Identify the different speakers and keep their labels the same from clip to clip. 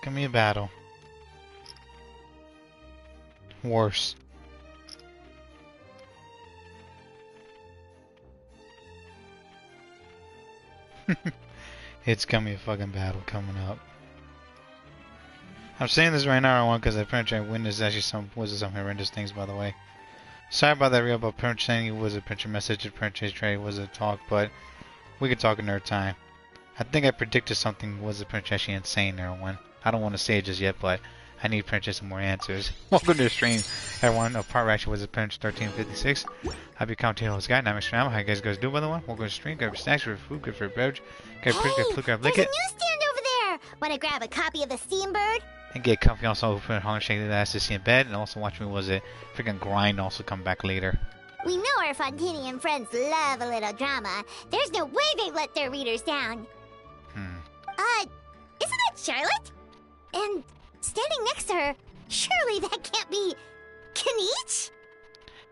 Speaker 1: gonna be a battle. Worse. It's gonna be a fucking battle coming up. I'm saying this right now, everyone, because I'm pretty sure I witnessed actually some horrendous things, by the way. Sorry about that real, but pretty saying it was a picture message, pretty trade was a talk, but we could talk another time. I think I predicted something was a pretty actually insane, everyone. I don't want to say it just yet, but I need pretty some more answers. Welcome to the stream, everyone. A part actually was a pinch 1356. I'll be counting host guy, Nightmare0XRanma's. How you guys do, by the way? Welcome to the stream. Grab snacks, grab food, good for a beverage. Grab grab lick it.
Speaker 2: There's a newsstand over there. Want to grab a copy of the Steambird?
Speaker 1: And get comfy, also put hung shake the ass to see in bed, and also watch me was it freaking grind also come back later.
Speaker 2: We know our Fontanian friends love a little drama. There's no way they let their readers down. Isn't that Charlotte? And standing next to her, surely that can't be Kaniche?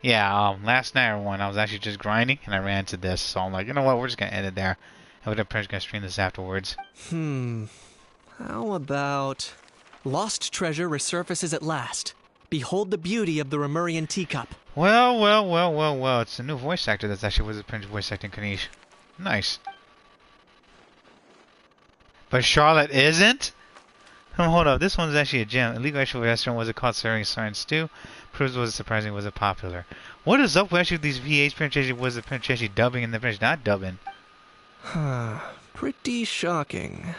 Speaker 1: Yeah, last night everyone, I was actually just grinding and I ran into this, so I'm like, you know what, we're just gonna end it there. And we're gonna stream this afterwards.
Speaker 3: How about lost treasure resurfaces at last. Behold the beauty of the Remurian teacup.
Speaker 1: Well, it's a new voice actor that's actually was a Prince voice acting Kaniche. Nice. But Charlotte isn't? Hold up, this one's actually a gem. Illegal actual restaurant was it called serving science stew. Proves was surprising was it popular. What is up with actually these VH Prince actually was the Prince actually dubbing and the Prince not dubbing?
Speaker 3: Pretty shocking.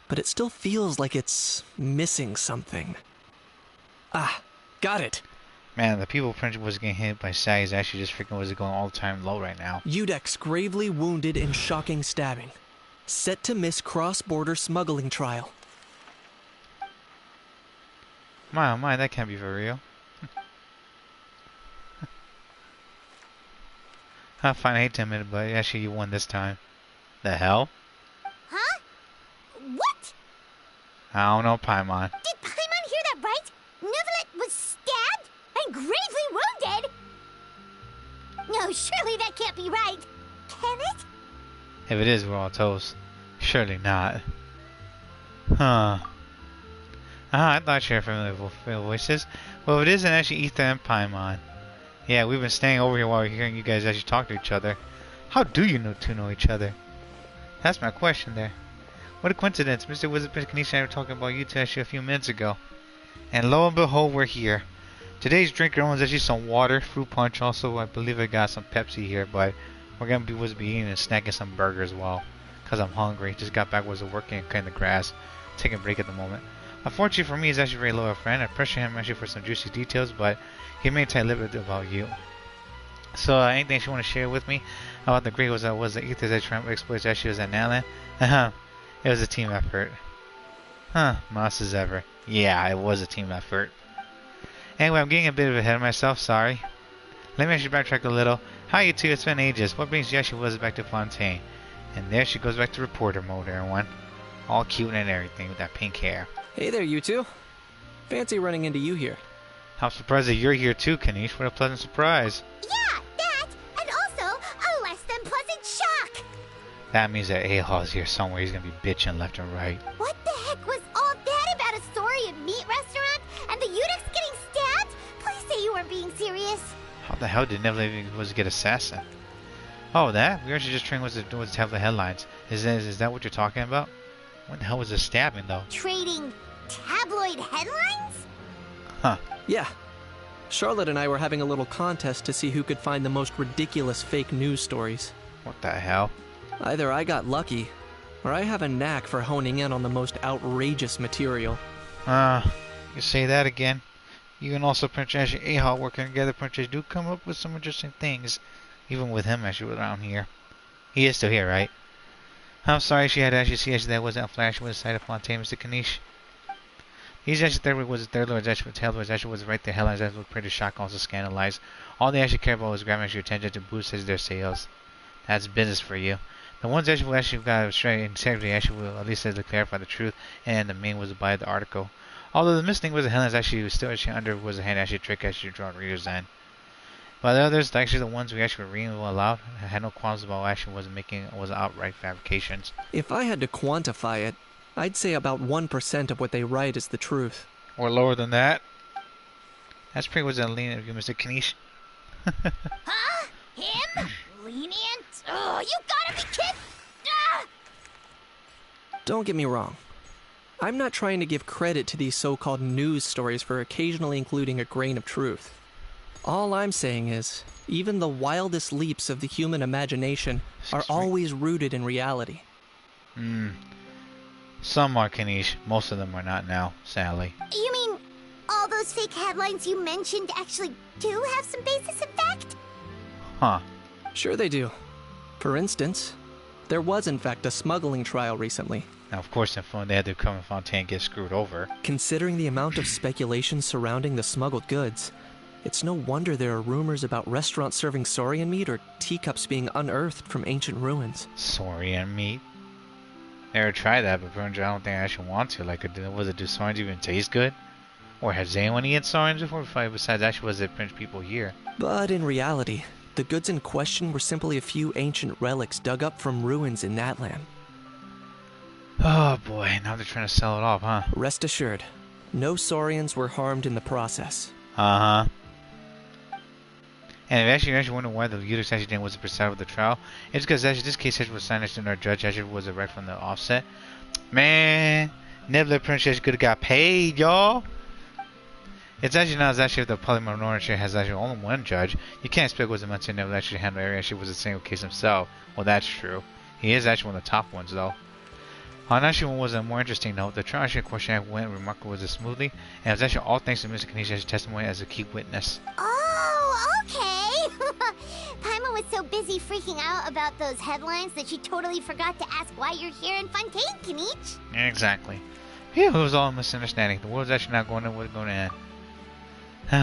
Speaker 3: But it still feels like it's missing something. Ah, got it.
Speaker 1: Man, the people Prince was getting hit by Sag is actually just freaking was going all the time low right now.
Speaker 3: Udex gravely wounded in shocking stabbing. Set to miss cross-border smuggling trial.
Speaker 1: My oh my, that can't be for real. I fine, I hate to admit it, but actually you won this time. The hell?
Speaker 2: Huh? What?
Speaker 1: I don't know, Paimon.
Speaker 2: Did Paimon hear that right? Nevelet was stabbed and gravely wounded? No, surely that can't be right. Can it?
Speaker 1: If it is, we're all toast. Surely not. Huh. I thought you were familiar with voices. Well, if it isn't actually Ether and Paimon. Yeah, we've been staying over here while we're hearing you guys actually talk to each other. How do you know each other? That's my question there. What a coincidence. Mr. Wizard Prince Kaniche and I were talking about you two actually a few minutes ago. And lo and behold, we're here. Today's drink is actually some water, fruit punch. Also, I believe I got some Pepsi here, but we're going to be eating and snacking some burgers as well. Because I'm hungry. Just got back, was working and cutting the grass. Taking a break at the moment. Unfortunately for me, he's actually a very loyal friend. I pressure him actually for some juicy details, but he may tell a little bit about you. So, anything you want to share with me about the great was the Ethers that trying to exploit actually was at Nalan? It was a team effort. Moss as ever. Yeah, it was a team effort. Anyway, I'm getting a bit ahead of myself, sorry. Let me actually backtrack a little. Hi you two, it's been ages. What brings you actually was back to Fontaine? And there she goes back to reporter mode, everyone. All cute and everything with that pink hair.
Speaker 3: Hey there, you two. Fancy running into you here.
Speaker 1: I'm surprised that you're here too, Kaniche. What a pleasant surprise.
Speaker 2: Yeah, that, and also a less than pleasant shock.
Speaker 1: That means that A-Haw's here somewhere. He's gonna be bitching left and right.
Speaker 2: What the heck was all that about a story at meat restaurant and the Udex getting stabbed? Please say you weren't being serious.
Speaker 1: How the hell did Navia was get assassin? Oh, that? We were actually just trying to have the headlines. Is that what you're talking about? What the hell was the stabbing though?
Speaker 2: Trading tabloid headlines?
Speaker 1: Huh.
Speaker 3: Yeah. Charlotte and I were having a little contest to see who could find the most ridiculous fake news stories.
Speaker 1: What the hell?
Speaker 3: Either I got lucky, or I have a knack for honing in on the most outrageous material.
Speaker 1: You say that again. You and also Prince and A-Haw working together, Prince do come up with some interesting things. Even with him actually around here. He is still here, right? I'm sorry she had to actually see that wasn't a flash with the sight of Fontaine, Mr. Kaniche. He's actually the third lord's actually tailors actually was right there. Headlines that was pretty shocked, also scandalized. All they actually care about was grabbing your attention to boost their sales. That's business for you. The ones that actually got straight integrity actually will at least to clarify the truth, and the main was to buy the article. Although the missing was the headlines actually was still actually under was a hand actually trick actually draw readers in. But the others, actually the ones we actually were reading aloud, had no qualms about actually was outright fabrications.
Speaker 3: If I had to quantify it, I'd say about 1% of what they write is the truth.
Speaker 1: Or lower than that? That's pretty much a lenient of you, Mr. Kanish.
Speaker 2: Huh? Him? Lenient? Oh, you gotta be kidding! Ah!
Speaker 3: Don't get me wrong. I'm not trying to give credit to these so-called news stories for occasionally including a grain of truth. All I'm saying is, even the wildest leaps of the human imagination are always rooted in reality.
Speaker 1: Some are Kanish, most of them are not now, sadly.
Speaker 2: You mean all those fake headlines you mentioned actually do have some basis in fact?
Speaker 1: Huh.
Speaker 3: Sure they do. For instance, there was in fact a smuggling trial recently.
Speaker 1: Now, of course, they had to come in Fontaine and get screwed over.
Speaker 3: Considering the amount of speculation surrounding the smuggled goods, it's no wonder there are rumors about restaurants serving saurian meat or teacups being unearthed from ancient ruins.
Speaker 1: Saurian meat? Never tried that, but I don't think I actually want to. Like, do saurians even taste good? Or has anyone eaten saurians before? Besides, actually, was it French people here?
Speaker 3: But in reality, the goods in question were simply a few ancient relics dug up from ruins in that land.
Speaker 1: Oh boy, now they're trying to sell it off, huh?
Speaker 3: Rest assured, no saurians were harmed in the process.
Speaker 1: Uh-huh. And if you actually wonder why the Udix actually was the preside of the trial, it's because actually this case actually was signed as our judge actually was right from the offset. Man, Nibbler Princess could have got paid, y'all. It's actually not as actually if the Polymer minority has actually only one judge. You can't expect was a mention never actually handled area actually was a single case himself. Well, that's true. He is actually one of the top ones though. On actually one was a more interesting note, the trial actually question went remarkably smoothly, and it was actually all thanks to Mr. Kanish's testimony as a key witness.
Speaker 2: Oh, okay. Paimon was so busy freaking out about those headlines that she totally forgot to ask why you're here in Fontaine, Kanich.
Speaker 1: Exactly. Phew, it was all a misunderstanding. The world's actually not going to what's going to end.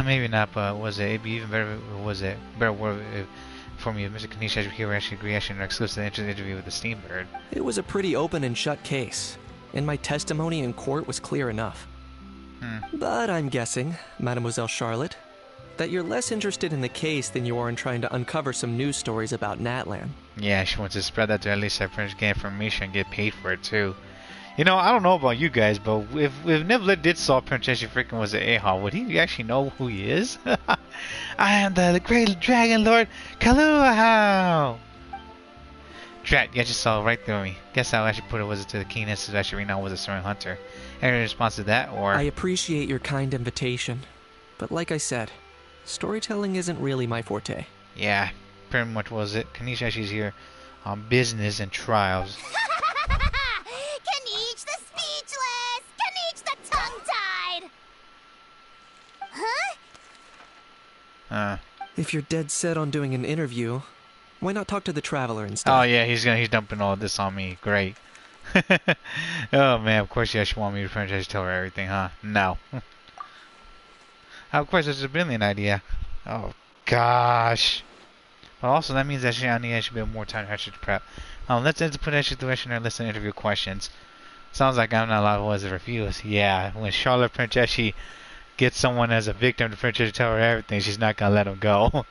Speaker 1: Maybe not, but it'd be even better if for me if Mr. Kanish actually agree actually in an exclusive interview with the Steambird.
Speaker 3: It was a pretty open and shut case, and my testimony in court was clear enough. But I'm guessing, Mademoiselle Charlotte, that you're less interested in the case than you are in trying to uncover some news stories about Natlan.
Speaker 1: Yeah, she wants to spread that to at least have friends get information and get paid for it too. You know, I don't know about you guys, but if Nibbler did solve Princess freaking was an a-hole, would he actually know who he is? I am the great dragon lord Kaluahao! Drat, you just saw right through me. Guess I'll actually put it was to the keenness of actually now was a certain hunter. Any response to that, or?
Speaker 3: I appreciate your kind invitation, but like I said, storytelling isn't really my forte.
Speaker 1: Yeah, pretty much was it. Kanish actually's here on business and trials.
Speaker 2: Kanich the speechless! Kanich the tongue-tied! Huh?
Speaker 1: If
Speaker 3: you're dead set on doing an interview, why not talk to the Traveler instead?
Speaker 1: Oh yeah, he's dumping all this on me. Great. Oh man, of course you actually want me to tell her everything, huh? No. Of course, it's a brilliant idea. Oh gosh. But also that means actually I need actually a bit more time to actually prep. Let's put actually the rest in our list of interview questions. Sounds like I'm not allowed to refuse. Yeah, when Charlotte Princess gets someone as a victim to Princess tell her everything, she's not gonna let him go.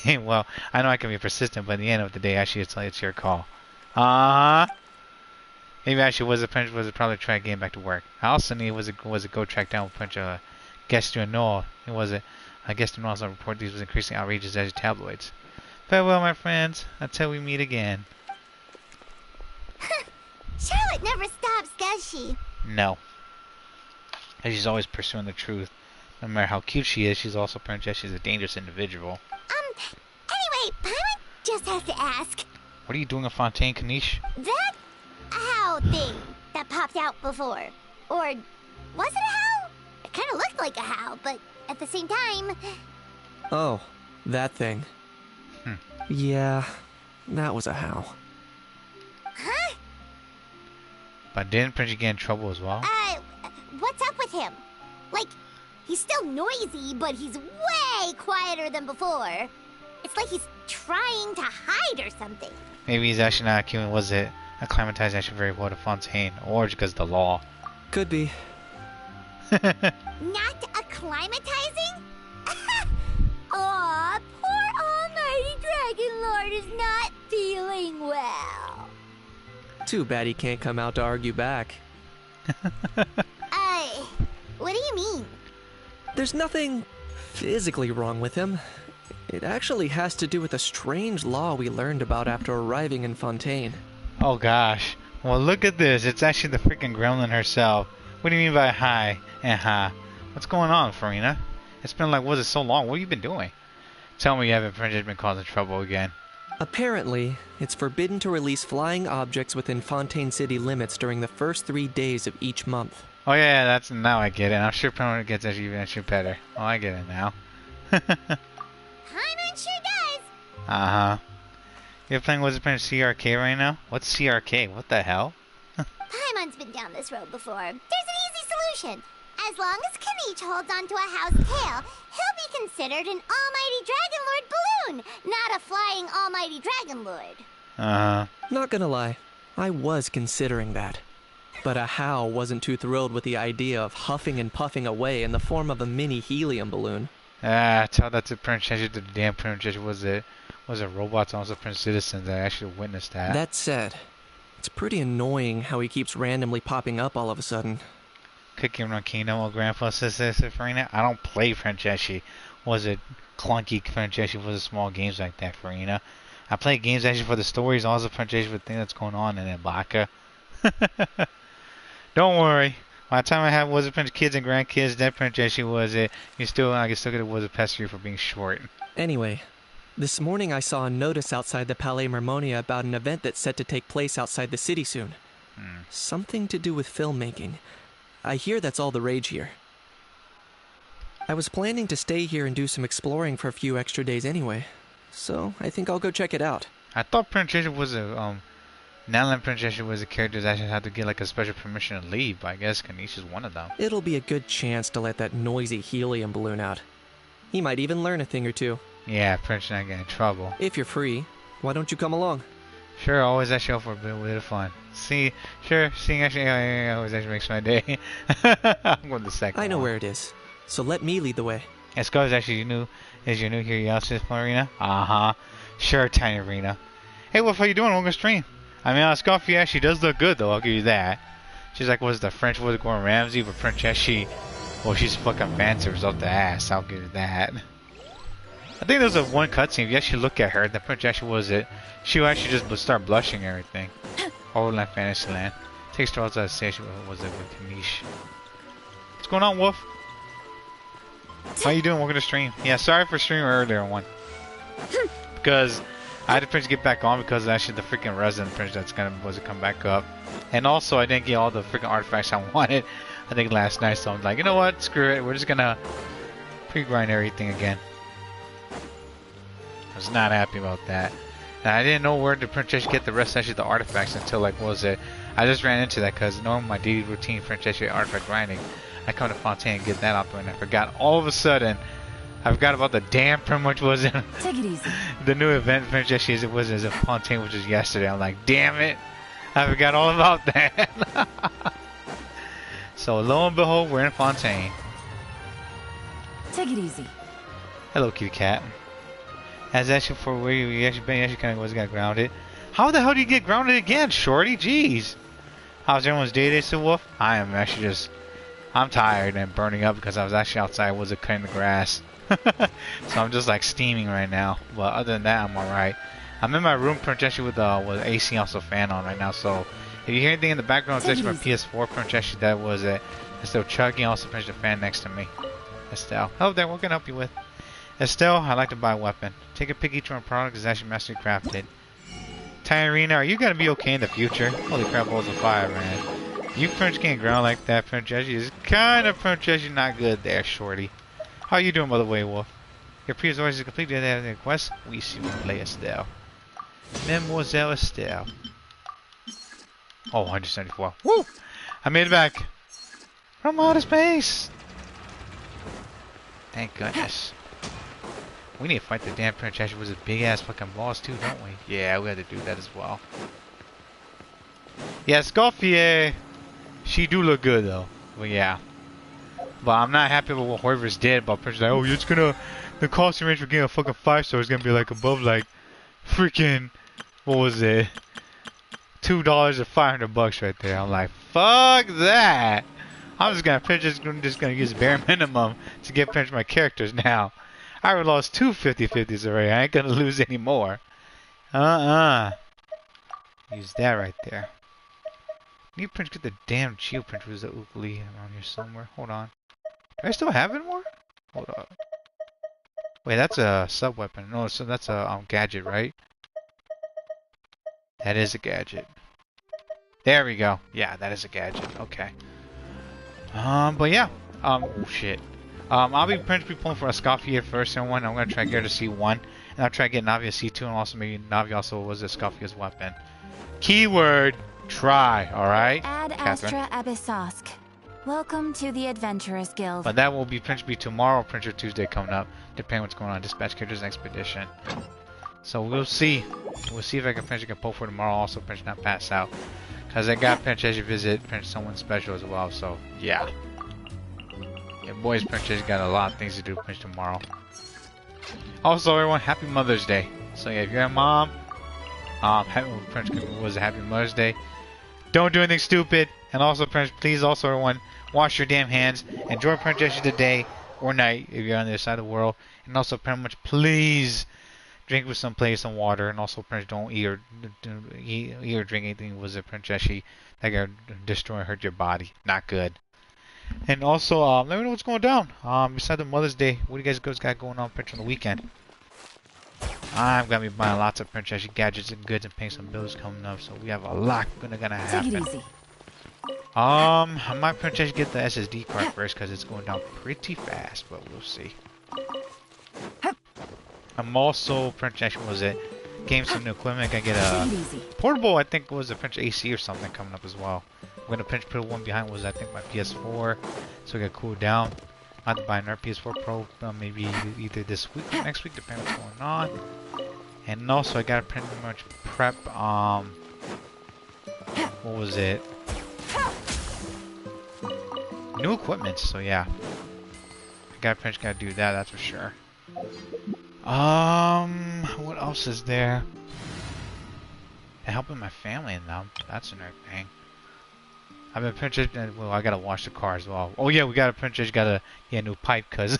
Speaker 1: Well, I know I can be persistent, but at the end of the day, actually, it's your call. Maybe actually was it probably try getting back to work. I also need was it go track down a bunch of Gastronois. It was it. I guess the also report these was increasing outrageous as tabloids. Farewell, my friends, until we meet again.
Speaker 2: Charlotte never stops, does she?
Speaker 1: No. And she's always pursuing the truth. No matter how cute she is, she's also she's a dangerous individual.
Speaker 2: Anyway, Paimon just has to ask.
Speaker 1: What are you doing in Fontaine, Kanish?
Speaker 2: That owl thing that popped out before. Or was it a howl? It kind of looked like a howl, but at the same time...
Speaker 3: Oh, that thing. Yeah, that was a howl.
Speaker 2: Huh?
Speaker 1: But didn't Prince get in trouble as well?
Speaker 2: What's up with him? Like, he's still noisy, but he's way quieter than before. It's like he's trying to hide or something.
Speaker 1: Maybe he's actually not acclimatized actually very well to Fontaine, or just because of the law.
Speaker 3: Could be.
Speaker 2: Not acclimatizing? Aw, poor almighty Dragon Lord is not feeling well.
Speaker 3: Too bad he can't come out to argue back.
Speaker 2: What do you mean?
Speaker 3: There's nothing physically wrong with him. It actually has to do with a strange law we learned about after arriving in Fontaine.
Speaker 1: Oh gosh. Well, look at this. It's actually the freaking gremlin herself. What do you mean by hi and ha? What's going on, Farina? It's been like, was it so long? What have you been doing? Tell me you haven't been causing trouble again.
Speaker 3: Apparently, it's forbidden to release flying objects within Fontaine City limits during the first 3 days of each month.
Speaker 1: Oh yeah, that's now I get it. I'm sure Permanent gets actually better. Oh, I get it now.
Speaker 2: Paimon sure does.
Speaker 1: Uh-huh. You're playing Wizard Prince CRK right now? What's CRK? What the hell?
Speaker 2: Paimon's been down this road before. There's an easy solution. As long as Kaniche holds onto a house tail, he'll be considered an almighty Dragon Lord balloon, not a flying almighty Dragon Lord.
Speaker 1: Uh-huh.
Speaker 3: Not gonna lie, I was considering that. But Ahau wasn't too thrilled with the idea of huffing and puffing away in the form of a mini helium balloon.
Speaker 1: Tell that to Prince Treasure. The damn Prince Treasure was it robots and also Prince Citizens that actually witnessed that.
Speaker 3: That said, it's pretty annoying how he keeps randomly popping up all of a sudden.
Speaker 1: Cookie Run Kingdom or Grandpa says Farina. I don't play Franceschi. Was it clunky Franceschi for the small games like that, Farina? I play games actually for the stories, also Franceschi for the thing that's going on in Baka. Don't worry. By the time I have Wizard Prince kids and grandkids, that Franceschi was it. I can still get a Wizard Pester for being short.
Speaker 3: Anyway, this morning I saw a notice outside the Palais Mermonia about an event that's set to take place outside the city soon. Something to do with filmmaking. I hear that's all the rage here. I was planning to stay here and do some exploring for a few extra days anyway, so I think I'll go check it out.
Speaker 1: I thought Franceschi was a Nalan Franceschi was a character that actually had to get like a special permission to leave, but I guess Kaniche is one of them.
Speaker 3: It'll be a good chance to let that noisy helium balloon out. He might even learn a thing or two.
Speaker 1: Yeah, Prince not get in trouble.
Speaker 3: If you're free, why don't you come along?
Speaker 1: Sure, always actually up for a bit of fun. Seeing actually always actually makes my day. I'm going the second
Speaker 3: I know
Speaker 1: one.
Speaker 3: where it is, so let me lead the way.
Speaker 1: Escoffier is actually your new curiosity arena? Uh-huh. Sure, Tiny Arena. Hey, what are you doing? We're gonna stream. I mean, Escoffier actually does look good, though. I'll give you that. She's like, was the French was Gordon Ramsay, but Princess well, she's fucking fancy off the ass. I'll give you that. I think there's one cutscene. If you actually look at her, the Princess was it. She will actually just start blushing and everything. Overland Fantasyland. Takes her outside the station. Was it with Kaniche? What's going on, Wolf? How you doing? Welcome to stream. Yeah, sorry for streaming earlier one. Because I had to Prince get back on because actually the freaking resident Prince that's gonna come back up. And also I didn't get all the freaking artifacts I wanted. I think last night, so I'm like, you know what? Screw it. We're just gonna pre-grind everything again. I was not happy about that. And I didn't know where to Princess get the rest of the artifacts until like what was it? I just ran into that because normally my daily routine Princess artifact grinding. I come to Fontaine and get that out there and I forgot all of a sudden. I forgot about the damn pretty much was it.
Speaker 4: Take it easy.
Speaker 1: The new event Princess it was in Fontaine, which was yesterday. I'm like, damn it. I forgot all about that. So lo and behold, we're in Fontaine.
Speaker 4: Take it easy.
Speaker 1: Hello, kitty cat. As actually for where you actually been, you actually kind of got grounded. How the hell do you get grounded again, shorty? Jeez. How's everyone's day, so Wolf? I am actually just, I'm tired and burning up because I was actually outside, wasn't cutting the grass. So I'm just like steaming right now. But other than that, I'm alright. I'm in my room, Princess, with AC also fan on right now. So if you hear anything in the background, it's actually my PS4 Princess. That was it. It's still chugging. Also, Princess the fan next to me. Estelle. Hello there. What can I help you with? Estelle, I'd like to buy a weapon. Take a pick each one product is actually master crafted. Tyrena, are you gonna be okay in the future? Holy crap, balls of fire, man. You Prince can't ground like that, Princess. Is kind of Princess not good there, shorty. How you doing, by the way, Wolf? Your previous orders is complete. Did have any requests? We see you play Estelle. Mademoiselle Estelle. Oh, 174. Woo! I made it back. From outer space! Thank goodness. We need to fight the damn Princess with his big ass fucking boss too, don't we? Yeah, we had to do that as well. Yeah, Escoffier. She do look good though. But yeah. But I'm not happy with what whoever's did about Princess. Like, oh, it's gonna, the costing range for getting a fucking 5-star is gonna be like above like freaking, what was it? $2 or $500 right there. I'm like, fuck that. I'm just gonna use bare minimum to get pinch my characters now. I already lost two 50/50s already. I ain't gonna lose any more. Use that right there. Need pinch get the damn geoprint was the ukulele around here somewhere. Hold on. Do I still have it more? Hold up. Wait, that's a sub weapon. No, so that's a gadget, right? That is a gadget. There we go. Yeah, that is a gadget. Okay. But yeah. Oh shit. I'll be principally pulling for Escoffier first and one. I'm gonna try to get her to C1, and I'll try to get Navia C2, and also maybe Navia also was Escoffier's weapon. Keyword: try. All right.
Speaker 4: Ad Astra Abyssosk. Welcome to the Adventurers Guild.
Speaker 1: But that will be principally tomorrow, Printer Tuesday coming up, depending what's going on. Dispatch characters expedition. So we'll see. We'll see if I can pull for tomorrow. Also, pinch not pass out, cause I got pinch as you visit, pinch someone special as well. So yeah. Yeah, boys, Princess got a lot of things to do pinch tomorrow. Also, everyone, happy Mother's Day. So yeah, if you're a mom, was a happy Mother's Day. Don't do anything stupid, and also, please, also everyone, wash your damn hands. Enjoy Princess today or night if you're on the other side of the world, and also, pretty much, please drink with some water, and also, don't eat or drink anything with a Princess that can destroy and hurt your body. Not good. And also, let me know what's going down. Besides the Mother's Day, what do you guys got going on pinch on the weekend? I'm gonna be buying lots of Princess gadgets and goods and paying some bills coming up, so we have a lot gonna happen.
Speaker 4: Take it easy.
Speaker 1: I might Princess get the SSD card first because it's going down pretty fast, but we'll see. I'm also Princess getting some new equipment. I get a portable. I think it was a Princess AC or something coming up as well. I'm gonna put one behind was I think my PS4, so I get cooled down. I have to buy another PS4 Pro maybe either this week or next week, depending what's going on. And also I gotta pretty much prep what was it? New equipment. So yeah, I gotta do that. That's for sure. What else is there? Helping my family and them. That's another thing. I've been Princess, well, I gotta wash the car as well. Oh yeah, we got a Princess, got a new pipe, cause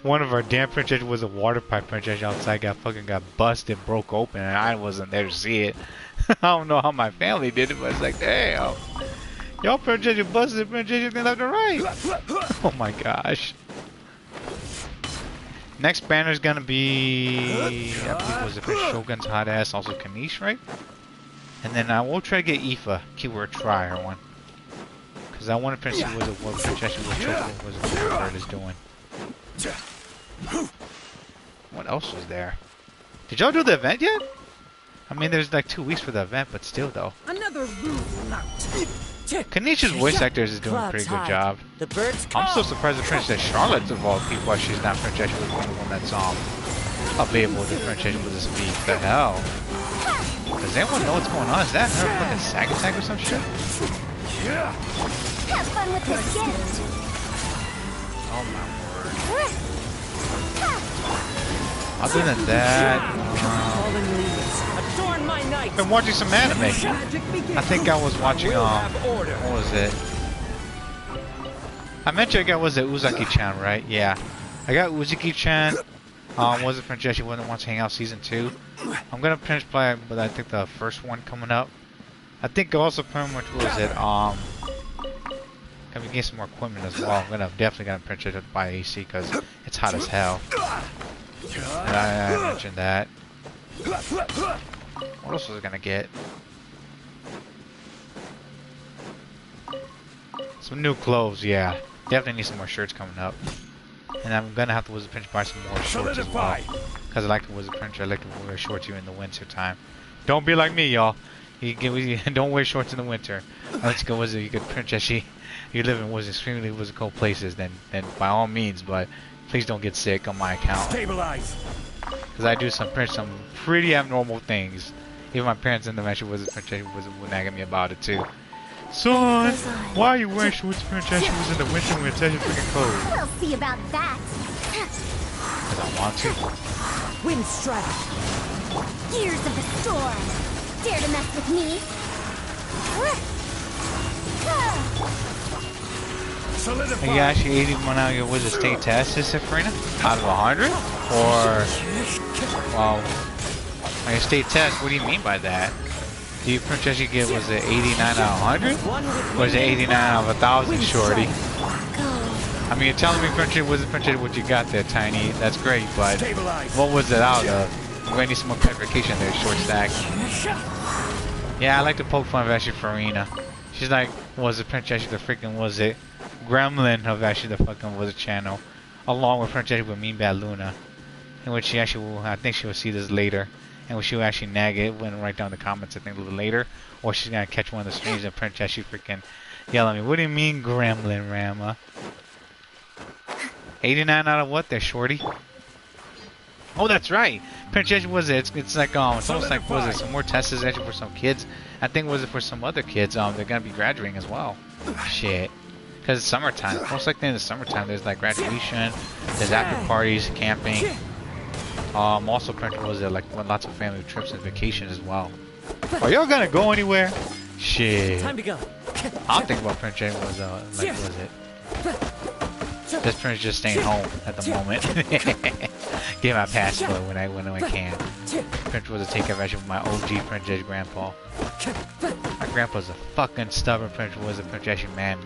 Speaker 1: one of our damn Princess was a water pipe Princess outside, got busted, broke open, and I wasn't there to see it. I don't know how my family did it, but it's like, damn, y'all Princess, you busted Princess, you left and right. Oh my gosh. Next banner is gonna be, I believe it was the Shogun's hot ass, also Kanish, right? And then I will try to get Aoife, keyword try her one. Because I want to Princess was what Princess was what it is doing. What else was there? Did y'all do the event yet? I mean, there's like 2 weeks for the event, but still though.
Speaker 5: Another rude lout.
Speaker 1: Kanish's voice actors is doing a pretty good job. I'm so surprised that Princess Charlotte of all people, why she's not Princess was the only one that's available to Princess with this speak. The hell? Does anyone know what's going on? Is that her fucking sack attack or some shit?
Speaker 2: Have fun with this gift.
Speaker 1: Oh my word. Other than that, I've been watching some anime. I think I was watching, what was it? I mentioned was it Uzaki-chan, right? Yeah. I got Uzaki-chan. Was it Princess? She wouldn't want to hang out season 2. I'm gonna finish playing, but I think the first one coming up. I think also pretty much was it. Gonna get some more equipment as well. I'm definitely gonna Princess to buy AC because it's hot as hell. And I mentioned that. What else was I gonna get? Some new clothes, yeah. Definitely need some more shirts coming up. And I'm gonna have to Wizard Pinch buy some more shorts as well. Because I like the Wizard Pinch, I like to wear shorts even in the winter time. Don't be like me, y'all. Don't wear shorts in the winter. Let's go Wizard, you could Pinch as you live in extremely Wizard cold places, then by all means, but please don't get sick on my account.
Speaker 5: Stabilize.
Speaker 1: Because I do some pretty abnormal things. Even my parents in the Mansion Wizard Pinch would nag at me about it too. Son, why are you wearing shorts, Princess? She was in the winter when it's such a freaking cold.
Speaker 2: We'll see about that.
Speaker 1: Because I want to.
Speaker 5: Wind strike.
Speaker 2: Gears of the storm. dare to mess with me.
Speaker 1: Are you actually 81 out of your Wizard State test, is it, Farina? Out of 100? Or, well, on your state test, what do you mean by that? Do you potentially get, was it 89 out of 100? Or is it 89 out of 1,000, Shorty? I mean, you're telling me potentially what you got there, Tiny. That's great, but what was it out of? We're gonna need some more clarification there, Short Stack. Yeah, I like to poke fun of actually Farina. She's like, was it potentially the freaking, was it Gremlin of actually the fucking was it channel, along with potentially with Mean Bad Luna, in which she actually will, I think she will see this later, and she will actually nag it when write down the comments I think a little later, or she's gonna catch one of the streams and potentially freaking yell at me. What do you mean Gremlin, Rama? 89 out of what there, Shorty? Oh, that's right. Penetration was it? It's like it's almost like was it some more tests actually for some kids? I think was it for some other kids? They're gonna be graduating as well. Shit. Because it's summertime. Most likely in the summertime, there's like graduation, there's after parties, camping. Also, was it like lots of family trips and vacations as well. Are y'all gonna go anywhere? Shit. Time to go. I'm thinking about Prince was like was it? This Prince just staying home at the moment. Get my passport when I can. Prince was to take advantage of my OG Prince Edge grandpa. My grandpa's a fucking stubborn Prince was a Prince Edge man.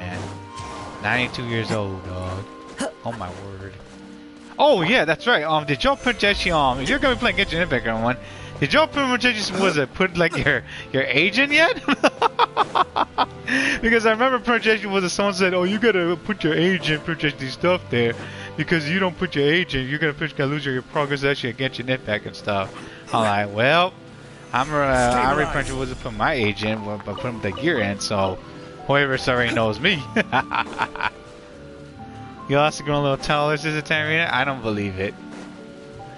Speaker 1: 92 years old, dog. Oh my word. Oh yeah, that's right. Did y'all Prince Edge if you're gonna be playing Genshin Impact on one, did y'all Prince Edge was it put like your age in yet? Because I remember Prince Edge was someone said, oh, you gotta put your age in Prince Edge stuff there, because you don't put your age in, you're gonna lose your progress actually against your Impact and stuff. I'm like, well, I already Prince was put my age in by putting the gear in, so whoever already knows me. You also grown a little taller, Sister Tarina? I don't believe it.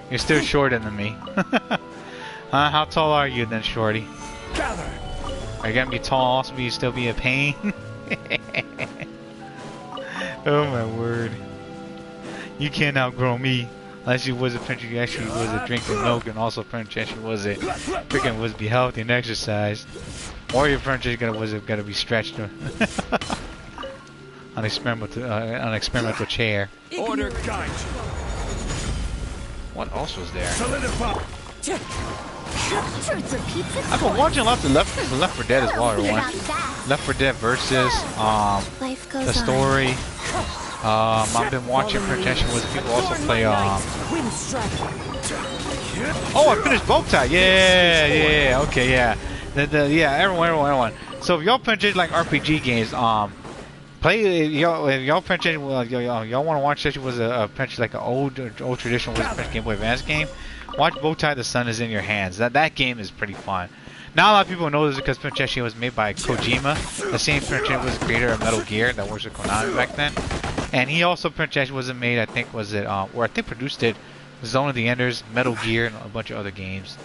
Speaker 1: You're still shorter than me. How tall are you then, Shorty? Are you gonna be tall also but you still be a pain? Oh my word. You can't outgrow me. Unless you was a Prince, you actually was a drinking milk, and also Prince actually was a freaking was be healthy and exercise. Or your Prince is gonna be stretched on experimental chair.
Speaker 5: Order guide.
Speaker 1: What else was there?
Speaker 5: Solidify.
Speaker 1: I've been watching lots of Left 4 Dead as well, everyone. Left 4 Dead versus the story. I've been watching Protection with people also play oh, I finished Bowtie. Yeah, okay, yeah. Yeah, everyone. So if y'all Protection like RPG games, play y'all Protection y'all want to watch this was a Protection like an old traditional Protection Game Boy Advance game. Watch Bowtie the Sun is in Your Hands. That game is pretty fun. Not a lot of people know this because Protection was made by Kojima. The same Protection was the creator of Metal Gear that works with Konami back then. And he also Protection wasn't made, I think was it or I think produced it Zone of the Enders, Metal Gear, and a bunch of other games.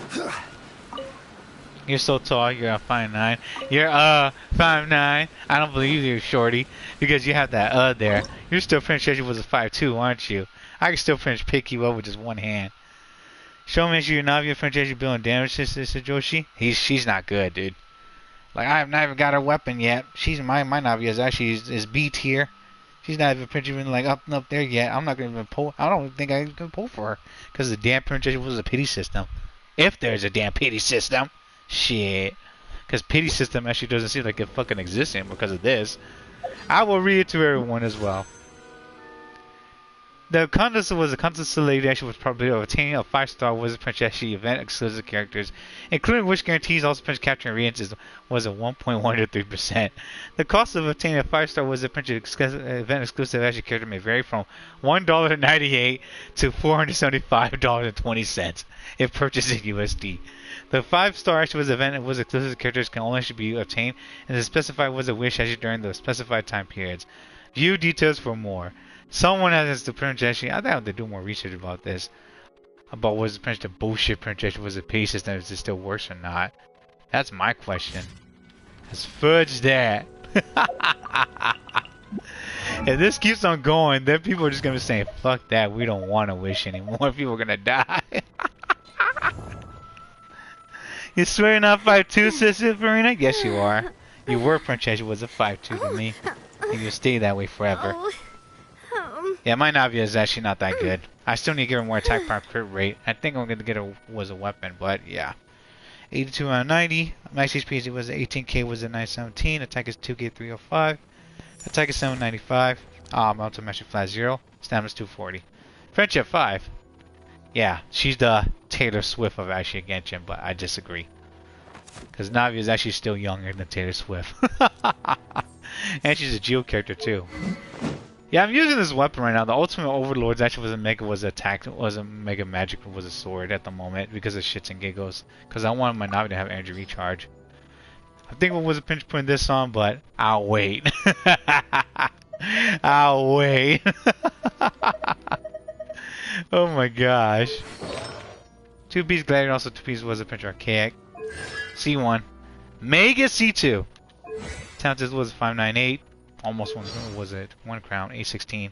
Speaker 1: You're so tall, you're a 5'9". You're 5'9". I don't believe you, Shorty, because you have that there. You're still Protection was a 5'2", aren't you? I can still pick you up with just one hand. Show me your Navia Francesca building damage, Sister Joshi. She's not good, dude. Like I have not even got her weapon yet. She's my Navia is actually is B tier. She's not even like up there yet. I'm not gonna even pull. I don't think I can pull for her because the damn Francesca was a pity system. If there's a damn pity system, shit. Because pity system actually doesn't seem like it fucking exists anymore because of this. I will read it to everyone as well. The contest was a contest lady actually was probably obtaining a 5-star Wizard Princess event exclusive characters, including which guarantees also Prince capturing reagents was a 1.123%. The cost of obtaining a 5-star Wizard Princess event exclusive actually character may vary from $1.98 to $475.20 if purchased in USD. The 5-star actually was event was exclusive characters can only be obtained and the specified was a wish actually during the specified time periods. View details for more. Someone has the projection. I think they do more research about this. About was the bullshit projection was a pay system, is it still worse or not? That's my question. Let's fudge that. If this keeps on going, then people are just gonna be saying, fuck that, we don't want to wish anymore. People are gonna die. You swear you're not 5'2", Sister Farina? Yes, you are. You were Princess, you was a 5'2" to me. And you'll stay that way forever. Yeah, my Navia is actually not that good. I still need to give her more attack power crit rate. I think I'm going to get her was a weapon, but yeah. 82 out of 90. Max HP was 18k, was at 917. Attack is 2k 305. Attack is 795. Mountain Mastery Flat 0. Stamina is 240. Friendship 5. Yeah, she's the Taylor Swift of actually Genshin, but I disagree. Because Navia is actually still younger than Taylor Swift. And she's a Geo character too. Yeah, I'm using this weapon right now. The Ultimate Overlords actually was a Mega Magic was a sword at the moment because of shits and giggles. Because I wanted my Navia to have energy recharge. I think it was a pinch putting this on, but I'll wait. I'll wait. Oh my gosh. 2-piece Gladiator, also 2-piece was a pinch archaic. C1. Mega C2. Talented was 598. Almost one, was it? 1 crown, 816.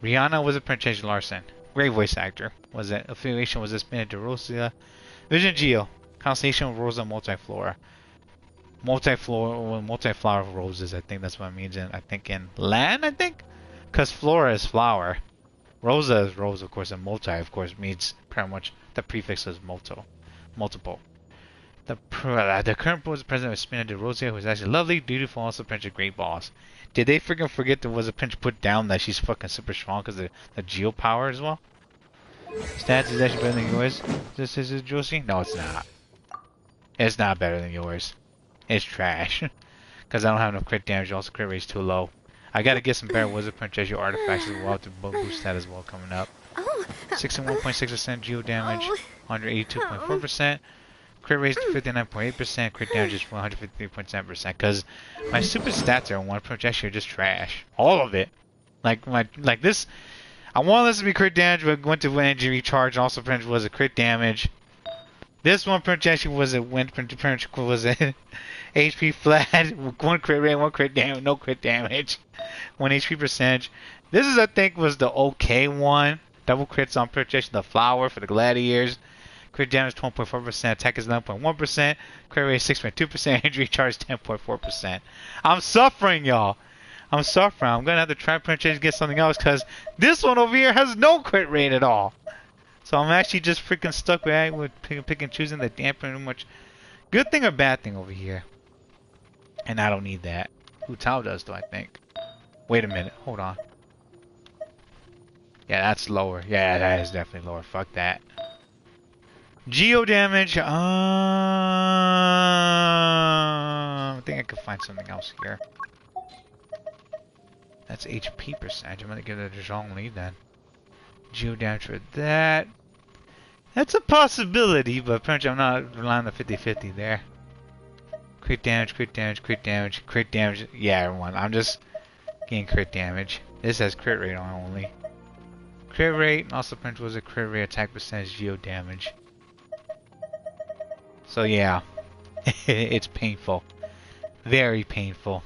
Speaker 1: Rihanna was a Princess Larson. Great voice actor. Was it? Affiliation was a Spinach de Rosia. Vision Geo. Constellation Rosa Multiflora. Multiflower roses, I think that's what it means in, I think in Latin, I think? Because flora is flower. Rosa is rose, of course, and multi, of course, means pretty much the prefix is multiple. The current president of Spina de Rosia, who is actually lovely, dutiful, also pinch a great boss. Did they freaking forget there was a pinch put down that she's fucking super strong because of the geo power as well? Stats is actually better than yours. This is Josie? No, it's not. It's not better than yours. It's trash. Because I don't have enough crit damage, also crit rate is too low. I gotta get some better Wizard Punch as your artifacts as well to boost that as well coming up. 61.6% geo damage, 182.4%. Crit rate is 59.8%, crit damage is 153.7%. Because my super stats are on one punch actually are just trash. All of it. Like this, I wanted this to be crit damage, but went to energy recharge. Also, punch was a crit damage. This one punch actually was a punch was a HP flat, 1 crit rate, 1 crit damage, no crit damage, 1 HP percentage. This is I think was the okay one. Double crits on projection, the flower for the gladiators. Crit damage 12.4%, attack is 11.1%, crit rate 6.2%, injury charge 10.4%. I'm suffering, y'all. I'm suffering. I'm gonna have to try to get something else because this one over here has no crit rate at all. So I'm actually just freaking stuck with pick and choosing the damper much. Good thing or bad thing over here. And I don't need that. Hu Tao does though, I think. Wait a minute. Hold on. Yeah, that's lower. Yeah, that is definitely lower. Fuck that. Geo damage. I think I could find something else here. That's HP percentage. I'm gonna give it a Zhongli then. Geo damage for that. That's a possibility, but apparently I'm not relying on the 50-50 there. Crit damage, crit damage, crit damage, crit damage. Yeah, everyone. I'm just getting crit damage. This has crit rate on only. Crit rate, also print was a crit rate, attack percentage, geo damage. So yeah, it's painful. Very painful.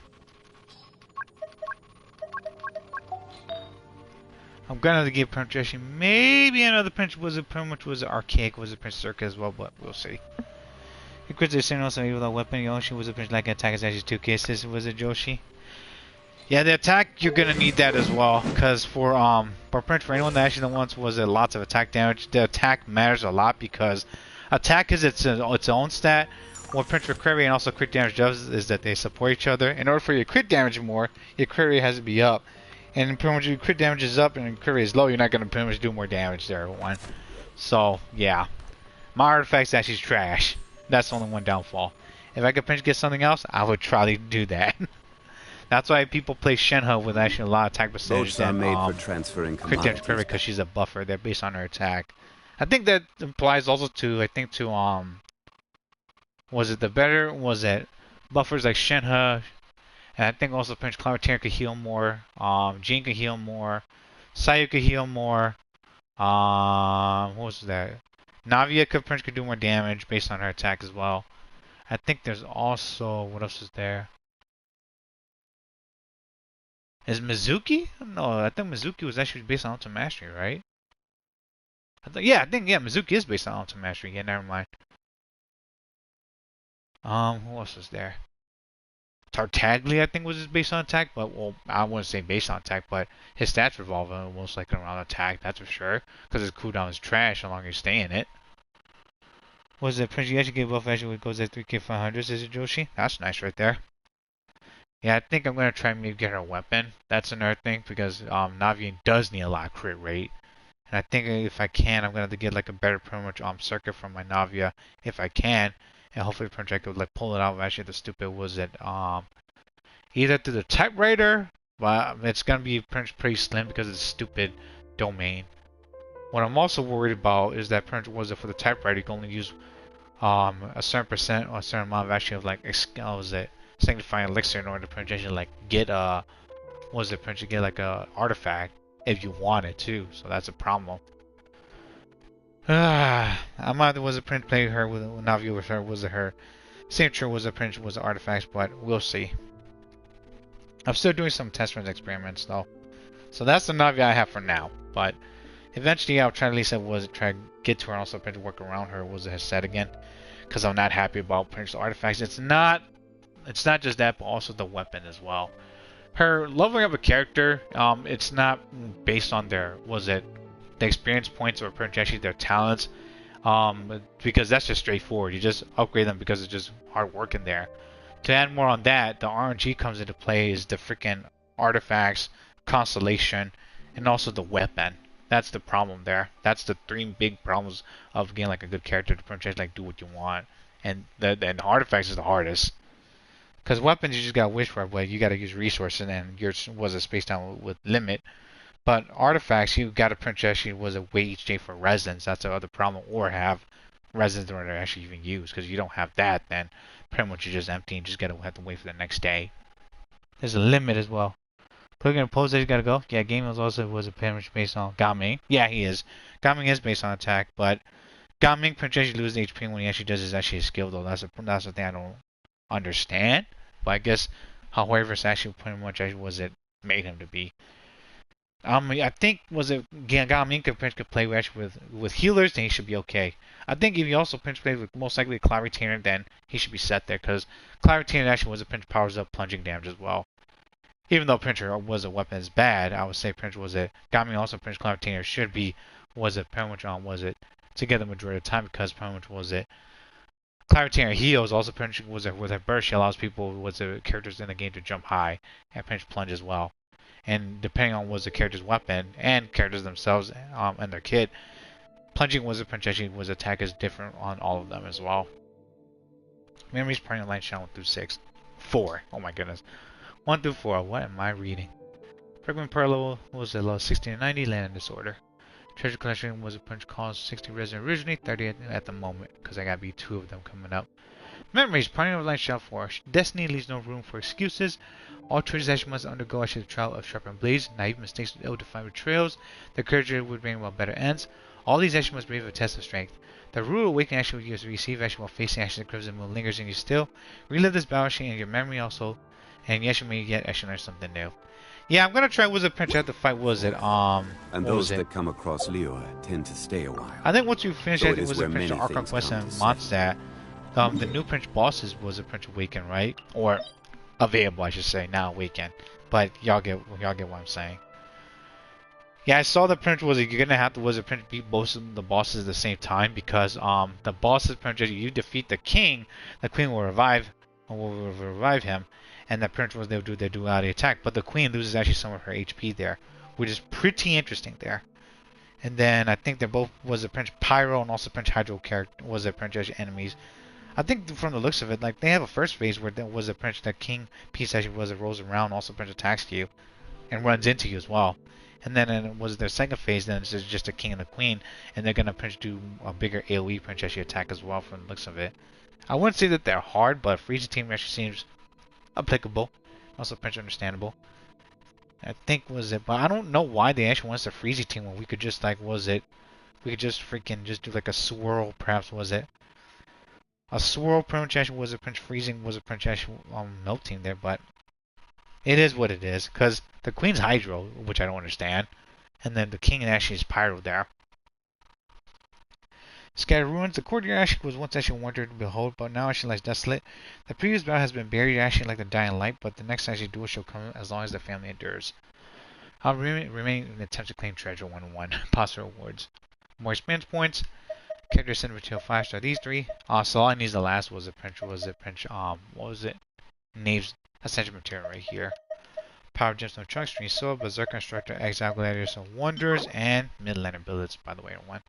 Speaker 1: I'm gonna give penetration. Maybe another pinch was a pretty much was archaic, was a pinch circuit as well, but we'll see. He crits the same also with a weapon. Yoshi was a pinch like an attack is actually 2 cases. Was it Joshi? Yeah, the attack you're gonna need that as well, cause for pinch for anyone that actually wants was lots of attack damage. The attack matters a lot because attack is its own stat. What pinch for crit rate and also crit damage does is that they support each other. In order for your crit damage more, your crit rate has to be up. And pretty much your crit damage is up and your crit rate is low, you're not going to pretty much do more damage there, everyone. So, yeah. My artifact's actually trash. That's only one downfall. If I could pinch get something else, I would try to do that. That's why people play Shenhe with actually a lot of attack percentage
Speaker 5: Boats are made for transferring
Speaker 1: crit damage crit rate because she's a buffer. They're based on her attack. I think that applies also to, was it the better, was it buffers like Shenhe? And I think also Prince Cloudtier could heal more. Jean could heal more. Sayu could heal more. What was that? Navia could do more damage based on her attack as well. I think there's also what else is there? Is Mizuki? No, I think Mizuki was actually based on Ultimate Mastery, right? I think Mizuki is based on Ultimate Mastery. Yeah, never mind. Who else was there? Tartaglia, I think, was based on attack, but well, I wouldn't say based on attack, but his stats revolve most likely around attack, that's for sure. Because his cooldown is trash, so long as you stay in it. Was it Prince? You actually gave buff actually goes at 3k 500, is it Joshi? That's nice right there. Yeah, I think I'm gonna try and maybe get her a weapon. That's another thing because Navia does need a lot of crit rate. And I think if I can, I'm gonna have to get like a better pretty much circuit from my Navia if I can. And hopefully pretty much I could like pull it out of actually the stupid was it either through the typewriter, but it's gonna be pretty slim because of the stupid domain. What I'm also worried about is that pretty much was it for the typewriter you can only use a certain percent or a certain amount of actually of like was it sanctifying elixir in order to pretty much like get was it pretty much get like a artifact if you want it too, so that's a problem. I might was a print play her with Navia with her was it her signature was a print was artifacts, but we'll see. I'm still doing some test runs experiments though, so that's the Navia I have for now. But eventually I'll try at least try to get to her and also print to work around her was her set again, because I'm not happy about print artifacts. It's not just that, but also the weapon as well. Her leveling up a character, it's not based on their the experience points or actually their talents, because that's just straightforward. You just upgrade them because it's just hard work in there. To add more on that, the RNG comes into play is the freaking artifacts, constellation, and also the weapon. That's the problem there. That's the three big problems of getting like a good character to pretty much like do what you want. And the artifacts is the hardest. Because weapons you just gotta wish for, but you gotta use resources and yours was a space down with limit. But artifacts you gotta print actually was a wait each day for residence. That's the other problem, or have residence in order to actually even use. Because you don't have that, then pretty much you're just empty and just gotta have to wait for the next day. There's a limit as well. Clicking pose that you gotta go. Yeah, game was a pretty much based on Gaming. Yeah, he is. Gaming is based on attack, but Gaming pretty much actually loses HP when he actually does his actually a skill though. That's the thing I don't understand. But I guess however it's actually pretty much was it made him to be. I think was it Gaming could play with healers, then he should be okay. I think if he also pinch plays with most likely Claritainer, then he should be set there because Claritainer actually was a pinch powers up plunging damage as well. Even though Pincher was a weapon is bad, I would say Pincher was it. Gaming also Pinch Claritainer should be was it pretty much on was it together majority of the time because pretty much was it. Claritainer heals also pinch was it with her burst. She allows people was the characters in the game to jump high and pinch plunge as well. And depending on was the character's weapon and characters themselves and their kit, plunging was a pinch actually was attack is different on all of them as well. Memories Party Line Channel 1 through 6. 4. Oh my goodness. 1 through 4. What am I reading? Fragment per level was a level 60 and 90. Land in disorder. Treasure collection was a punch cost 60 resin originally, 30 at the moment, because I gotta be 2 of them coming up. Memories, Parting of Light Shell 4. Destiny leaves no room for excuses. All treasures must undergo actually the trial of sharpened blades, naive mistakes with ill-defined betrayals. The courage would bring about better ends. All these actions must brave a test of strength. The rude awakening action you receive action while facing action that crimson moon lingers in you still. Relive this battle sheet in your memory also, and yes, you may yet actually learn something new. Yeah, I'm gonna try Wizard Pinch at the fight.
Speaker 5: And those that come across Leo tend to stay a while.
Speaker 1: I think once you finish it, Wizard Pinch, the Archon Quest and Mondstadt, the new Pinch bosses was a Pinch Awaken, right? Or available, I should say, now Awaken. But y'all get what I'm saying. Yeah, I saw the Pinch was you're gonna have to Wizard Pinch beat both of the bosses at the same time because the bosses Pinch you defeat the king, the queen will revive him. And the Prince was they'll do their duality attack, but the Queen loses actually some of her HP there, which is pretty interesting there. And then I think they're both was a Prince Pyro and also Prince Hydro character was a Prince enemies. I think from the looks of it, like they have a first phase where there was a Prince that King piece actually was it rolls around, also Prince attacks you, and runs into you as well. And then it was their second phase, then it's just a King and a Queen, and they're gonna Prince do a bigger AOE Prince actually attack as well from the looks of it. I wouldn't say that they're hard, but Frieza team actually seems applicable, also Pinch understandable. I think was it, but I don't know why they actually want us to Freezy team when we could just like we could just freaking just do like a swirl, perhaps was it a swirl? Pinch actually was a Pinch freezing was a Pinch actually melting there, but it is what it is because the Queen's Hydro, which I don't understand, and then the King actually is Pyro there. Scattered ruins. The courtyard actually was once actually wonderful to behold, but now actually lies desolate. The previous battle has been buried actually like the dying light, but the next actually duel shall come as long as the family endures. I'll remain in an attempt to claim treasure 1-1. Possible rewards. More experience points. Character center material 5-star. These 3. So all I need is the last was Knave's essential material right here. Power gemstone trunk, stream sword, berserker instructor, exile gladiators and wonders, and midlander billets, by the way, one.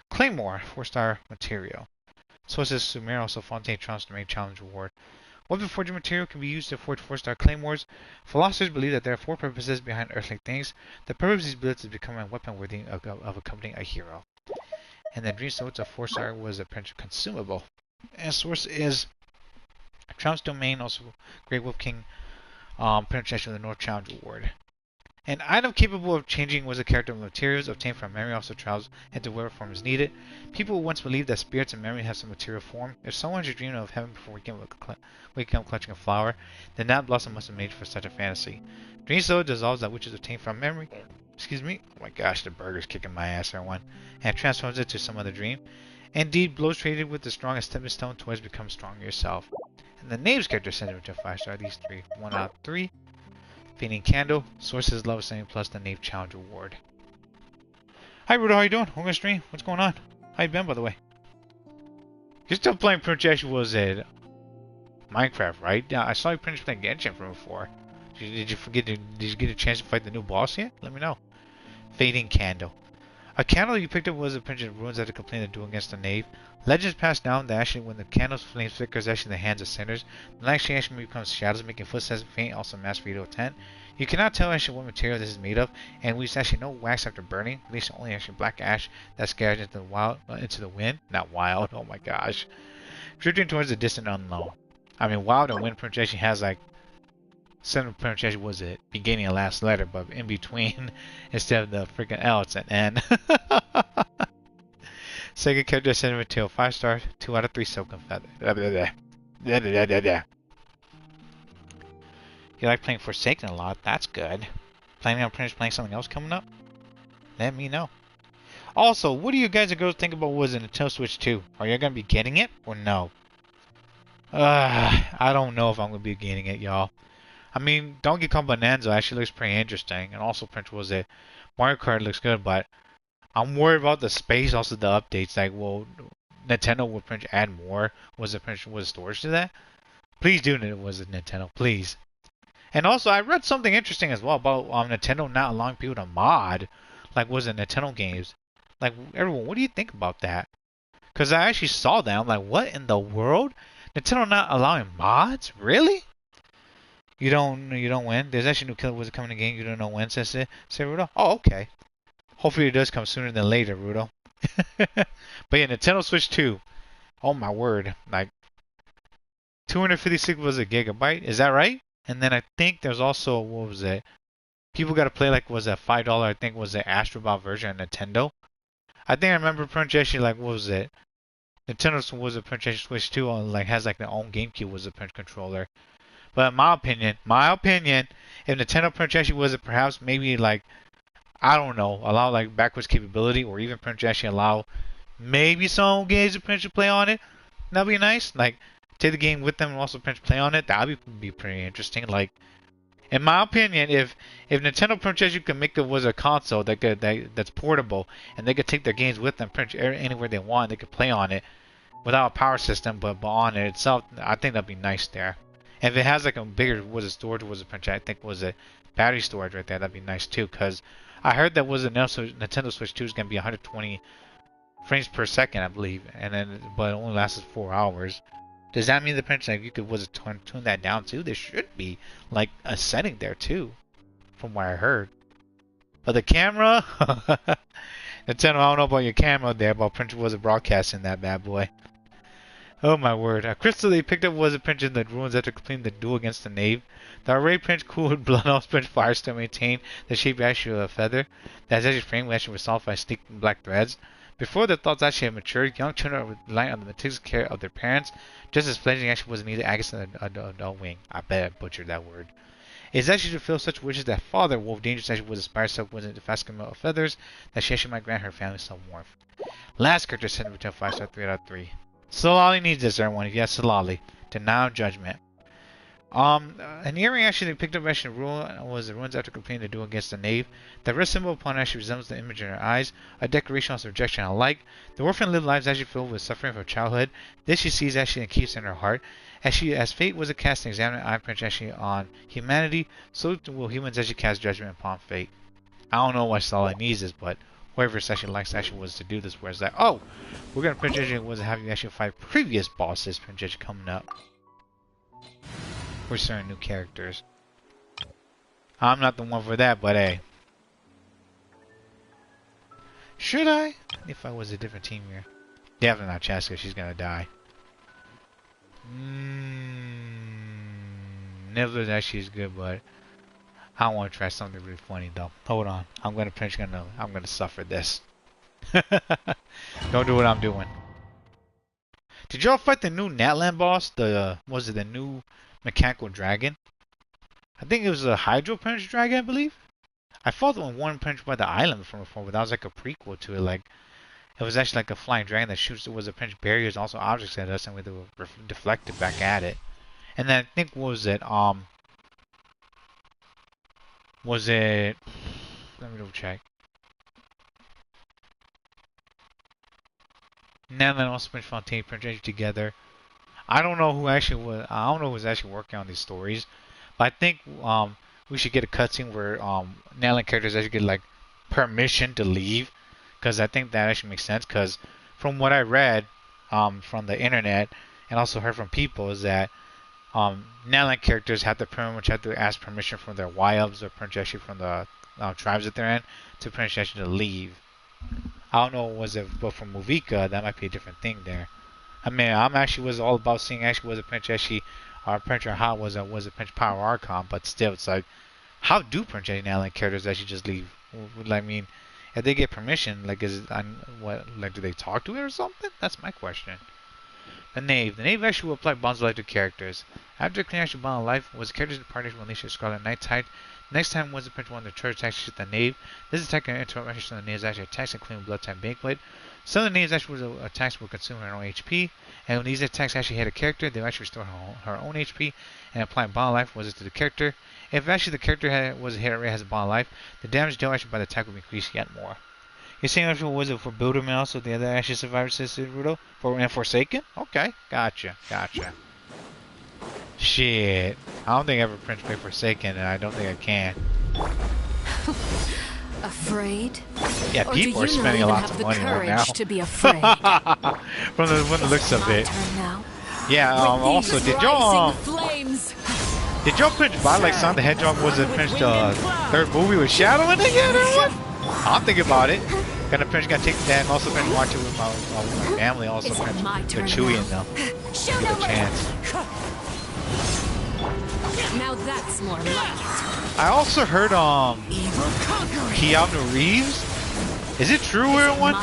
Speaker 1: Claymore, 4-star material. Sources Sumer, also Fontaine Transforming Challenge Reward. Weapon forging material can be used to forge 4-star claymores. Philosophers believe that there are 4 purposes behind earthly things. The purpose of these billets is becoming a weapon worthy of accompanying a hero. And the dream sword, a 4-star, was a consumable. And source is Trump's domain, also Great Wolf King, penetration of the North Challenge Award. An item capable of changing was a character of materials obtained from memory also travels into whatever form is needed. People once believed that spirits in memory have some material form. If someone should dream of heaven before waking up clutching a flower, then that blossom must have made for such a fantasy. Dream Soul dissolves that which is obtained from memory. Excuse me. Oh my gosh, the burger's kicking my ass, everyone. And transforms it to some other dream. Indeed, blows traded with the strongest stepping stone towards become stronger yourself. And the Knave's character sends it to 5-star. These 3. 1 out of 3. Fading Candle, sources level 7 plus the Knave Challenge Award. Hi Rudo, how you doing? We're gonna stream. What's going on? How you been, by the way? You're still playing Projection, was it Minecraft, right? Yeah, I saw you finish playing Genshin from before. Did you get a chance to fight the new boss yet? Let me know. Fading Candle. A candle you picked up was a pinch of ruins after completing the duel against the Knave. Legends pass down that actually when the candle's flame flickers actually in the hands of sinners, the light actually becomes shadows, making footsteps faint, also mass radio 10. You cannot tell actually what material this is made of, and we actually no wax after burning, at least only actually black ash that scatters into the wind. Not wild, oh my gosh. Drifting towards the distant unknown. I mean, wild and wind projection has like 7 pronunciation was it beginning and last letter, but in between instead of the freaking L, it's an N. Second character sentiment tail 5-star, 2 out of 3 silken feather. You like playing Forsaken a lot, that's good. Planning on playing something else coming up? Let me know. Also, what do you guys and girls think about was it Nintendo Switch 2? Are you gonna be getting it or no? I don't know if I'm gonna be getting it, y'all. I mean, Donkey Kong Bonanza actually looks pretty interesting, and also Prince was it Mario Kart looks good, but I'm worried about the space, also the updates. Like, well, Nintendo would Prince add more? Was storage to that? Please do it. Was it Nintendo? Please. And also, I read something interesting as well about Nintendo not allowing people to mod, like was it Nintendo games? Like, everyone, what do you think about that? Because I actually saw that. I'm like, what in the world? Nintendo not allowing mods? Really? You don't win. There's actually new Killer Wizard coming in the game. You don't know when, says it. Say Rudo. Oh, okay. Hopefully it does come sooner than later, Rudo. But yeah, Nintendo Switch 2. Oh my word. Like 256 was a gigabyte. Is that right? And then I think there's also, what was it? People got to play like, was that $5? I think was the Astrobot version of Nintendo. I think I remember pronunciation like, what was it? Nintendo was a pronunciation Switch 2 on like has like their own GameCube was a punch controller. But in my opinion, if Nintendo pronunciation was it perhaps maybe like, I don't know, allow like backwards capability or even pronunciation allow maybe some games to play on it. That'd be nice. Like take the game with them and also play on it. That'd be pretty interesting. Like in my opinion, if Nintendo pronunciation could make a console that's portable and they could take their games with them anywhere they want, they could play on it without a power system, but on it itself, I think that'd be nice there. And if it has like a bigger storage I think was a battery storage right there, that'd be nice too. Cause I heard that Nintendo Switch 2 is gonna be 120 frames per second, I believe, but it only lasts 4 hours. Does that mean the print like you could tune that down too? There should be like a setting there too, from what I heard. But the camera, Nintendo, I don't know about your camera there, but Prince was broadcasting that bad boy. Oh my word. A crystal they picked up was a Prince in the ruins after completing the duel against the Knave. The array Prince cooled blood off Prince fire still maintained the shape actually of a feather. That actually frame actually was solved by sneaking black threads. Before their thoughts actually had matured, young children would rely on the meticulous care of their parents, just as fledgling actually was neither Agus and adult wing. I bet I butchered that word. It is actually to fulfill such wishes that Father Wolf Dangerous actually was inspired self wasn't to fast of feathers, that she actually might grant her family some warmth. Last character sent between 5-star 3 out of 3. Solali needs this, everyone. If you have Solali, denial of judgment. An eerie actually picked up actually rule was the ruins after completing the duel against the knave. The red symbol upon actually resembles the image in her eyes, a decoration of rejection alike. The orphan lived lives actually filled with suffering from childhood. This she sees actually and keeps in her heart. As fate was a cast and examined eye print actually on humanity, so will humans actually cast judgment upon fate. I don't know what Solali needs is, but whoever actually likes actually was to do this, where it's like, oh, we're gonna print judgment was have you actually fight previous bosses print judgment coming up. For certain new characters. I'm not the one for that, but hey. Should I? If I was a different team here. Definitely not Chaska, she's gonna die. Nibbler actually is good, but I want to try something really funny though. Hold on. I'm gonna suffer this. Don't do what I'm doing. Did y'all fight the new Natland boss? Was it the new mechanical dragon? I think it was a Hydro Punch dragon, I believe. I fought the one Punch by the island from before, but that was like a prequel to it. Like it was actually like a flying dragon that shoots. It was a punch barriers, also objects at us, and we were deflected back at it. And then I think was it? Was it? Let me double check. Natland also Punch Fontaine Punch together. I don't know who actually was. I don't know who's actually working on these stories, but I think we should get a cutscene where Natland characters actually get like permission to leave, because I think that actually makes sense. Because from what I read from the internet and also heard from people is that Natland characters have to pretty much have to ask permission from their wilds or actually from the tribes that they're in to pretty much actually to leave. I don't know was it, but from Movika that might be a different thing there. I mean, was all about seeing actually was a pinch actually, or pinch or how was a pinch power Archon, but still it's like, how do pinch any Natland characters actually just leave? I mean, if they get permission, like is it what like do they talk to it or something? That's my question. The Knave actually will apply bonds of life to characters. After clearing actually bond of life, was the character's departed when they should Scarlet Knight type. Next time was the pinch one of the church attacks shoot the Knave. This attack can interrupt actually the Knave's actually attacks including blood type Banquet. Some of the Knave's actual attacks will consume her own HP, and when these attacks actually hit a character, they will actually restore her own HP and apply bond of life was it to the character. If actually the character was hit already has a bond of life, the damage dealt actually by the attack will increase yet more. You're saying actually was it for Builderman also the other actually survivors assisted Rudo? And Forsaken? Okay, gotcha. Shit. I don't think I ever print play Forsaken, and I don't think I can.
Speaker 6: Afraid?
Speaker 1: Yeah,
Speaker 6: or
Speaker 1: people are spending a lot of money right now.
Speaker 6: To be afraid?
Speaker 1: from the looks of it. Yeah, also, did y'all print buy like Sonic the Hedgehog was a print third movie with Shadow in it yet or what? I'm thinking about it. Gonna take that and also print watch it with my family also print with Chewie in them. Give it a chance.
Speaker 6: Now that's more like it.
Speaker 1: I also heard Keanu Reeves. Is it true, everyone?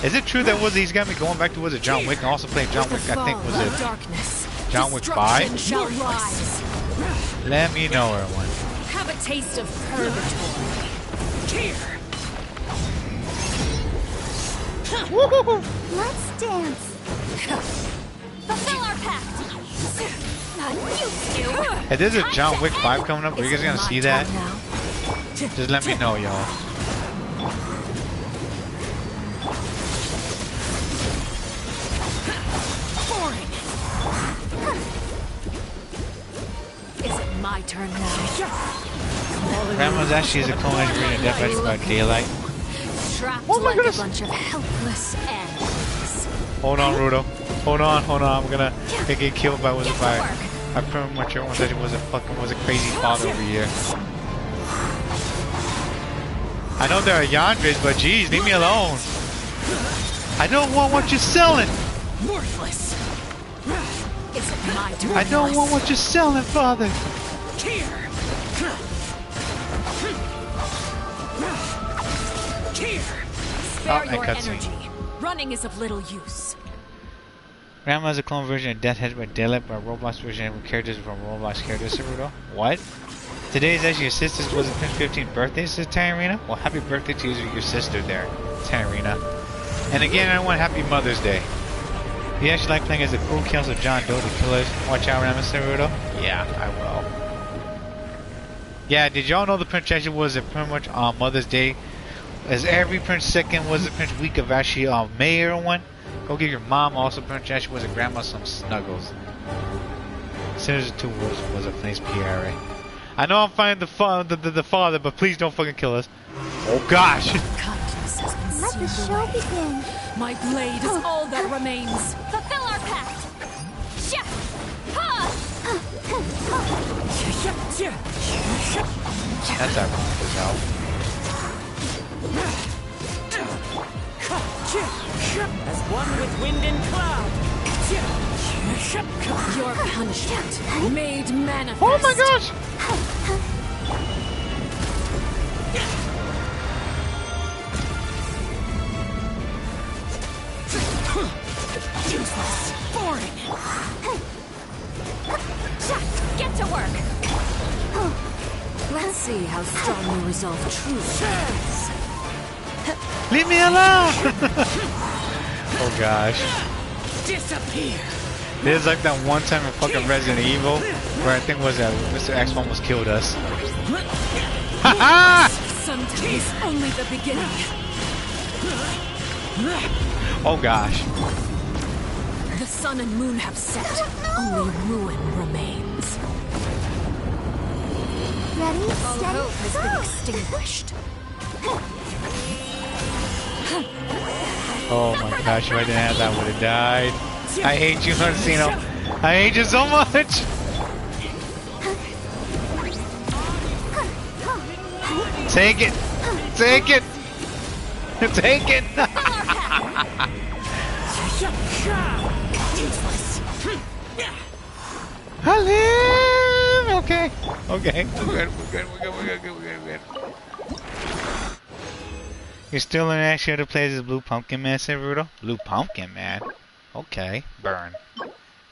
Speaker 1: Is it true that he's gonna be going back to was it John Wick and also playing John Wick? I think was it John Wick 5? Let me know, everyone.
Speaker 6: Have a taste of purgatory. Here.
Speaker 2: Let's dance.
Speaker 6: Fulfill our pact.
Speaker 1: Hey, there's a John Wick 5 coming up. Are you guys gonna see that? Just let me know, y'all.
Speaker 6: Is it my turn now?
Speaker 1: Grandma's actually is a clone engineer in Death Edge by Daylight.
Speaker 6: Oh my goodness! A bunch of helpless ants.
Speaker 1: Hold on, Rudo. Hold on. I'm gonna get killed by was it by I pretty much everyone said it was a crazy father over here. I know there are Yandres, but geez, leave me alone. I don't want what you're selling.
Speaker 6: Worthless. Is it my turn?
Speaker 1: I don't want what you're selling, father.
Speaker 6: Here. Spare your energy. Running is of little use.
Speaker 1: Grandma is a clone version of Death Hedge by Daylight, but a Roblox version with characters from Roblox characters. What? Today is actually your sister's was the 15th birthday, says Tarina. Well, happy birthday to your sister there, Tarina. And again, I want Happy Mother's Day. Do you actually like playing as a cool Council John Doe the Killers? Watch out, Ramus Naruto? Yeah, I will. Yeah, did y'all know the Prince actually was pretty much on Mother's Day? As every Prince second was the Prince week of actually May everyone. Go give your mom also Prince actually was a grandma some snuggles. Sinners of Two Wolves was a nice Pierre. I know I'm finding the father, but please don't fucking kill us. Oh gosh!
Speaker 6: Kindness has
Speaker 2: Let the
Speaker 6: consumed
Speaker 2: show
Speaker 6: away.
Speaker 2: begin.
Speaker 6: My blade is all that remains.
Speaker 2: Fulfill our pact. Sha! Ha!
Speaker 1: That's how it out.
Speaker 7: As one with wind and cloud.
Speaker 6: Your punishment made manifest.
Speaker 1: Oh my gosh!
Speaker 6: Useless. Boring.
Speaker 2: Get to work.
Speaker 6: Let's see how strong your resolve truly is.
Speaker 1: Leave me alone! Oh gosh.
Speaker 6: Disappear.
Speaker 1: There's like that one time in fucking Resident Evil where I think was that Mr. X almost killed us. Haha!
Speaker 6: Sometimes only the beginning.
Speaker 1: Oh gosh.
Speaker 6: The sun and moon have set. Only ruin remains.
Speaker 2: Ready,
Speaker 6: All
Speaker 2: steady,
Speaker 6: hope has been
Speaker 2: go.
Speaker 6: extinguished.
Speaker 1: Oh my gosh, if I didn't have that, I would have died. I hate you, Marcino. I hate you so much! Take it! Take it! Take it! I live! Okay. Okay. We're good. You're still in actually to play as Blue Pumpkin Man, said Rudo? Blue Pumpkin Man? Okay. Burn.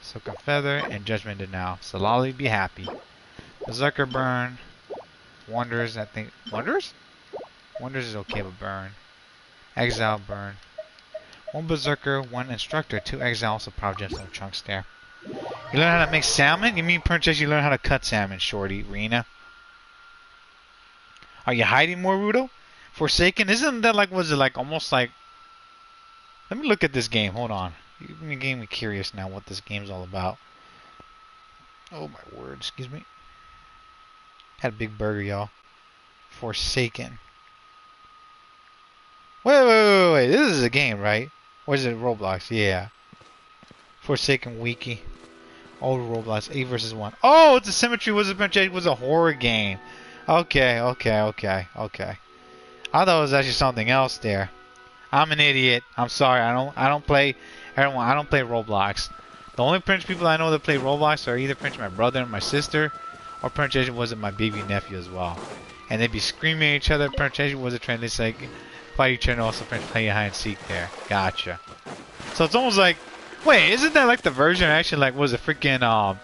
Speaker 1: Silken Feather and Judgment Denial. So Lolly be happy. Berserker burn. Wonders, I think. Wonders? Wonders is okay, but burn. Exile burn. One Berserker, one Instructor, two Exile, also Projects no chunks there. You learn how to make salmon? You mean Princess you learn how to cut salmon, Shorty, Rena? Are you hiding more, Rudo? Forsaken? Isn't that like, was it like, almost like... Let me look at this game, hold on. You're getting me curious now what this game's all about. Oh my word, excuse me. Had a big burger, y'all. Forsaken. Wait. This is a game, right? Or is it Roblox? Yeah. Forsaken Wiki. Old Roblox. 8 versus 1. Oh, it's a Symmetry. Was a horror game. Okay. I thought it was actually something else there. I'm an idiot. I'm sorry. I don't play Roblox. The only Prince people I know that play Roblox are either Prince my brother and my sister, or Prince Asian was my baby nephew as well. And they'd be screaming at each other. Prince Asian was a trend. They like fight each other. Also Prince play hide and seek there. Gotcha. So it's almost like, wait, isn't that like the version actually like was it freaking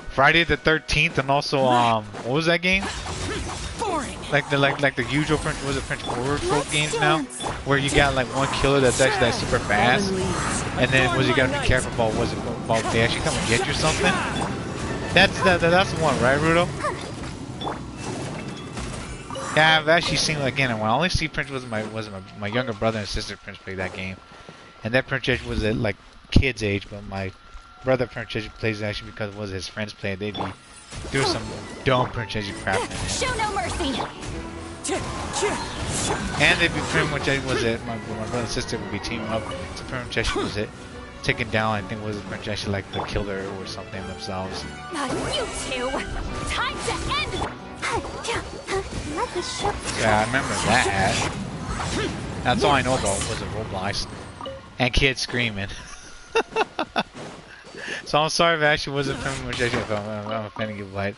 Speaker 1: Friday the 13th and also what was that game? Like the usual Prince was it Prince horror trope games now, where you got like one killer that's actually like super fast, and then you gotta be careful about about they actually come and get you or something. That's the one, right, Rudo? Yeah, I've actually seen it again, and when I only see Prince was my younger brother and sister Prince played that game, and that Prince was at like kids age, but my brother Prince plays it actually because it was his friends playing. They'd be doing some dumb Prince crap in it.
Speaker 2: Show no mercy.
Speaker 1: And they'd be pretty much was it. My brother and sister would be teaming up. So pretty much was it taking down. I think was it pretty much like the killer or something themselves.
Speaker 2: You two. Time to end. Let the show.
Speaker 1: Yeah, I remember that. That's all I know about was a Roblox and kids screaming. So I'm sorry if it actually wasn't pretty much actually if I'm offending you, but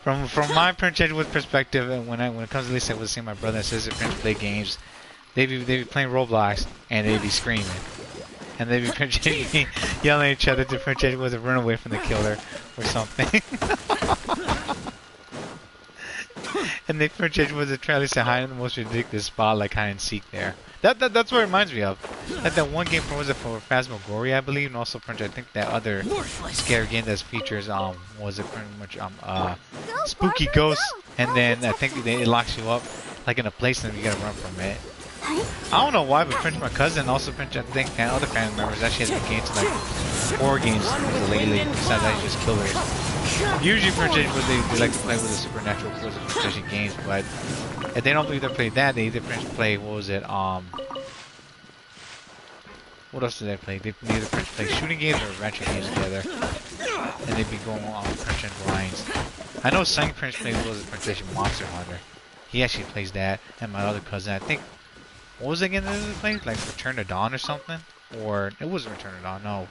Speaker 1: from my Prince perspective, and when it comes to this, I was seeing my brother and sister Prince play games. They'd be playing Roblox and they'd be screaming, and they'd be yelling at each other to Prince was to run away from the killer or something. And they Prince was trying to hide in the most ridiculous spot like hide and seek there. That's what it reminds me of. Like that one game from, was it for Phasmagoria, I believe, and also I think that other scary game that features was it pretty much spooky ghosts, and then I think it locks you up like in a place and you gotta run from it. I don't know why, but Prince, my cousin, also Prince, I think, and other family members actually has been getting into like horror games lately. Besides actually just killers. Usually Prince they like to play with the supernatural protection games, but if they don't believe they play that, they either play what was it what else do they play? They either play shooting games or adventure games together, and they'd be going on Prince and lines. I know Sun Prince plays was PlayStation Monster Hunter. He actually plays that, and my other cousin, I think, what was it again that they played? Like Return to Dawn or something? Or it wasn't Return to Dawn, no.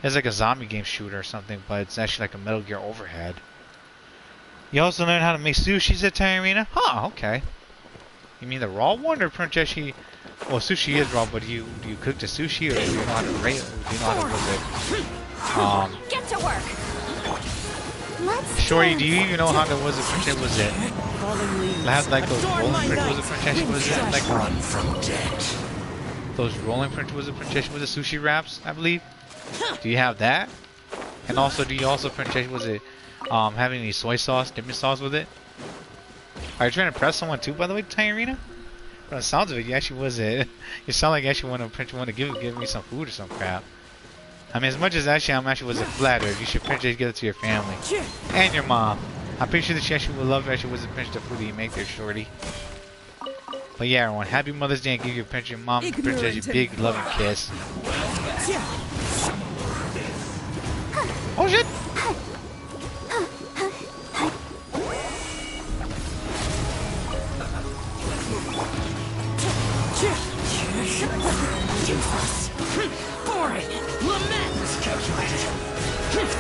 Speaker 1: It's like a zombie game shooter or something, but it's actually like a Metal Gear Overhead. You also learn how to make sushi at Tyrena? Huh, okay. You mean the raw one, or Prince actually? Well, sushi is raw, but do you cook the sushi, or do you know how to rate it? Do you know how to
Speaker 6: Get to work.
Speaker 1: Shorty, do you even know how that was it? Prince was it? I have like those rolling print was it Prince was it? Like those rolling print was it Prince was it sushi wraps, I believe? Do you have that? And also, do you also Prince was it having any soy sauce, dipping sauce with it? Are you trying to impress someone too, by the way, Tyrena? From the sounds of it, you actually was it. You sound like you actually want to give me some food or some crap. I mean, as much as actually I'm actually was flattered, you should Prince give it to your family and your mom. I'm pretty sure that she actually would love actually was Prince the food that you make there, shorty. But yeah, everyone, happy Mother's Day and give your Prince, your mom, Prince a big loving kiss. Oh shit!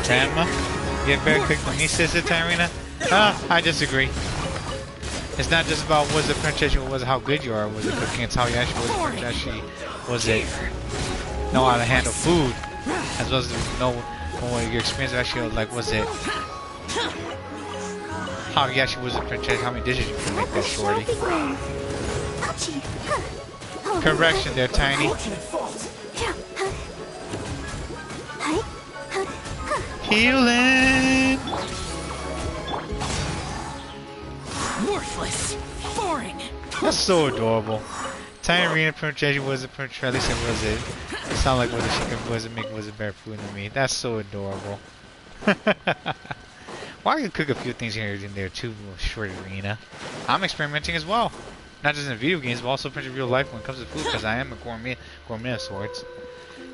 Speaker 1: Grandma, get very quick when me, sister Tyrena. I disagree. It's not just about was the princess, was how good you are, was it cooking, it's how you actually was the princess, was it know how to handle food, as well as know your experience actually like was it how you actually was the princess, how many dishes you can make that shorty. Correction there, Tiny. Healing.
Speaker 6: Worthless. Boring.
Speaker 1: That's so adorable. Tyrena Princess was a princess. At least it was it. It sounded like she could make better food than me. That's so adorable. Well, I can cook a few things here and there too, short arena. I'm experimenting as well. Not just in video games, but also in real life when it comes to food, because I am a gourmet of sorts.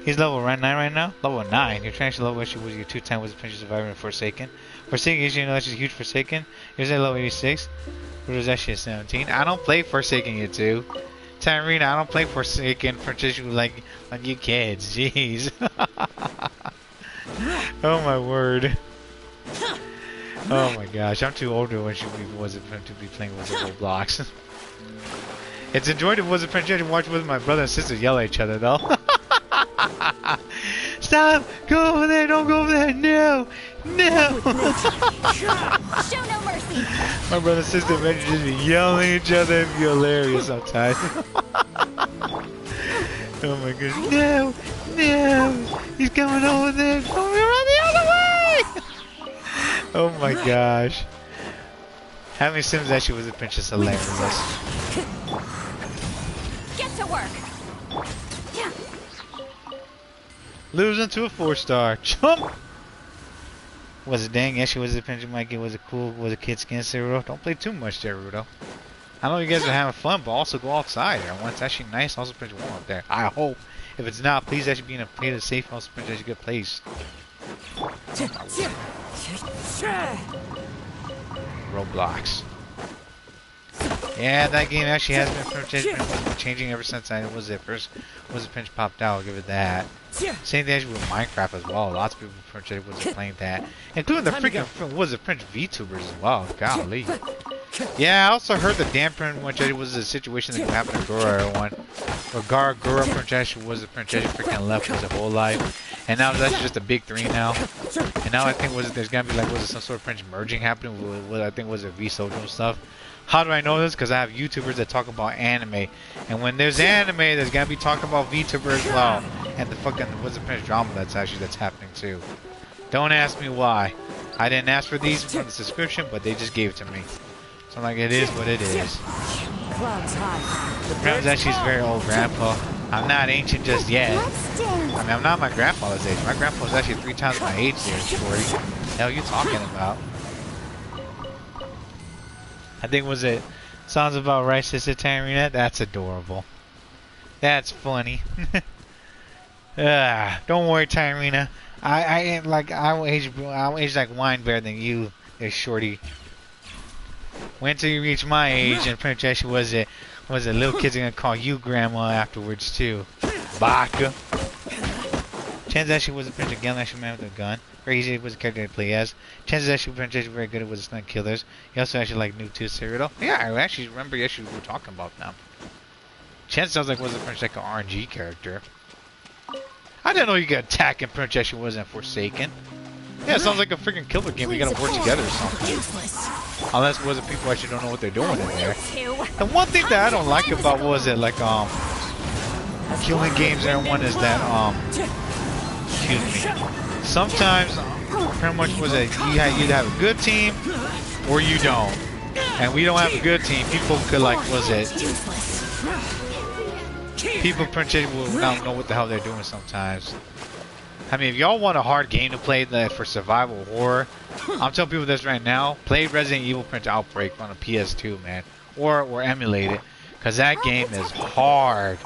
Speaker 1: He's level 9 right now? Level 9. You're trying to level actually was your 2-time was a Princess Survivor in Forsaken. Forsaken, you know that's just huge Forsaken. Here's at level 86. Which was actually a 17. I don't play Forsaken yet too. Tyrena, I don't play Forsaken particularly like you kids. Jeez. Oh my word. Oh my gosh, I'm too old when she was to be playing with the Roblox. It's enjoyed it was a Princess to watch with my brother and sister yell at each other though. Stop! Go over there! Don't go over there! No! No!
Speaker 2: Show no mercy.
Speaker 1: My brother and sister eventually just be yelling at each other. It'd be hilarious sometimes. Oh my goodness. No! No! He's coming over there! Don't run the other way! Oh my gosh. Having Sims actually was a Princess hilarious.
Speaker 6: Get to work.
Speaker 1: Losing to a 4-star. Chump! Was it dang? Actually, was it Pinch Mikey? Was it cool? Was it kid skin Rudo? Don't play too much there, Rudo. I know you guys are having fun, but also go outside. Everyone, it's actually nice. Also, Pinch warm up there. I hope. If it's not, please actually be in a place that's safe. Also, Pinch actually good place. Roblox. Yeah, that game actually has been changing ever since I was it first. Was it Pinch popped out? I'll give it that. Same thing actually with Minecraft as well. Lots of people was playing that, including the freaking was it Pinch VTubers as well. Golly. Yeah, I also heard the damn Pinch was a situation that happened to Gura one. Where Gura Pinch was a Pinch freaking left his whole life, and now it's actually just a big 3 now. And now I think there's gonna be like some sort of Pinch merging happening with I think was it V Social stuff. How do I know this? Because I have YouTubers that talk about anime. And when there's anime, there's gonna be talking about VTuber as well. And the fucking Wizard Prince drama that's happening too. Don't ask me why. I didn't ask for these from the subscription, but they just gave it to me. So I'm like, it is what it is. Grandpa's actually very old grandpa. I'm not ancient just yet. I mean, I'm not my grandfather's age. My grandpa's actually 3 times my age there, Shorty. The hell you talking about? I think was it sounds about right, Sister Tarina? That's adorable. That's funny. Don't worry, Tarina. I will age like wine better than you, there, Shorty. Wait till you reach my age, and Princess was it little kids are gonna call you grandma afterwards too. Baka. Chances that she was a Princess again, actually man with a gun. Crazy was a character to play as. Chances that she was very good at was stunt killers. He also actually like new to Cyrodiil. Yeah, I actually remember we were talking about them. Chance sounds like was a Princess like an RNG character. I didn't know you could attack in Princess she wasn't Forsaken. Yeah, it sounds like a freaking killer game. We gotta work together or something. Unless it wasn't people actually don't know what they're doing in there. The one thing that I don't like about killing games and everyone is that excuse me. Sometimes pretty much was that you either have a good team or you don't. And we don't have a good team. People could people Princess will not know what the hell they're doing sometimes. I mean, if y'all want a hard game to play for survival horror, I'm telling people this right now, play Resident Evil Prince Outbreak on a PS2, man. Or emulate it. Because that game is hard.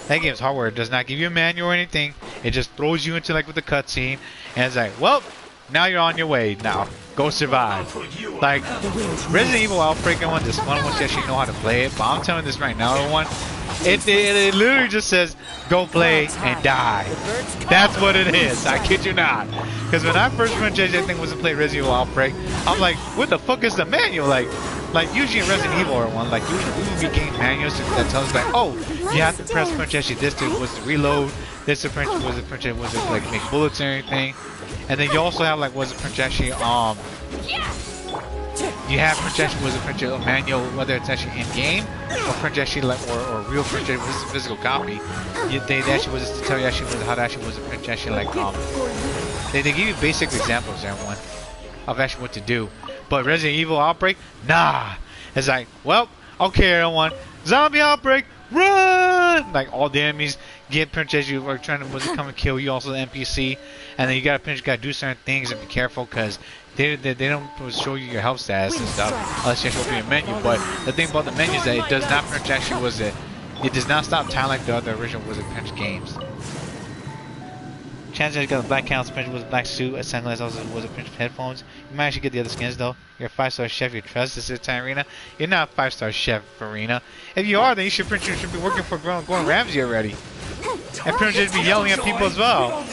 Speaker 1: That game is hard where it does not give you a manual or anything. It just throws you into with the cutscene. And it's like, well, now you're on your way. Now, go survive. Like, Resident Evil Outbreak, I want this one once you actually know how to play it. But I'm telling this right now, everyone. It literally just says, go play and die. That's what it is. I kid you not. Because when I first went JJ, I think was to play Resident Evil Outbreak, I'm like, what the fuck is the manual? Like usually in Resident Evil or one, usually we would be getting manuals that tells us oh, you have to press punch actually this was to reload, this was to make bullets or anything. And then you also have was the punch actually you have projection was a manual, whether it's actually in game or projection or real projection was a physical copy. They actually was to tell you how to actually was a projection they give you basic examples, everyone, of actually what to do. But Resident Evil Outbreak, nah. It's like, well, okay, everyone, zombie outbreak, run! Like all the enemies get pinched you are trying to come and kill you. Also the NPC, and then you gotta do certain things and be careful because. They don't show you your health status and stuff unless you show up in your menu. But the thing about the menu is that it does not print actually it does not stop time like the other original Wizard Pinch games. Chances you got the black counts pinch with a black suit, a sunglasses, also Wizard Pinch headphones. You might actually get the other skins though. You're a 5-star chef, you trust this is time Arena. You're not a 5-star chef, Arena. If you are, then you should be working for Gordon Ramsay already. And pretty much be yelling at people as well.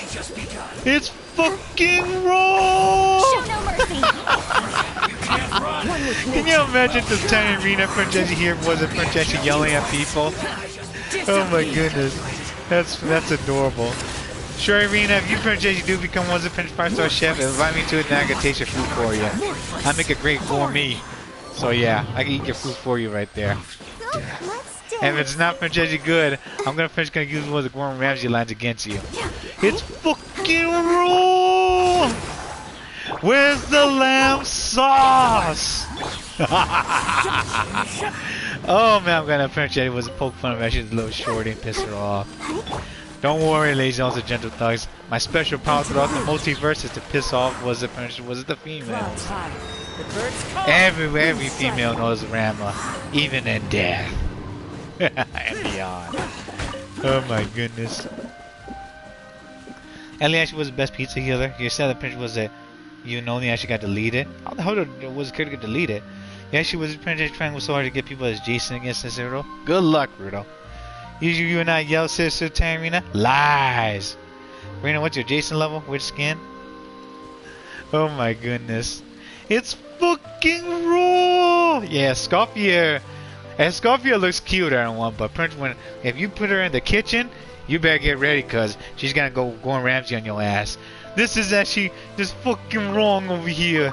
Speaker 1: It's fucking wrong!
Speaker 2: Show no mercy.
Speaker 1: Can you imagine the tiny arena Princess here was a Princess yelling at people? Oh my goodness. That's adorable. Sure, Irina, if you Princess do become one of the 5-star chef, invite me to it and I can taste your food for you. I make a great gourmet. So yeah, I can eat your food for you right there. And if it's not Princess good, I'm gonna use one of the Gordon Ramsay lines against you. It's fucking wrong! Where's the lamb sauce? Oh man, I'm gonna Princess was poke fun of her. She's a little shorty and piss her off. Don't worry, ladies and gentle thugs. My special power throughout the multiverse is to piss off was it the females. Every female knows Rama, even in death. And beyond. Oh my goodness. Ellie actually was the best pizza healer. You said the picture was that you only actually got deleted. How the hell was the character get deleted? Yeah, she was trying so hard to get people as Jason against Zero. Good luck, Rudo. You and I yell, sister Tarina. Lies. Rena, what's your Jason level? Which skin? Oh my goodness. It's fucking raw. Yeah, Escoffier. Escoffier looks cute, everyone, but if you put her in the kitchen, you better get ready, cause she's gonna go Gordon Ramsay on your ass. This is actually just fucking wrong over here.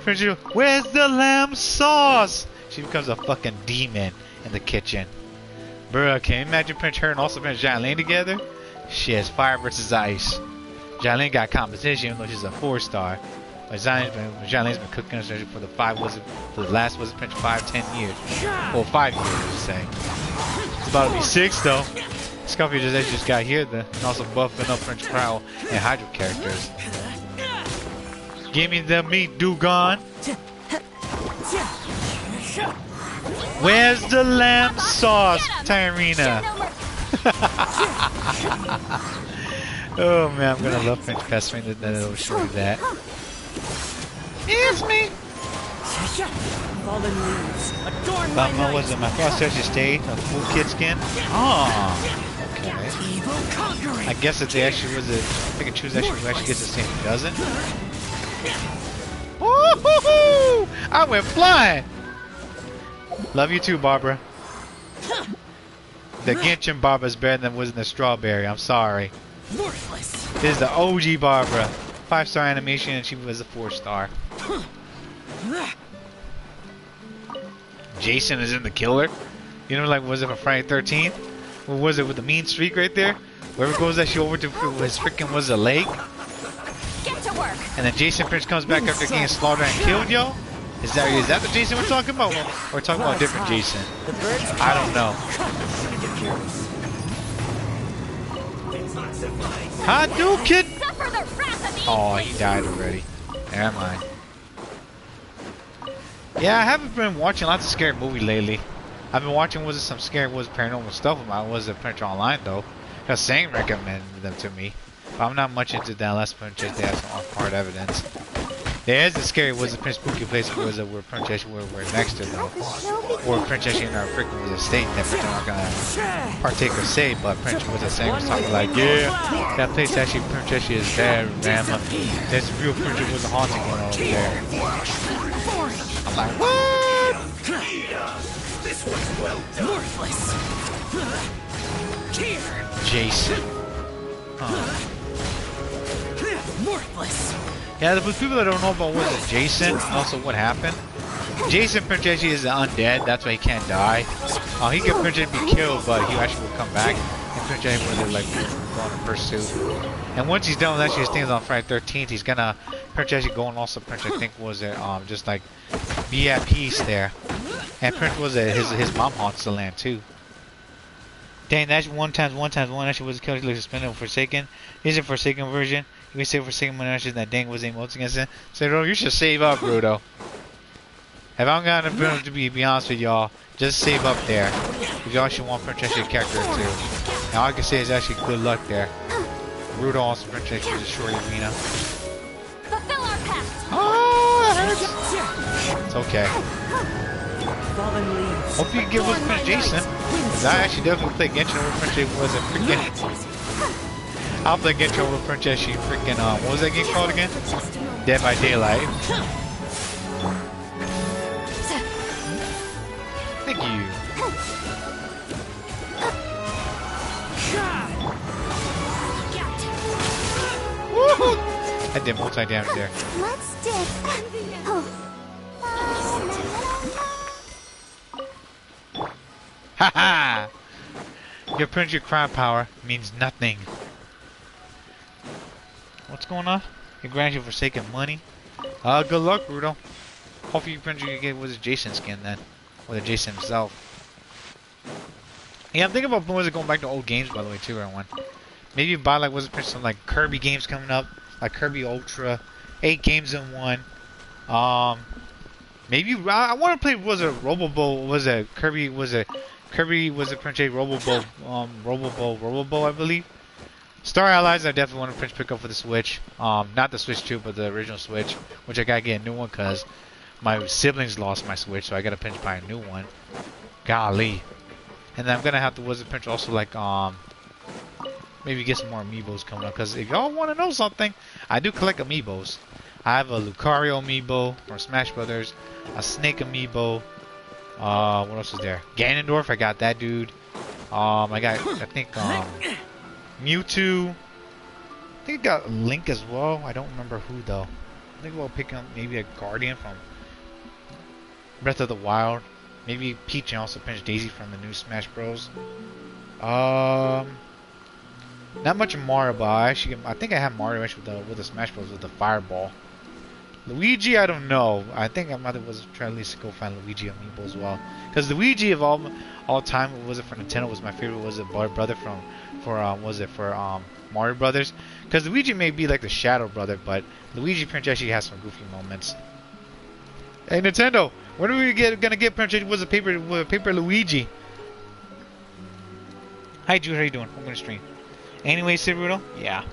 Speaker 1: Where's the lamb sauce? She becomes a fucking demon in the kitchen. Bruh, can you imagine Prince her and also Prince Jolene together? Shit, it's fire versus ice. Jolene got competition even though she's a 4-star. But Jolene's been cooking us for the last was Prince 5-10 years. Well, 5 years, I should say. It's about to be 6 though. Escoffier just got here and also buffing up Prince Prowl and Hydro characters. Give me the meat, Dugon. Where's the lamb sauce, Tyrina? Oh man, I'm gonna love Prince pestering that'll show you that. It's me!
Speaker 7: Fallen leaves adorn
Speaker 1: What was it? My first search stayed a full kid skin? Oh, okay. I guess if they actually was a Pikachu's actually gets the same, doesn't? Woohoo! I went flying! Love you too, Barbara. The Genshin Barbara is better than was in the strawberry. I'm sorry. This is the OG Barbara. 5-star animation and she was a 4-star. Jason is in the killer. You know, like, was it for Friday 13th? Or was it with the mean streak right there? Whoever goes actually over to his freaking was a lake.
Speaker 6: Get to work.
Speaker 1: And then Jason Prince comes back after getting slaughtered and killed y'all? Is that the Jason we're talking about? Or we're talking about a different Jason? I don't know. Hadouken! Oh, he died already. Never mind. Yeah, I haven't been watching lots of scary movies lately. I've been watching some scary paranormal stuff about Prince Online though. Because Sang recommended them to me. But I'm not much into that unless Prince they have some hard evidence. There is a scary Prince spooky place where Prince we're next to though. Or Prince in our freaking was a state that we're not gonna partake or say, but Prince was saying was talking like, yeah, that place actually Prince is there, Rama. There's a real Prince was a haunting one over there. I'm like, what?
Speaker 7: This was well done. Worthless.
Speaker 1: Jason.
Speaker 7: Worthless.
Speaker 1: Yeah, for people that don't know about what is Jason, and also what happened. Jason Prince is undead, that's why he can't die. He can Prince be killed, but he actually will come back. And Prince will like go on a pursuit. And once he's done with actually his things on Friday 13th, he's gonna Prince go and also Prince I think was it just like be at peace there. And Prince was his mom haunts the land too. Dang, that's 1x1 actually was killed like suspended or Forsaken. Here's a Forsaken version. You can say Forsaken when actually that dang was emotes against it. So bro, you should save up, Rudo. If I'm gonna be honest with y'all, just save up there. If y'all should want Prince character too. And all I can say is actually good luck there. Rudo also Prince is a short arena.
Speaker 6: Fulfill our pact.
Speaker 1: Oh, that hurts. It's okay. Hope you can get with Prince Jason. Cause I actually definitely play Genshin over Prince Jason was a freaking I'll play Genshin over Prince Jason freaking what was that game called again? Dead by Daylight. Thank you. Woohoo! I did multi-damage there.
Speaker 2: Let's dip.
Speaker 1: Haha! Your Prince crown power means nothing. What's going on? It grants you Forsaken money. Good luck, Rudo. Hopefully, Prince you get with his Jason skin then. Or the Jason himself. Yeah, I'm thinking about going back to old games by the way too, everyone. Maybe buy like some like Kirby games coming up, like Kirby Ultra, 8 games in one. Maybe I want to play Kirby Prince Robo I believe. Star Allies I definitely want to Prince pick up for the Switch. Not the Switch 2, but the original Switch, which I gotta get a new one because my siblings lost my Switch, so I gotta Prince buy a new one. Golly. And then I'm gonna have to Prince also like maybe get some more amiibos coming up, because if y'all want to know something, I do collect amiibos. I have a Lucario amiibo from Smash Brothers, a Snake amiibo. What else is there? Ganondorf, I got that dude. I got I think Mewtwo. I think I got Link as well. I don't remember who though. I think we'll pick up maybe a Guardian from Breath of the Wild. Maybe Peach and also Prince Daisy from the new Smash Bros. Not much Mario, but I think I have Mario with the Smash Bros with the Fireball. Luigi, I don't know. I think I might was trying at least go find Luigi amiibo as well. Because Luigi of all time, was it for Nintendo? Was my favorite? Was it brother for Mario Brothers? Because Luigi may be like the Shadow Brother, but Luigi Prince actually has some goofy moments. Hey Nintendo, when are we gonna get Prince was a paper Luigi? Hi Jude, how you doing? I'm gonna stream. Anyway, Cirudo? Yeah.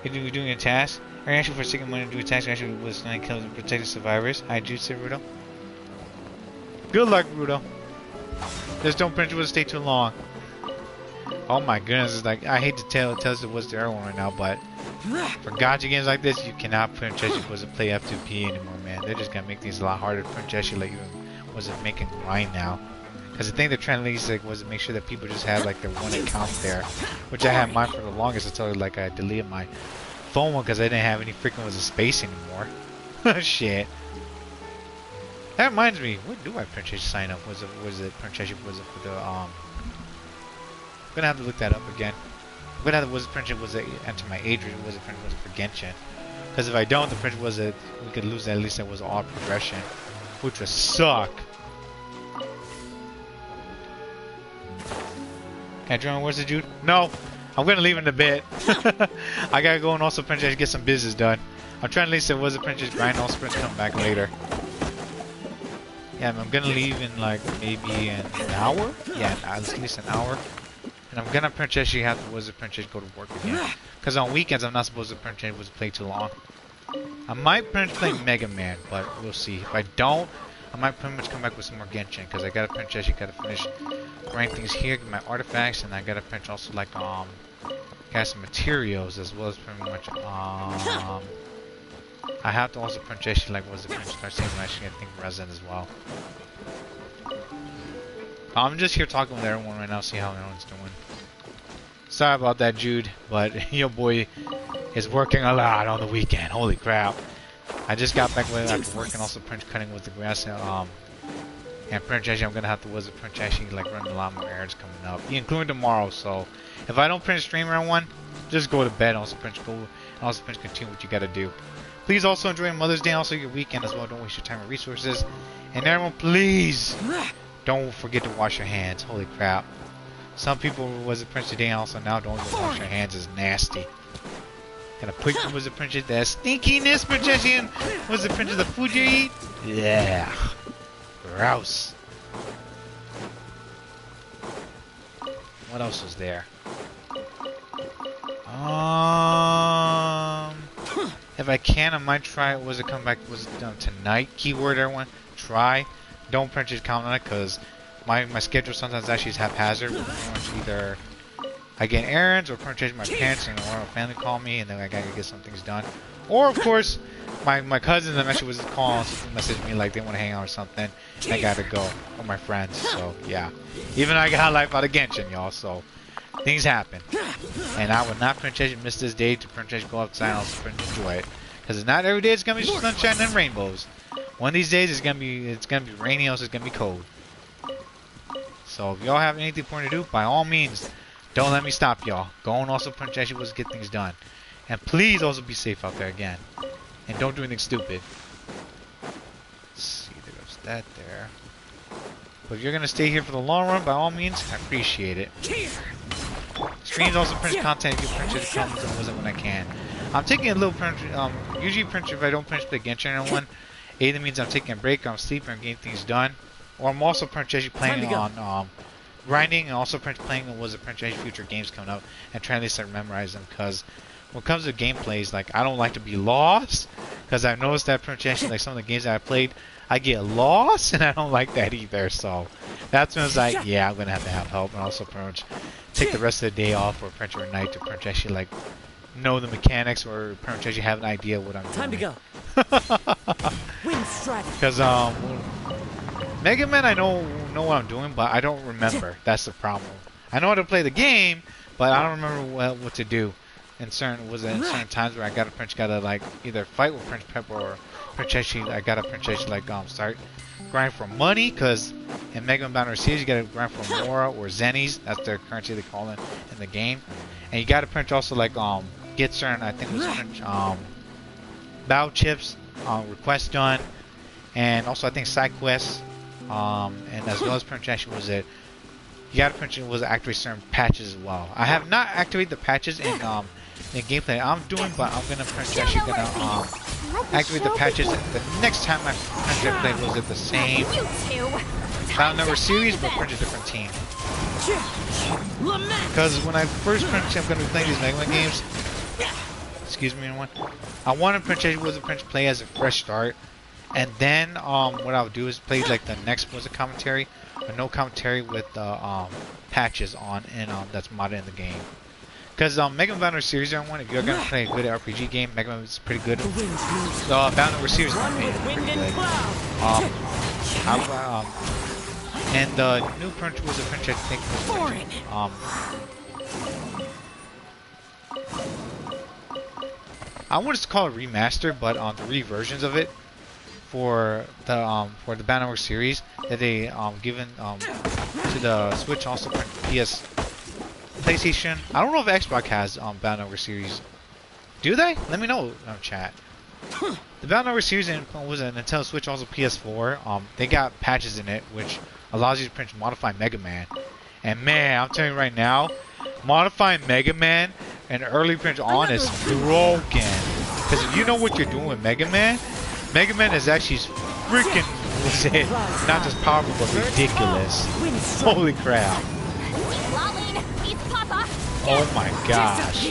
Speaker 1: You're doing a task? Are you actually for seeking money to do a task? Actually was trying to kill and protect the survivors. Hi Jude, Cirudo. Good luck, Rudo. Just don't Prince was stay too long. Oh my goodness, it's like I hate to tell us what's to everyone right now, but for gacha games like this, you cannot Prince was to play F2P anymore, man. They're just gonna make things a lot harder. Prince like you was it making grind now. Because the thing they're trying to least like was to make sure that people just have like their one account there, which I had mine for the longest until like I deleted my phone one because I didn't have any freaking space anymore. Shit. That reminds me, what do I Prince sign up? Was it Prince was it for the I'm gonna have to look that up again. I'm gonna have to was it enter my age or was it for Genshin? Because if I don't, the Prince was it we could lose at least that was all progression, which would suck. Can I join? Where's the Jude? No, I'm gonna leave in a bit. I gotta go and also Princess get some business done. I'm trying to leave it was a Princess grind. Also Prince come back later. Yeah, I'm gonna leave in like maybe an hour. Yeah, at least an hour. And I'm gonna Princess have to was a Princess go to work again. Cause on weekends I'm not supposed to Princess was play too long. I might play Mega Man, but we'll see. If I don't, I might pretty much come back with some more Genshin, because I gotta Princess, you gotta finish grind things here, get my artifacts, and I gotta Princess also like got some materials as well as pretty much I have to also Princess like was the Princess start saving actually I think resin as well. I'm just here talking with everyone right now, see how everyone's doing. Sorry about that, Jude, but your boy is working a lot on the weekend. Holy crap. I just got back with after work and also Prince cutting with the grass and Prince actually I'm gonna have to was it Prince actually like run a lot more errands coming up, including tomorrow. So if I don't Prince stream around 1, just go to bed. Also Prince go and also Prince continue what you gotta do. Please also enjoy Mother's Day, also your weekend as well. Don't waste your time and resources. And everyone, please don't forget to wash your hands. Holy crap! Some people was it Prince today and also now don't even wash your hands is nasty. Gotta put was it Prince that stinkiness projection was it Prince the food you eat? Yeah. Gross. What else was there? If I can, I might try. Was it come back? Was it done tonight? Keyword, everyone. Try. Don't print it. Count on it, cause my schedule sometimes actually is haphazard. Either I get errands or print my parents and or family call me, and then I gotta get some things done. Or of course, my cousins and actually was calling, message me like they want to hang out or something. And I gotta go with my friends. So yeah, even I got life out of Genshin, y'all. So things happen, and I would not Princess miss this day to Princess go outside and also enjoy it, because not every day it's gonna be sunshine and rainbows. One of these days it's gonna be rainy, else it's gonna be cold. So if y'all have anything important to do, by all means, don't let me stop y'all. Go and also Princess was get things done, and please also be safe out there again, and don't do anything stupid. Let's see, there's that there. But if you're gonna stay here for the long run, by all means, I appreciate it. Streams also print content if you print the comments and wasn't when I can. I'm taking a little print. Usually print if I don't print the Genshin on one. Either means I'm taking a break, I'm sleeping, and getting things done, or I'm also print playing on grinding, and also print playing was a print future games coming up and trying to start memorize them. Because when it comes to gameplays, like I don't like to be lost. Because I've noticed that print like some of the games that I played, I get lost, and I don't like that either. So that's when I was like, yeah, I'm gonna have to have help, and also pretty much take the rest of the day off or print or night to print actually like know the mechanics or print actually have an idea what I'm doing.
Speaker 8: Time to go.
Speaker 1: Because Mega Man, I know what I'm doing, but I don't remember. That's the problem. I know how to play the game, but I don't remember what to do. In certain times where I gotta like either fight with Prince Pepper or Prince actually I gotta Prince actually like start grind for money, because in Mega Man Battle Series you gotta grind for Mora or Zennies. That's their currency they call it in the game. And you gotta print also like get certain, I think it was print battle chips, requests done, and also I think side quests, and as well as print actually was it. You gotta print was activate certain patches as well. I have not activated the patches in gameplay I'm doing, but I'm gonna print actually gonna activate the patches the next time I print play. Was it the same Battle Network series, but print a different team? Because when I first print, I'm gonna be playing these Mega Man games. Excuse me, everyone. I want to print was a print play as a fresh start, and then what I'll do is play like the next was a commentary, or no commentary with the patches on and that's modded in the game. Because Mega Man Battle Series, everyone, if you're gonna play a good RPG game, Mega Man is pretty good. The Battle Network Series, in my opinion, is pretty good. And the new print was a print I think was I wouldn't call it remaster, but the re-versions of it for the Battle Network series that they given to the Switch, also print PS, PlayStation. I don't know if Xbox has Battle Network series. Do they? Let me know in chat. The Battle Network series was a Nintendo Switch, also PS4. They got patches in it which allows you to print modify Mega Man. And man, I'm telling you right now, modifying Mega Man and early print on is broken. Because if you know what you're doing with Mega Man is actually freaking not just powerful but ridiculous. Holy crap. Oh my gosh.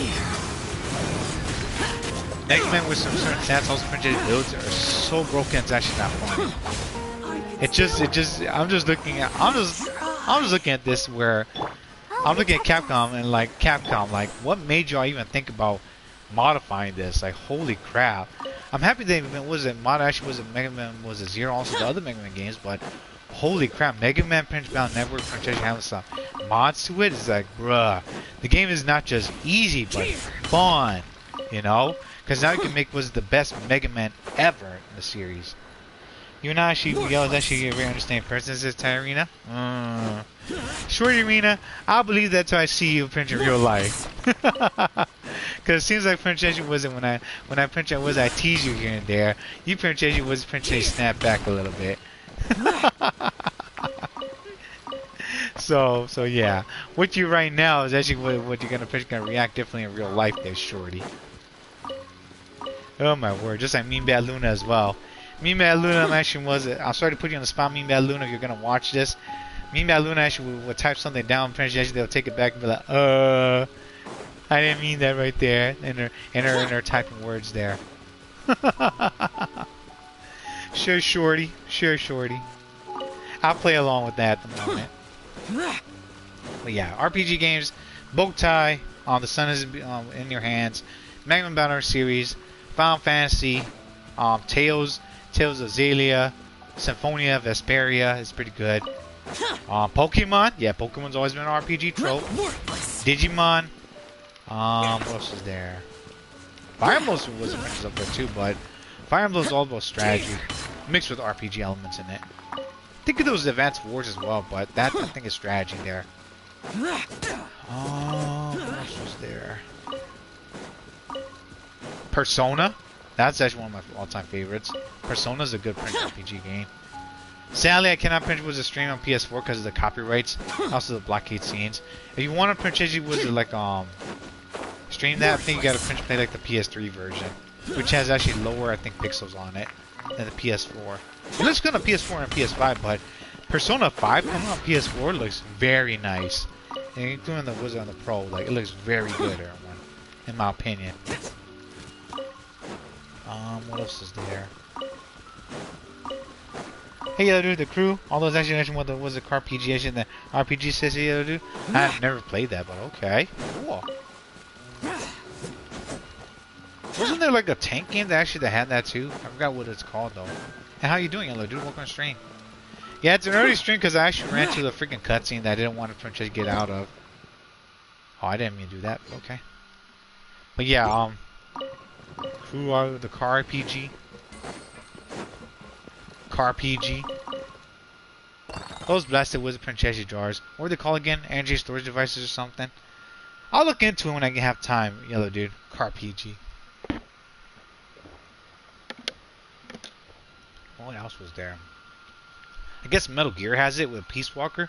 Speaker 1: Mega Man with some certain stats, also printed builds are so broken it's actually not funny. I'm just looking at this where I'm looking at Capcom and like Capcom, like what made y'all even think about modifying this? Like holy crap. I'm happy they actually was it Mega Man was a Zero, also the other Mega Man games, but holy crap, Mega Man Print Bound Network Print having some mods to it is like bruh. The game is not just easy but fun, you know? Because now you can make was the best Mega Man ever in the series. You and I actually, Miguel is actually a very understanding person, says Tyrina. Sure, Irina, I'll believe that till I see you print in real life. Because it seems like Princess wasn't when I print was I tease you here and there. You Princess was Princess snap back a little bit. so yeah, what you right now is actually what you're gonna react differently in real life there, shorty. Oh my word, just like Mean Bad Luna as well. Mean Bad Luna actually I'm sorry to put you on the spot, Mean Bad Luna, if you're gonna watch this. Mean Bad Luna actually will type something down, Princess they'll take it back and be like, I didn't mean that right there in her typing words there. Sure, shorty. Sure, shorty. I'll play along with that at the moment. But yeah, RPG games, Bowtie, the sun is in your hands, Mega Man Battle series, Final Fantasy, Tales of Xillia, Symphonia, Vesperia is pretty good. Pokemon, yeah, Pokemon's always been an RPG trope. Digimon, what else is there? Fire Emblem was up there too, but Fire Emblem is all about strategy, mixed with RPG elements in it. Think of those Advanced Wars as well, but that I think is strategy there. What else was there? Persona, that's actually one of my all-time favorites. Persona's a good print RPG game. Sadly, I cannot print was a stream on PS4 because of the copyrights, also the blockade scenes. If you want to print was like stream that, I think you got to print play like the PS3 version, which has actually lower I think pixels on it than the PS4. It looks good on PS4 and PS5, but Persona 5 coming on PS4 looks very nice, and including the Wizard on the Pro, like it looks very good, everyone, in my opinion. What else is there? Hey, yo, dude, the crew. All those actually mentioned what was the RPG and the RPG says, hey, yo, dude. I've never played that, but okay, cool. Wasn't there like a tank game that had that too? I forgot what it's called though. And how you doing, yellow dude? Welcome to stream. Yeah, it's an early stream because I actually ran to the freaking cutscene that I didn't want to get out of. Oh, I didn't mean to do that. Okay. But yeah, crew are the car RPG. Car PG. Those blasted Wizard Princess jars. What are they called again? Energy storage devices or something? I'll look into it when I have time, yellow dude. Car PG. What else was there? I guess Metal Gear has it with Peace Walker.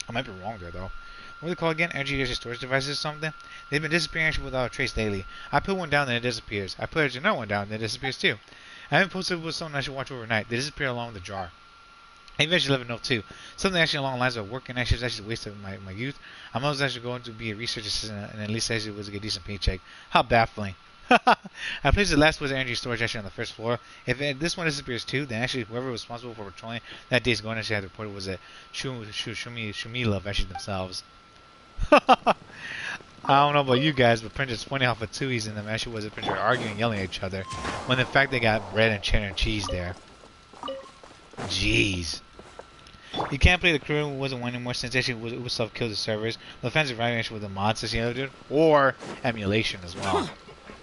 Speaker 1: I might be wrong there though. What are they called again? Energy storage devices or something? They've been disappearing actually without a trace daily. I put one down and it disappears. I put another one down and it disappears too. I haven't posted with someone I should watch overnight. They disappear along with the jar. I eventually let know too. Something actually along the lines of working actually is actually a waste of my youth. I'm always actually going to be a research assistant and at least actually was a decent paycheck. How baffling. I placed the last Wizard energy storage actually on the first floor. If this one disappears too, then actually whoever was responsible for patrolling that day's going actually had reported was a Shumilov actually themselves. I don't know about you guys, but Printer's pointing off of Tui's and them actually was a Printer arguing, yelling at each other. When in fact they got bread and cheddar and cheese there. Jeez. You can't play the crew wasn't one anymore since actually Ubisoft killed the servers. The fans are running actually with the mods as you know, dude, or emulation as well.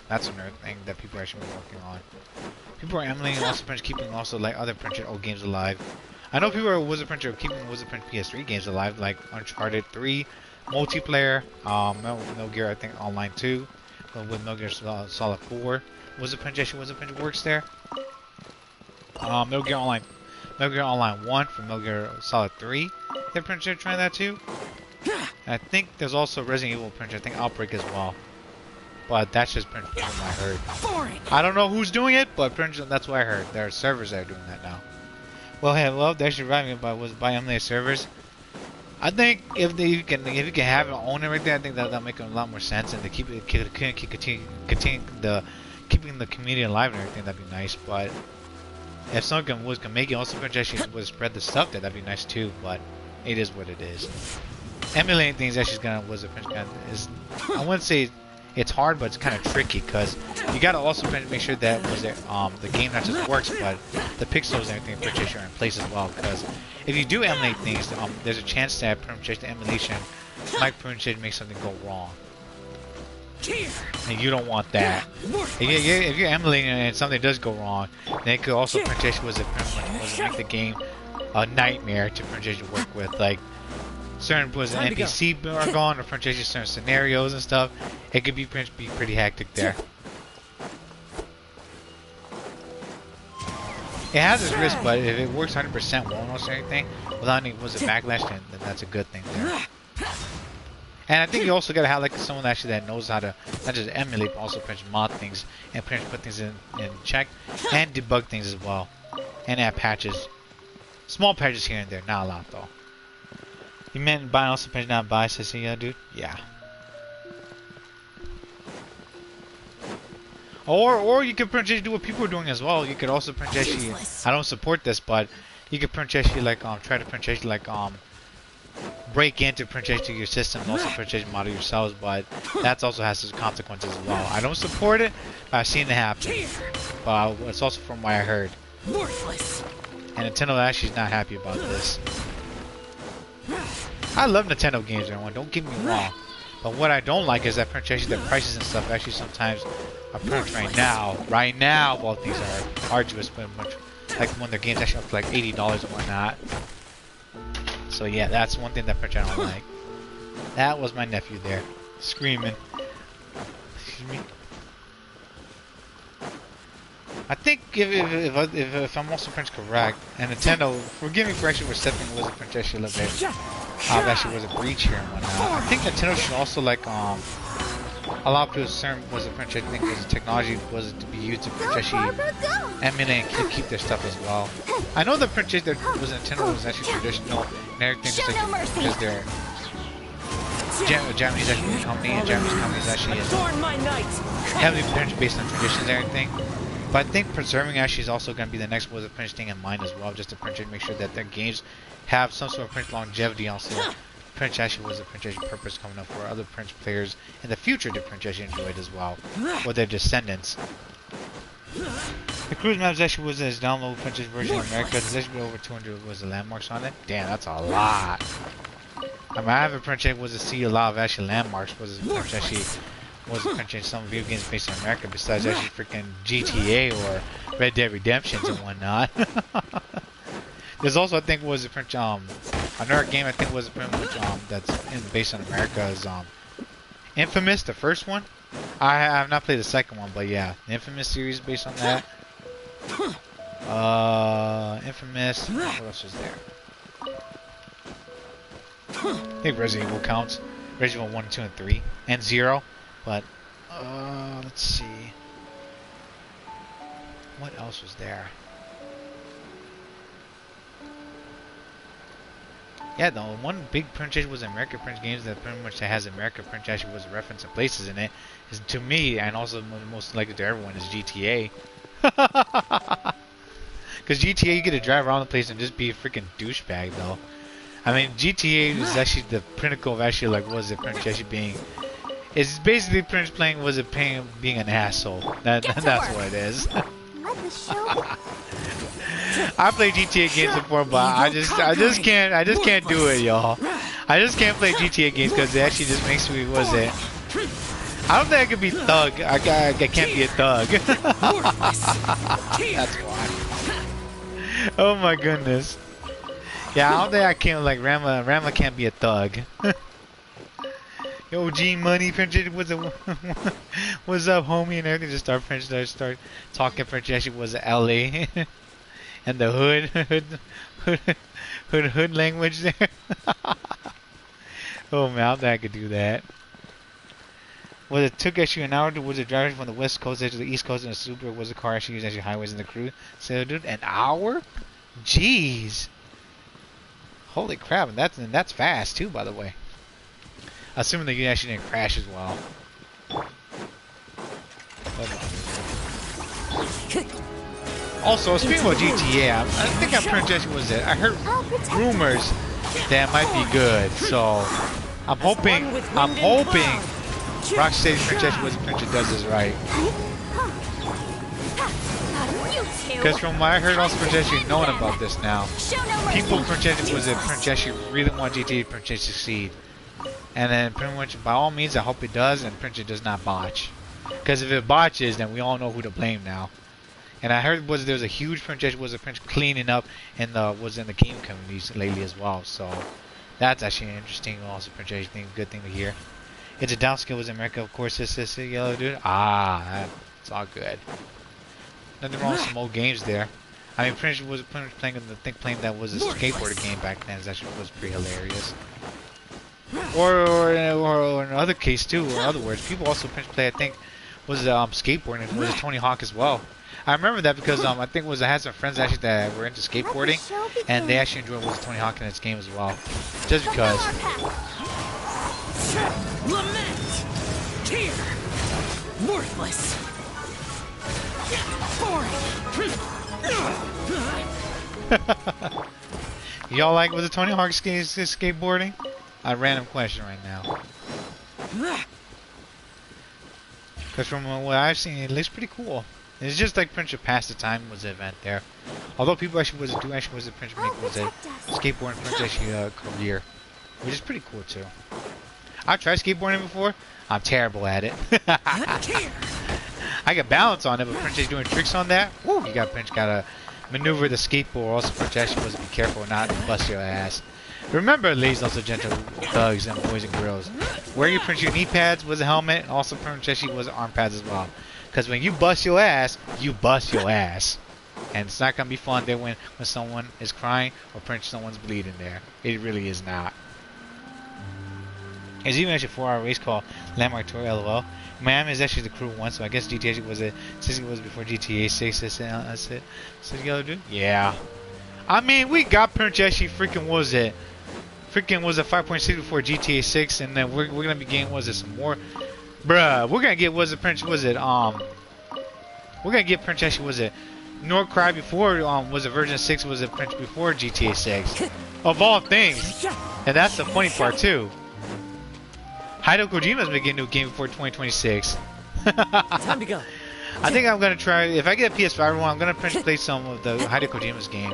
Speaker 1: That's another thing that people are actually working on. People are emulating also Prince keeping also like other Prince old games alive. I know people are Wizard Prince keeping Wizard Prince PS3 games alive like Uncharted 3, multiplayer, Metal Gear I think Online 2, with Metal Gear Solid 4. Wizard Prince works there. Metal Gear Online 1 from Metal Gear Solid 3. They're Prince trying that too. And I think there's also Resident Evil Prince, I think Outbreak as well. But that's just Prince from what I heard. I don't know who's doing it, but Prince, that's what I heard. There are servers that are doing that now. Well, hey, well, they're actually running by emulated servers. I think if you can have it own it right there, I think that'll make a lot more sense, and to keep it keeping the community alive and everything, that'd be nice. But if someone can make it also actually would spread the stuff there, that'd be nice too. But it is what it is. Emulating things actually is I wouldn't say it's hard, but it's kind of tricky because you gotta also make sure that the game not just works, but the pixels and everything are in place as well. Because if you do emulate things, there's a chance that the emulation might make something go wrong, and you don't want that. If you're emulating and something does go wrong, then it could also make the game a nightmare to work with, like. Certain NPC are gone, or certain scenarios and stuff. It could be pretty hectic there. It has its risk, but if it works 100% well or anything, without any backlash, then that's a good thing there. And I think you also gotta have like someone that knows how to not just emulate, but also mod things and put things in check and debug things as well, and add patches, small patches here and there, not a lot though. You meant buy also Prince not buy, says yeah, dude. Yeah. Or you could Prince do what people are doing as well. You could also Prince I don't support this, but you could Prince like try to Prince like break into Prince your system and also Prince model yourselves, but that also has its consequences as well. I don't support it, but I've seen it happen. But it's also from what I heard. And Nintendo actually is not happy about this. I love Nintendo games, everyone. Don't get me wrong, but what I don't like is that the prices and stuff actually sometimes are priced right now while things are arduous, but like when their games actually up to like $80 and whatnot. So yeah, that's one thing that I don't like. That was my nephew there, screaming. Excuse me. I think if I'm also correct, and Nintendo, forgive me for actually stepping Wizard Prince actually a little bit. Actually was a breach here and whatnot. I think Nintendo should also like allow people to certain Wizard Prince. I think the technology was to be used to actually emulate and keep their stuff as well. I know the Prince that was Nintendo was actually traditional and everything, just like because they're Japanese actually company and Japanese companies actually is heavily based on traditions and everything. But I think preserving actually is also going to be the next Wizard Prince thing in mind as well, just to make sure that their games have some sort of Prince longevity. Also, Prince actually was a Prince purpose coming up for other Prince players in the future to Prince actually enjoy it as well, or their descendants. The cruise maps actually was his download Prince's version of America. There's actually over 200 was the landmarks on it. Damn, that's a lot. I mean, I haven't Prince was to see a lot of actually landmarks. Was Prince actually was Prince some video games based in America besides actually freaking GTA or Red Dead Redemptions and whatnot. There's also, I think, was a Prince, another game I think was pretty much that's based on America is Infamous, the first one. I have not played the second one, but yeah, the Infamous series based on that. Infamous. What else was there? I think Resident Evil counts. Resident Evil 1, 2, and 3, and 0. But let's see. What else was there? Yeah, the one big franchise was American Prince games that pretty much has American Prince actually was a reference and places in it. Is to me, and also most likely to everyone, is GTA. Because GTA, you get to drive around the place and just be a freaking douchebag, though. I mean, GTA is actually the pinnacle of actually, like, was it Prince actually being... It's basically Prince playing, was it playing, being an asshole. That's what it is. I played GTA games before, but I just can't do it, y'all. I just can't play GTA games because it actually just makes me, was it? I don't think I can be thug. I can't be a thug. That's why. Oh my goodness. Yeah, I don't think I can, like, Rama can't be a thug. Yo, G Money, Prince, what's up, homie, and everything. Just start talking French. Actually, was LA and the hood language there. Oh man, I don't think I could do that. Was it took actually an hour to was it driving from the west coast to the east coast in a super? Was the car actually used actually highways in the crew? So, dude, an hour? Jeez. Holy crap! And that's fast too, by the way. Assuming that you actually didn't crash as well. Also, speaking about GTA, I think I'm pretty sure was it. I heard rumors that it might be good, so I'm hoping Rocksteady Princess was Princess does this right. Because from what I heard, also Princess knowing about this now, people Princess was it Princess really want GTA Princess to succeed. And then pretty much, by all means, I hope it does, and Prince does not botch. Because if it botches, then we all know who to blame now. And I heard there's a huge Prince cleaning up in the game communities lately as well. So that's actually an interesting, also Prince thing, good thing to hear. It's a downscale was America, of course. This yellow dude. It's all good. Nothing wrong with some old games there. I mean, Prince was playing that was a skateboarder game back then. It actually was pretty hilarious. Or in another case too, or in other words, people also play, I think, was skateboarding, and was Tony Hawk as well. I remember that because I think I had some friends actually that were into skateboarding, and they actually enjoyed was Tony Hawk in its game as well. Just because.
Speaker 6: Lament, tear, worthless, boring.
Speaker 1: Y'all like was it Tony Hawk skateboarding? A random question right now. Because from what I've seen, it looks pretty cool. It's just like Prince of Pass the Time was the event there. Although people actually was a Prince make was a skateboarding Prince actually career, which is pretty cool too. I've tried skateboarding before. I'm terrible at it. I can balance on it, but Prince is doing tricks on that. Woo! You got Prince gotta maneuver the skateboard. Also, Prince actually was to be careful not to bust your ass. Remember, ladies, also gentle thugs and boys and girls, wear your Prince your knee pads with a helmet, and also Prince actually was arm pads as well. Because when you bust your ass, you bust your ass. And it's not going to be fun there when someone is crying or Prince someone's bleeding there. It really is not. There's even actually a 4-hour race called Landmark Tour LOL. Miami is actually the crew one, so I guess GTA was it. Since it was before GTA 6, that's it. So you gotta do? Yeah. I mean, we got Prince actually freaking was it 5.6 before GTA 6, and then we're gonna be getting some more. Bruh, we're gonna get we're gonna get Prince actually Norcry before version 6 Prince before GTA 6 of all things, and that's the funny part too. Hideo Kojima's making a new game before 2026.
Speaker 3: Time to go.
Speaker 1: I think I'm gonna try, if I get a PS5 one, I'm gonna play some of the Hideo Kojima's game.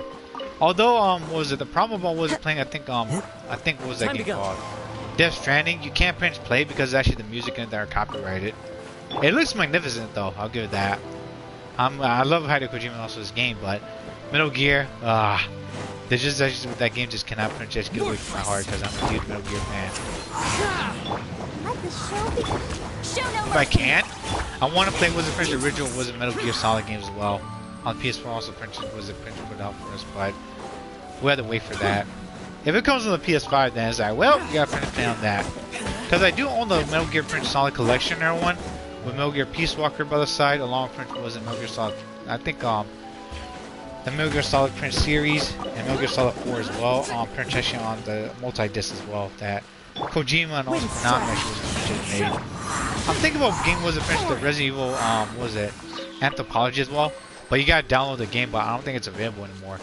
Speaker 1: Although the problem was playing I think what was that game called? Death Stranding. You can't play because actually the music in there are copyrighted. It looks magnificent though, I'll give it that. I love Hideo Kojima also this game, but Metal Gear, That game just cannot pretty much get away from my heart because I'm a huge Metal Gear fan.
Speaker 2: Let the show be. Show no
Speaker 1: If I can, I want to play Wizard Prince original Wizard Metal Gear Solid games as well. On PS4 also Wizard Prince put out for us, but we had to wait for that. If it comes on the PS5, then it's like, well, you gotta play on that. Because I do own the Metal Gear Prince Solid Collection there one, with Metal Gear Peace Walker by the side, along with Prince was Metal Gear Solid. I think the Metal Gear Solid Prince series and Metal Gear Solid 4 as well. Prince actually on the multi-disc as well. That Kojima and also Konami actually was made. I'm thinking about game Wizard Prince the Resident Evil what was it? Anthropology as well. But you gotta download the game, but I don't think it's available anymore.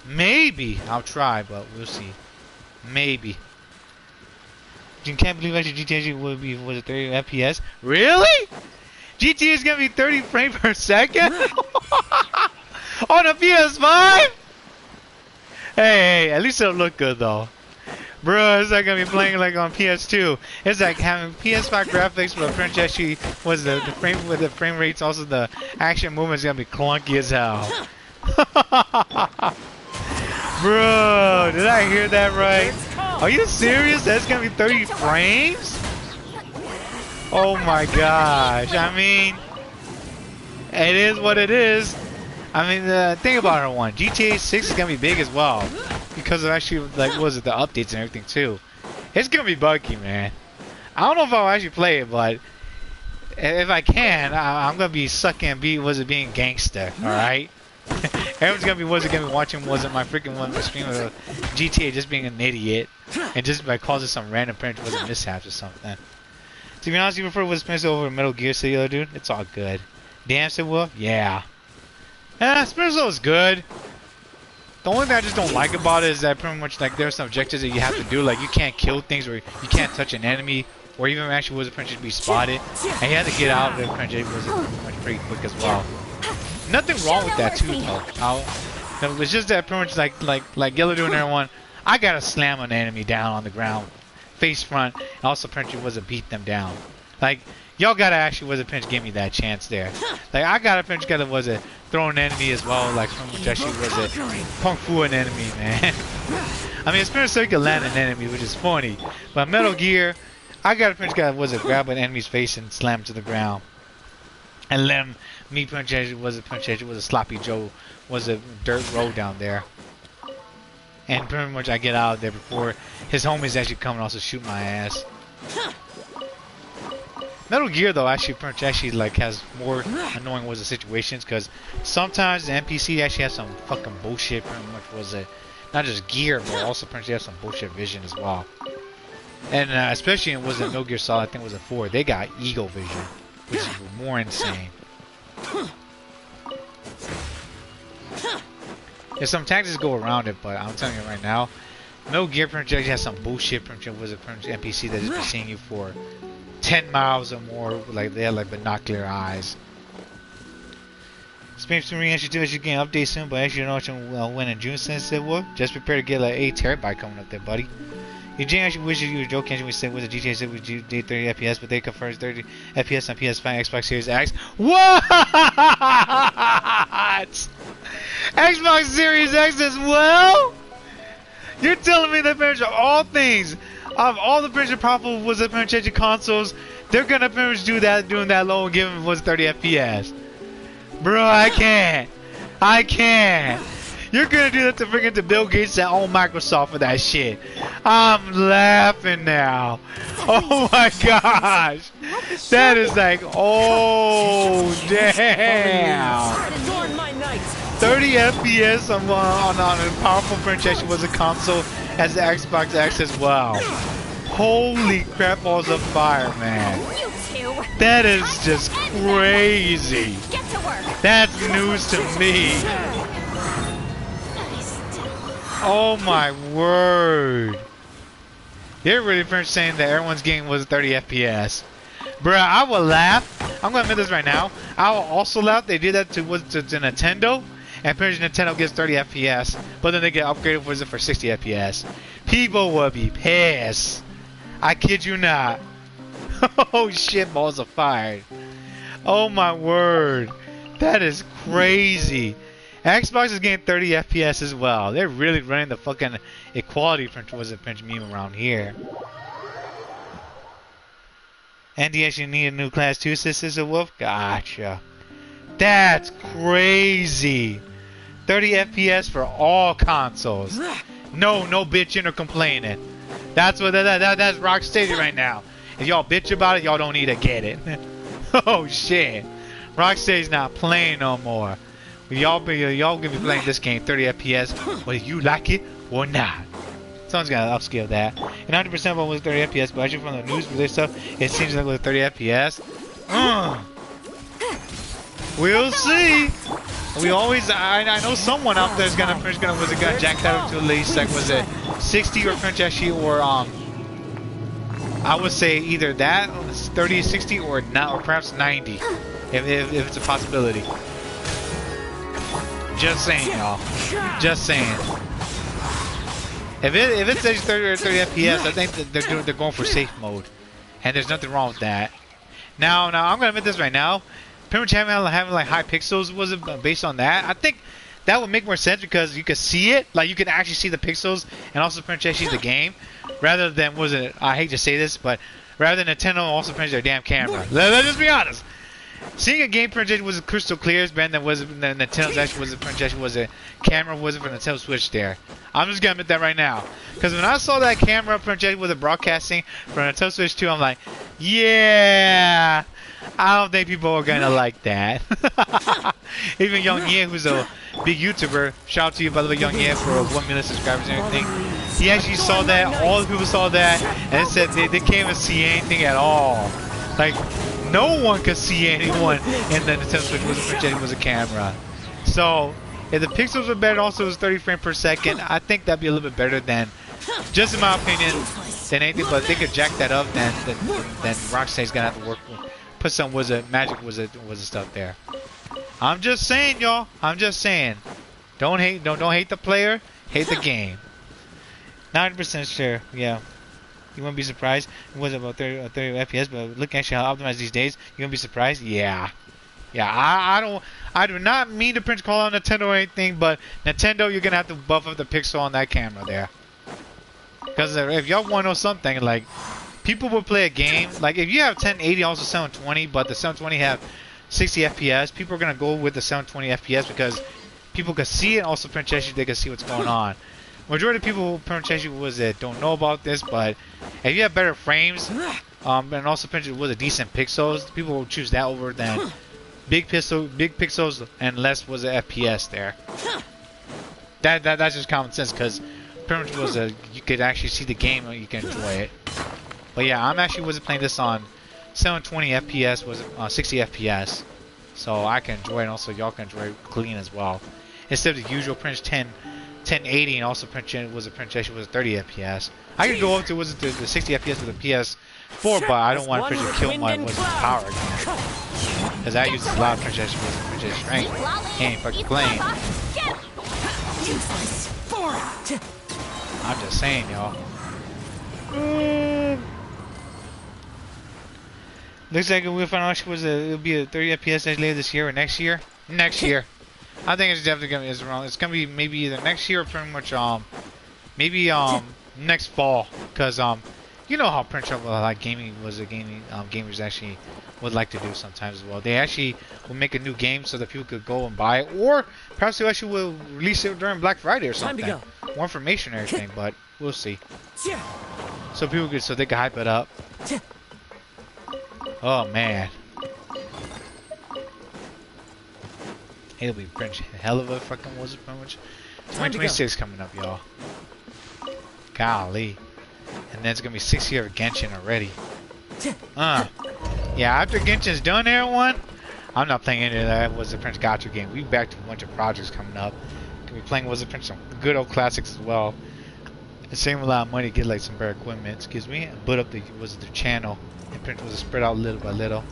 Speaker 1: Maybe I'll try, but we'll see. Maybe. You can't believe actually GTA will be 30 FPS. Really? GTA is gonna be 30 frames per second on a PS5? Hey, at least it'll look good though. Bro, it's not gonna be playing like on PS2. It's like having PS5 graphics, but French actually was the frame with the frame rates. Also, the action movements gonna be clunky as hell. Bro, did I hear that right? Are you serious? That's gonna be 30 frames? Oh my gosh! I mean, it is what it is. I mean, think about it. One GTA 6 is gonna be big as well. Because of actually, like, what was it, the updates and everything too. It's gonna be buggy, man. I don't know if I'll actually play it, but if I can, I'm gonna be sucking being gangster, alright? Everyone's gonna be watching my freaking one stream of GTA just being an idiot and just by causing some random parent mishaps or something. To be honest, you prefer Wizard Prince over Metal Gear Solid, dude? It's all good. Damn, it will? Yeah. Splinter is good. The only thing I just don't like about it is that pretty much like there's some objectives that you have to do, like you can't kill things or you can't touch an enemy, or even actually Wizard Prince should be spotted, and you have to get out of the Prince was pretty quick as well. Nothing wrong with that too, though. It's just that pretty much like Yellow doing everyone, I gotta slam an enemy down on the ground, face front, and also Prince was to beat them down. Like y'all gotta actually Wizard Prince give me that chance there. Like I gotta Prince was a throw an enemy as well, like from which actually was a kung fu an enemy, man. I mean, Splinter Cell can land an enemy, which is funny, but Metal Gear, I gotta Prince was a grab an enemy's face and slam him to the ground, and let him me Prince was a sloppy Joe, was a dirt road down there, and pretty much I get out of there before his homies actually come and also shoot my ass. Metal Gear though actually like has more annoying was the situations because sometimes the NPC actually has some fucking bullshit. Pretty much was it not just gear but also pretty has some bullshit vision as well. And especially in Metal Gear Solid, I think it was a 4. They got ego vision, which is more insane. There's some tactics go around it, but I'm telling you right now, Metal Gear actually has some bullshit. Was a NPC that just be seeing you for 10 miles or more, like they have like binocular eyes. Space Marine actually do get an update soon, but actually you know when in June since it will. Just prepare to get like 8 terabyte coming up there, buddy. Eugene actually wishes you were joking. We said with the GTA 6 with 30 FPS, but they confirmed 30 FPS on PS5 and Xbox Series X. What? Xbox Series X as well? You're telling me that of all things, of all the pretty powerful was the changing consoles, they're gonna pretty much do that, doing that low and giving was 30 FPS. Bro, I can't. You're gonna do that to freaking to Bill Gates and own Microsoft for that shit. I'm laughing now. Oh my gosh. That is like, oh damn. 30 FPS on a powerful projection was a console as the Xbox X as well. Holy crap, balls of fire, man. That is just crazy. That's news to me. Oh my word. They're really saying that everyone's game was 30 FPS. Bruh, I will laugh. I'm gonna admit this right now. I will also laugh. They did that to Nintendo. And pretty much Nintendo gets 30 FPS. But then they get upgraded for 60 FPS. People will be pissed. I kid you not. Oh shit, balls are fired. Oh my word. That is crazy. Xbox is getting 30 FPS as well. They're really running the fucking equality was a Prince meme around here. And do you actually need a new class 2 Sister Wolf? Gotcha. That's crazy. 30 FPS for all consoles. No bitching or complaining. That's what that's Rocksteady right now. If y'all bitch about it, y'all don't need to get it. Oh shit. Rocksteady's not playing no more. Y'all gonna be playing this game 30 FPS, whether you like it or not. Someone's gonna upscale that. And 100% of it was 30 FPS, but actually from the news release stuff, it seems like it was 30 FPS. We'll see. We always, I know someone out there is gonna jack that up to at least like was it 60 or French actually or I would say either that 30, 60 or not, or perhaps 90 if it's a possibility. Just saying, y'all. Just saying. If it says 30 or 30 FPS, I think that they're going for safe mode, and there's nothing wrong with that. Now I'm gonna admit this right now. Pretty much having like high pixels was based on that. I think that would make more sense because you could see it, like you can actually see the pixels, and also pretty much actually see the game, rather than I hate to say this, but rather than Nintendo also pretty much their damn camera. Let's just be honest. Seeing a game presentation was crystal clear as than Nintendo's actually was a camera wasn't for Nintendo Switch there. I'm just gonna admit that right now, because when I saw that camera presentation was a broadcasting for Nintendo Switch 2, I'm like, yeah, I don't think people are gonna like that. Even Young Ye, who's a big YouTuber, shout out to you by the way, Young Ye, for 1 million subscribers and everything. He actually saw that. All the people saw that, and said they can't even see anything at all. Like, no one could see anyone in the Nintendo Switch was a camera. So, if the pixels were better, also it was 30 frames per second, I think that'd be a little bit better than, just in my opinion, than anything. But if they could jack that up, then Rocksteady's gonna have to work with, put some magic stuff there. I'm just saying, y'all. I'm just saying. Don't hate the player, hate the game. 90% sure, yeah. You wouldn't be surprised. It was about 30 FPS, but look actually how optimized these days. You wouldn't be surprised. Yeah. I do not mean to call on Nintendo or anything, but Nintendo, you're gonna have to buff up the pixel on that camera there. Because if y'all want to know something, like people will play a game like if you have 1080, also 720, but the 720 have 60 FPS. People are gonna go with the 720 FPS because people can see it. And also, potentially they can see what's going on. Majority of people who don't know about this, but if you have better frames, and also was a decent pixels, people will choose that over than big pixels and less was a FPS there. That's just common sense because pretty much you could actually see the game and you can enjoy it. But yeah, I'm actually playing this on 720 FPS, 60 FPS, so I can enjoy it, and also y'all can enjoy it clean as well. Instead of the usual Prince 1080 and also was a 30 FPS. I could go up to the 60 FPS with a PS4, but I don't want to kill my power again. Because that uses a lot of Princess strength. He ain't fucking playing. I'm just saying, y'all. Looks like we'll find out it'll be a 30 FPS later this year or next year. Next year. I think it's definitely gonna be wrong. It's gonna be maybe either next year or pretty much maybe next fall, because you know how Prince of like gamers actually would like to do sometimes as well. They actually will make a new game so that people could go and buy it, or perhaps they actually will release it during Black Friday or something. More information and everything, but we'll see. So they can hype it up. Oh man. It'll be Prince hell of a fucking was it pretty much 2026 coming up, y'all. Golly. And then it's gonna be 6 years of Genshin already. Yeah, after Genshin's done, everyone, I'm not playing any of that Was It Prince Gacha game. We back to a bunch of projects coming up. Gonna be playing Was It Prince, some good old classics as well. And saving a lot of money to get like some better equipment, excuse me, and put up the channel. And Prince was spread out little by little.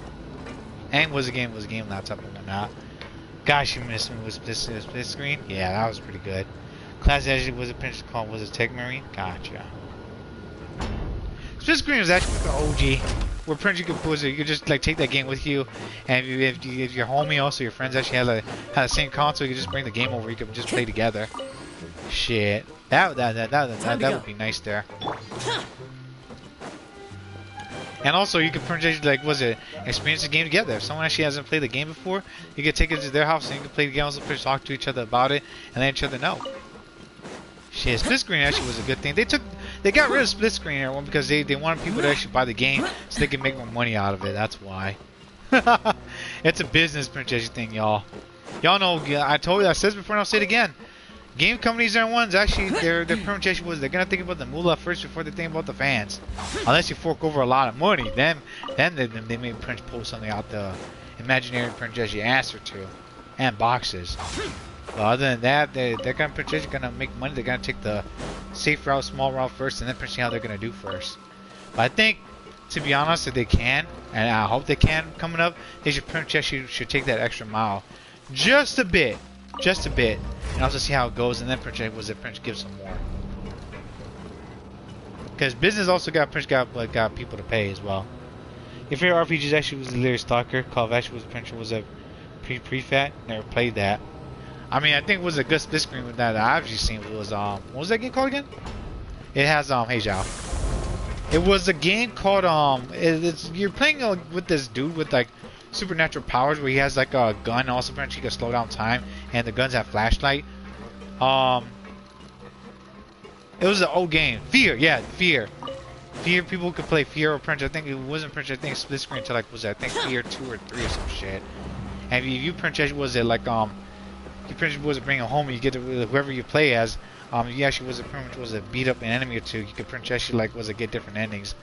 Speaker 1: And was a game laptop and whatnot. Gosh, you missed me. Was this split screen? Yeah, that was pretty good. Class actually was a Prince called Was It Tech Marine? Gotcha. Split screen was actually with the OG. where Prince you could just like take that game with you, and if your homie also your friends actually had the same console, you could just bring the game over. You could just play together. Shit, that would be nice there. And also, you could purchase, like, experience the game together. If someone actually hasn't played the game before, you could take it to their house and you can play the game, also talk to each other about it, and let each other know. Shit, split screen actually was a good thing. They got rid of split screen everyone because they wanted people to actually buy the game so they can make more money out of it. That's why. It's a business purchase thing, y'all. Y'all know, I told you, I said this before and I'll say it again. Game companies are ones actually their permutation was they're gonna think about the moolah first before they think about the fans. Unless you fork over a lot of money, then they may pull something out the imaginary purchase you asked her to, and boxes. But other than that, they're gonna purchase gonna make money. They're gonna take the safe route, small route first, and then see how they're gonna do first. But I think, to be honest, if they can, and I hope they can coming up, they should take that extra mile, just a bit. And also see how it goes, and then Prince give some more. Because business also got people to pay as well. If your RPGs actually was a Lyric Stalker, Call of Action was a pre-fat, never played that. I mean, I think it was a good split screen with that I've just seen was what was that game called again? It has hey Zhao. It was a game called you're playing with this dude with like supernatural powers where he has like a gun and also apparently he can slow down time and the guns have flashlight. It was an old game. Fear, yeah, Fear. Fear, people could play Fear or Prince. I think it wasn't Prince, I think split screen until like was it, I think Fear 2 or 3 or some shit. And if you Prince was it like you Prince was it bring it home and you get to, whoever you play as you actually was it beat up an enemy or two, you could Prince actually like get different endings.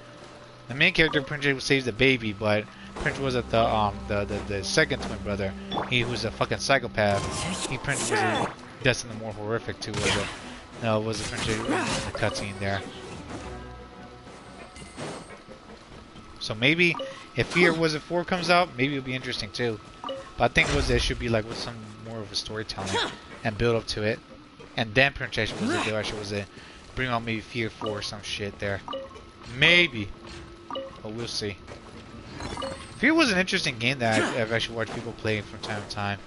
Speaker 1: The main character Prince saves the baby, but Prince was at the second twin brother. He was a fucking psychopath. Prince was destined the more horrific too. Was the Prince the cutscene there? So maybe if Fear was it 4 comes out, maybe it'll be interesting too. But I think it should be like with some more of a storytelling and build up to it, and then Prince was it bring out maybe Fear 4 or some shit there. Maybe. But we'll see. Fear was an interesting game that I've actually watched people play from time to time.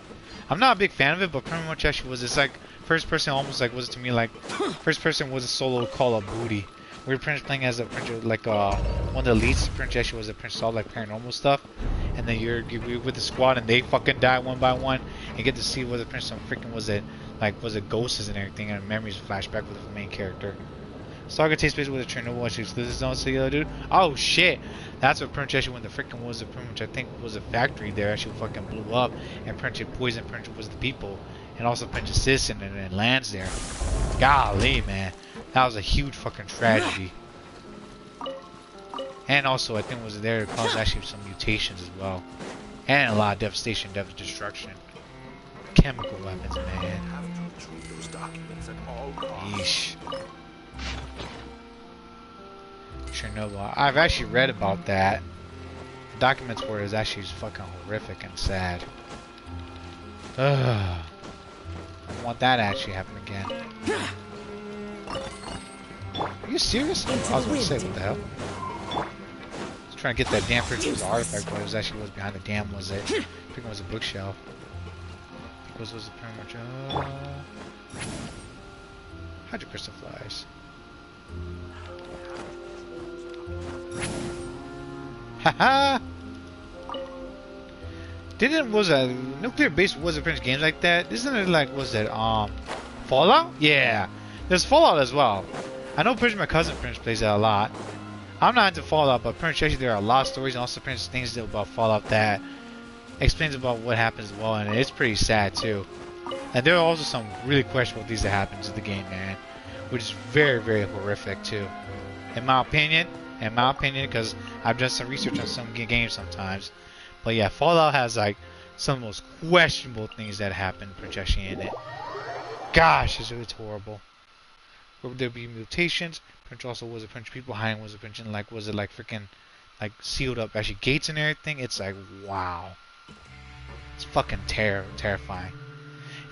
Speaker 1: I'm not a big fan of it, but pretty much actually was it's like first person almost like was it to me like first person was a solo Call of Booty. We were Prince playing as a Prince like one of the leads. Prince actually was a Prince saw like paranormal stuff, and then you're with the squad and they fucking die one by one and get to see whether Prince some freaking was it ghosts and everything and memories flashback with the main character. Saga takes place with a Chernobyl exclusive zone, so the dude. Oh shit! That's what Prince actually when the freaking was I think was a factory there actually fucking blew up and Prince poisoned Prince was the people and also Prince assists and lands there. Golly, man, that was a huge fucking tragedy. And also I think it was there to cause actually some mutations as well, and a lot of devastation, destruction, chemical weapons, man. Yeesh. Chernobyl. I've actually read about that. The documents for it is actually fucking horrific and sad. Ugh. I don't want that to actually happen again. Are you serious? I was going to say, what the hell? I was trying to get that damn Prince's artifact, but it was actually was behind the dam, was it? I think it was a bookshelf. I think it was pretty much, Hydro crystal flies. Haha! Was a nuclear base was a Prince games like that? Isn't it like was it Fallout? Yeah, there's Fallout as well. I know Prince, my cousin Prince plays that a lot. I'm not into Fallout, but Prince actually there are a lot of stories and also Prince things about Fallout that explains about what happens as well, and it's pretty sad too. And there are also some really questionable things that happen to the game, man, which is very, very horrific too, in my opinion. Because I've done some research on some games sometimes. But yeah, Fallout has like some of the most questionable things that happen projection in it. Gosh, it's horrible. Would there be mutations? Prince also was a Prince people hiding was a Prince and like was it like freaking like sealed up actually gates and everything? It's like wow. It's fucking terrifying.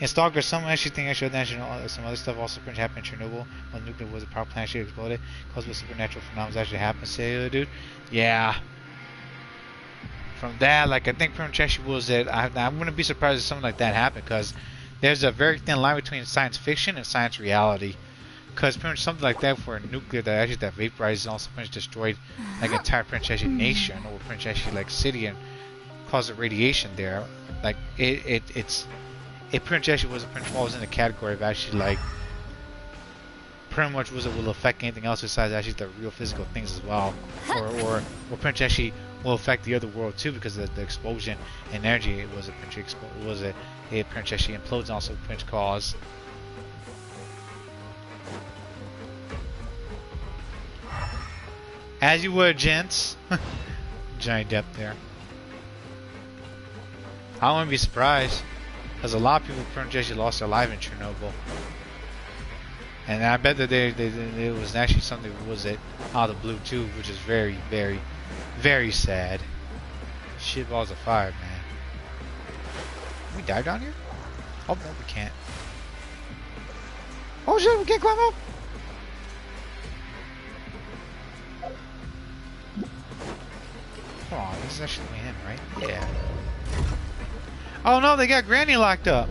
Speaker 1: In Stalker, some actually think some other stuff also happened in Chernobyl when the nuclear was a power plant actually exploded, caused by supernatural phenomena actually happened. Say, dude, yeah, from that, like I think pretty much actually was it. I wouldn't be surprised if something like that happened, because there's a very thin line between science fiction and science reality. Because pretty much something like that for a nuclear that actually that vaporizes and also pretty much destroyed like entire pretty much actually nation or pretty much actually like city and caused radiation there. Like it pretty much actually was pretty much falls in the category of actually like pretty much was it will affect anything else besides actually the real physical things as well, or pretty much actually will affect the other world too, because of the explosion and energy. It was a pretty much it pretty much actually implodes and also pretty much cause. As you would, gents. Giant depth there. I wouldn't be surprised, because a lot of people pretty much actually lost their life in Chernobyl. And I bet that it was actually something that was it out of the blue too, which is very, very, very sad. Shit balls of fire, man. Can we dive down here? Oh no, we can't. Oh shit, we can't climb up. Come on, this is actually the way in, right? Yeah. Oh no, they got Granny locked up.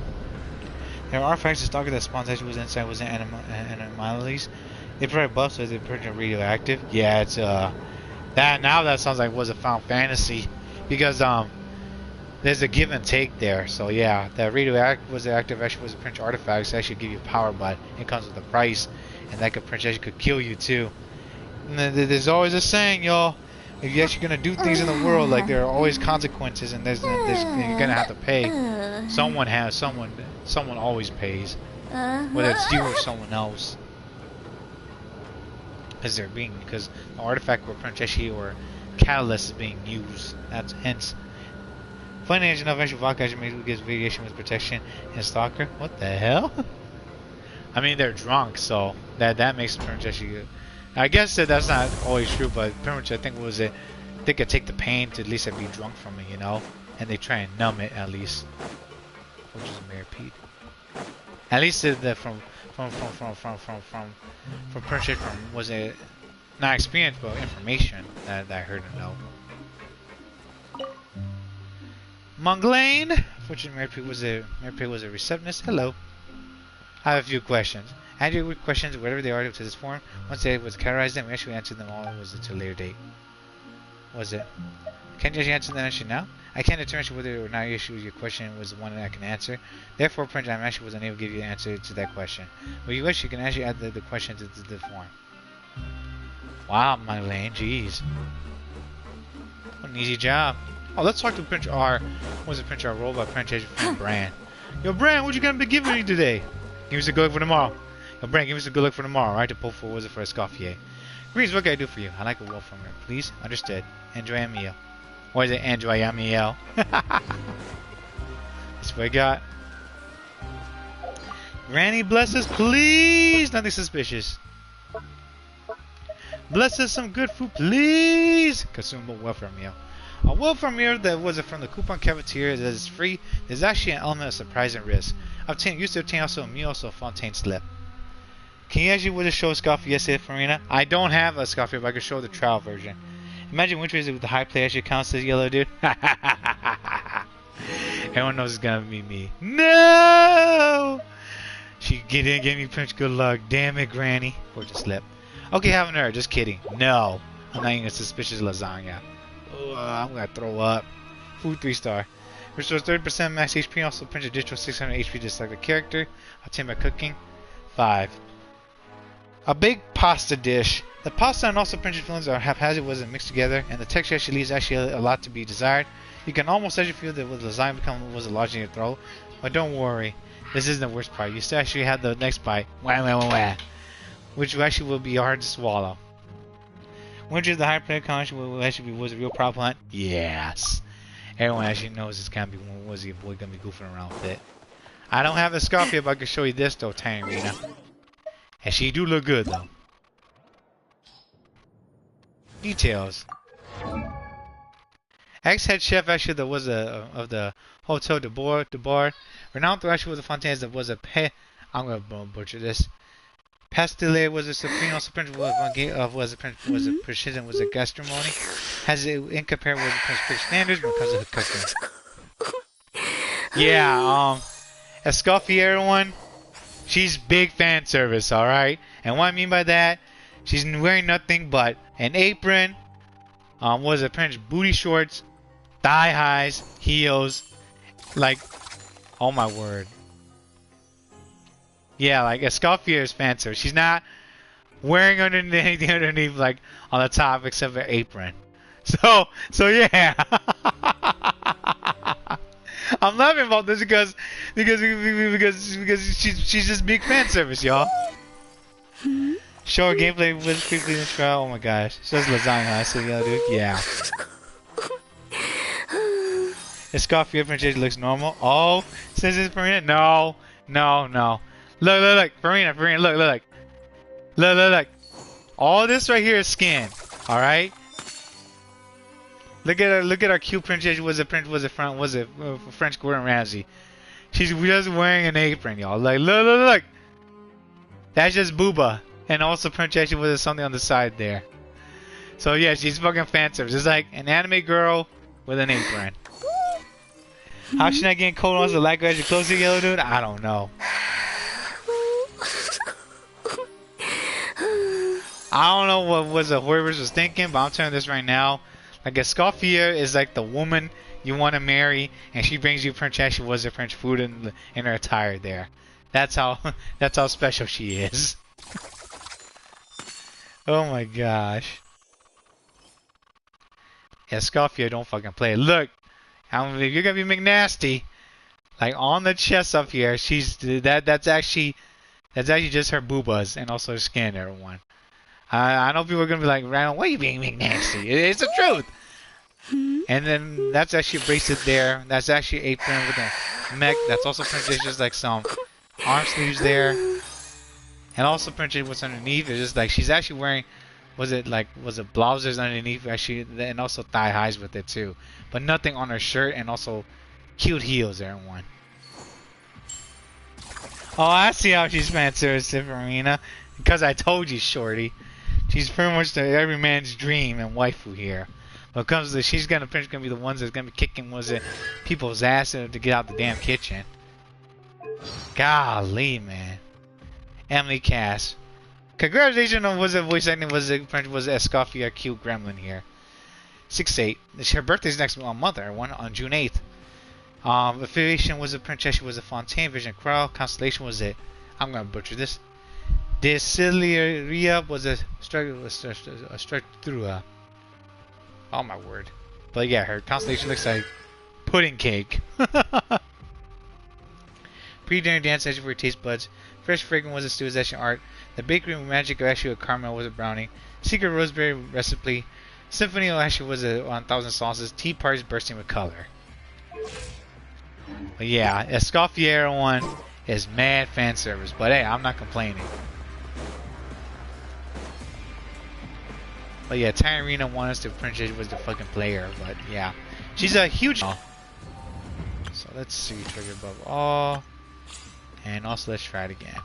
Speaker 1: There are artifacts that stalker that spawns actually was inside was anomalies. They provide buffs, so they're pretty radioactive. Yeah, it's that sounds like was a Final Fantasy, because there's a give and take there. So yeah, that radioactive was the active actually was a Prince artifacts that actually give you power, but it comes with a price, and that could Prince actually could kill you too. And there's always a saying, y'all. If you're actually gonna do things in the world, like there are always consequences, and you're gonna have to pay. Someone always pays, whether it's you or someone else, because the artifact or Princeshi or catalyst is being used. That's hence. Funny enough, actually, vodka actually gives variation with protection and stalker. What the hell? I mean, they're drunk, so that makes Princeshi good. I guess that's not always true, but pretty much I think they could take the pain to at least be drunk from it, you know, and they try and numb it at least, which is a mere repeat. At least from Prince was it not experience but information that I heard and know. Munglane, which was a receptionist. Hello. I have a few questions. Answer your questions, whatever they are, to this form. Once they was categorized them, we actually answered them all. Was it to a later date? Was it? Can you actually answer that issue now? I can't determine whether or not your question was the one that I can answer. Therefore, Prince, I actually was unable to give you an answer to that question. But you wish, you can actually add the question to the form. Wow, my lane, jeez. What an easy job. Oh, let's talk to Prince R. What was it, Prince R? Role by Prince from Bran. Yo, Bran, what you gonna be giving me today? Give us a good look for tomorrow. Yo, Bran, give us a good look for tomorrow, right? To pull for was it for Escoffier. Greens, what can I do for you? I like a wolf from here. Please? Understood. Enjoy a meal. Or is it enjoy a meal? That's what I got. Granny, bless us, please. Nothing suspicious. Bless us some good food, please. Consumable welfare meal. A welfare meal that was from the coupon cafeteria that is free. There's actually an element of surprise and risk. Used to obtain also a meal, also a fontaine slip. Can you actually show a Escoffier? Yes, Farina. I don't have a Escoffier, but I can show the trial version. Imagine which is with the high play actually counts as yellow, dude. Everyone knows it's gonna be me. No! She didn't give me Prince good luck. Damn it, Granny. Fortune slip. Okay, have an error. Just kidding. No. I'm not eating a suspicious lasagna. Oh, I'm gonna throw up. Food 3-star. Restores 30% max HP. Also Prince additional 600 HP to select the character. Obtained by cooking. 5. A big pasta dish. The pasta and also Prince films are haphazard wasn't mixed together, and the texture actually leaves actually a lot to be desired. You can almost actually feel that with lasagna become was a large in your throat, but don't worry, this isn't the worst part. You still actually have the next bite, which actually will be hard to swallow. Which is the high player count will actually was a real problem. Yes, everyone actually knows it's gonna be was your boy gonna be goofing around with it. I don't have a Escoffier, but I can show you this though, Tyrina. And she do look good though. Details. Ex-head chef actually that was of the Hotel de Bar. Renowned though actually was a Fontaines that was a I'm gonna butcher this. Pastille was a supreme also was a precision was a gastronomy. has it incomparable with the strict standards when it comes to cooking. Yeah, Escoffier one, she's big fan service, alright? And what I mean by that, she's wearing nothing but an apron, what is it, French booty shorts, thigh highs, heels, like, oh my word. Yeah, like Escoffier is fan service. She's not wearing anything underneath, like, on the top except for apron. So yeah. I'm laughing about this because she's just big fan service, y'all. Show her gameplay was quickly in the trial. Oh my gosh, she does lasagna. I said, yo, dude, yeah. Escoffier pronunciation looks normal. Oh, says it's Farina. No. Look, Farina, look. All this right here is skin. All right. Look at our cute princess. Was it French Gordon Ramsay? She's just wearing an apron, y'all. Like, look. That's just booba, and also princess was something on the side there. So yeah, she's fucking fan service. It's like an anime girl with an apron. How she not getting cold on the light as you close to yellow, dude? I don't know. I don't know what was the whoever was thinking, but I'm telling you this right now. Like Escoffier is like the woman you want to marry, and she brings you French. She was a French food in her attire there. That's how special she is. Oh my gosh. Escoffier, don't fucking play. Look, if you're gonna be McNasty, like on the chest up here, that's actually just her boobas and also her skin, everyone. I know people are gonna be like, Ryan, why are you being McNasty? It's the truth. And then that's actually a bracelet there. That's actually an apron with a mech. That's also printed just like some arm sleeves there. And also printed what's underneath. It's just like she's actually wearing, was it blouses underneath actually, and also thigh highs with it too. But nothing on her shirt, and also cute heels, everyone. Oh, I see how she's fan service, Arena. Because I told you, shorty. She's pretty much every man's dream and waifu here. When it comes to she's gonna be the ones that's gonna be kicking people's ass to get out the damn kitchen. Golly, man. Emily Cass. Congratulations on voice acting was Escoffier cute gremlin here. 6'8". Her birthday's next month, everyone, on June 8th. Affiliation was a princess, was a Fontaine, Vision Crow, Constellation was it. I'm gonna butcher this. Desileria was a Structura. Oh my word. But yeah, her constellation looks like pudding cake. Pre-dinner dance session for your taste buds. Fresh fragrance was a stewization art. The bakery magic actually a caramel was a brownie. Secret roseberry recipe. Symphony actually was a 1,000 sauces. Tea parties bursting with color. But yeah, Escoffier one is mad fan service. But hey, I'm not complaining. But yeah, Tyrena wanted us to princess was the fucking player, but yeah. She's a huge... So let's see, trigger above all. And also let's try it again.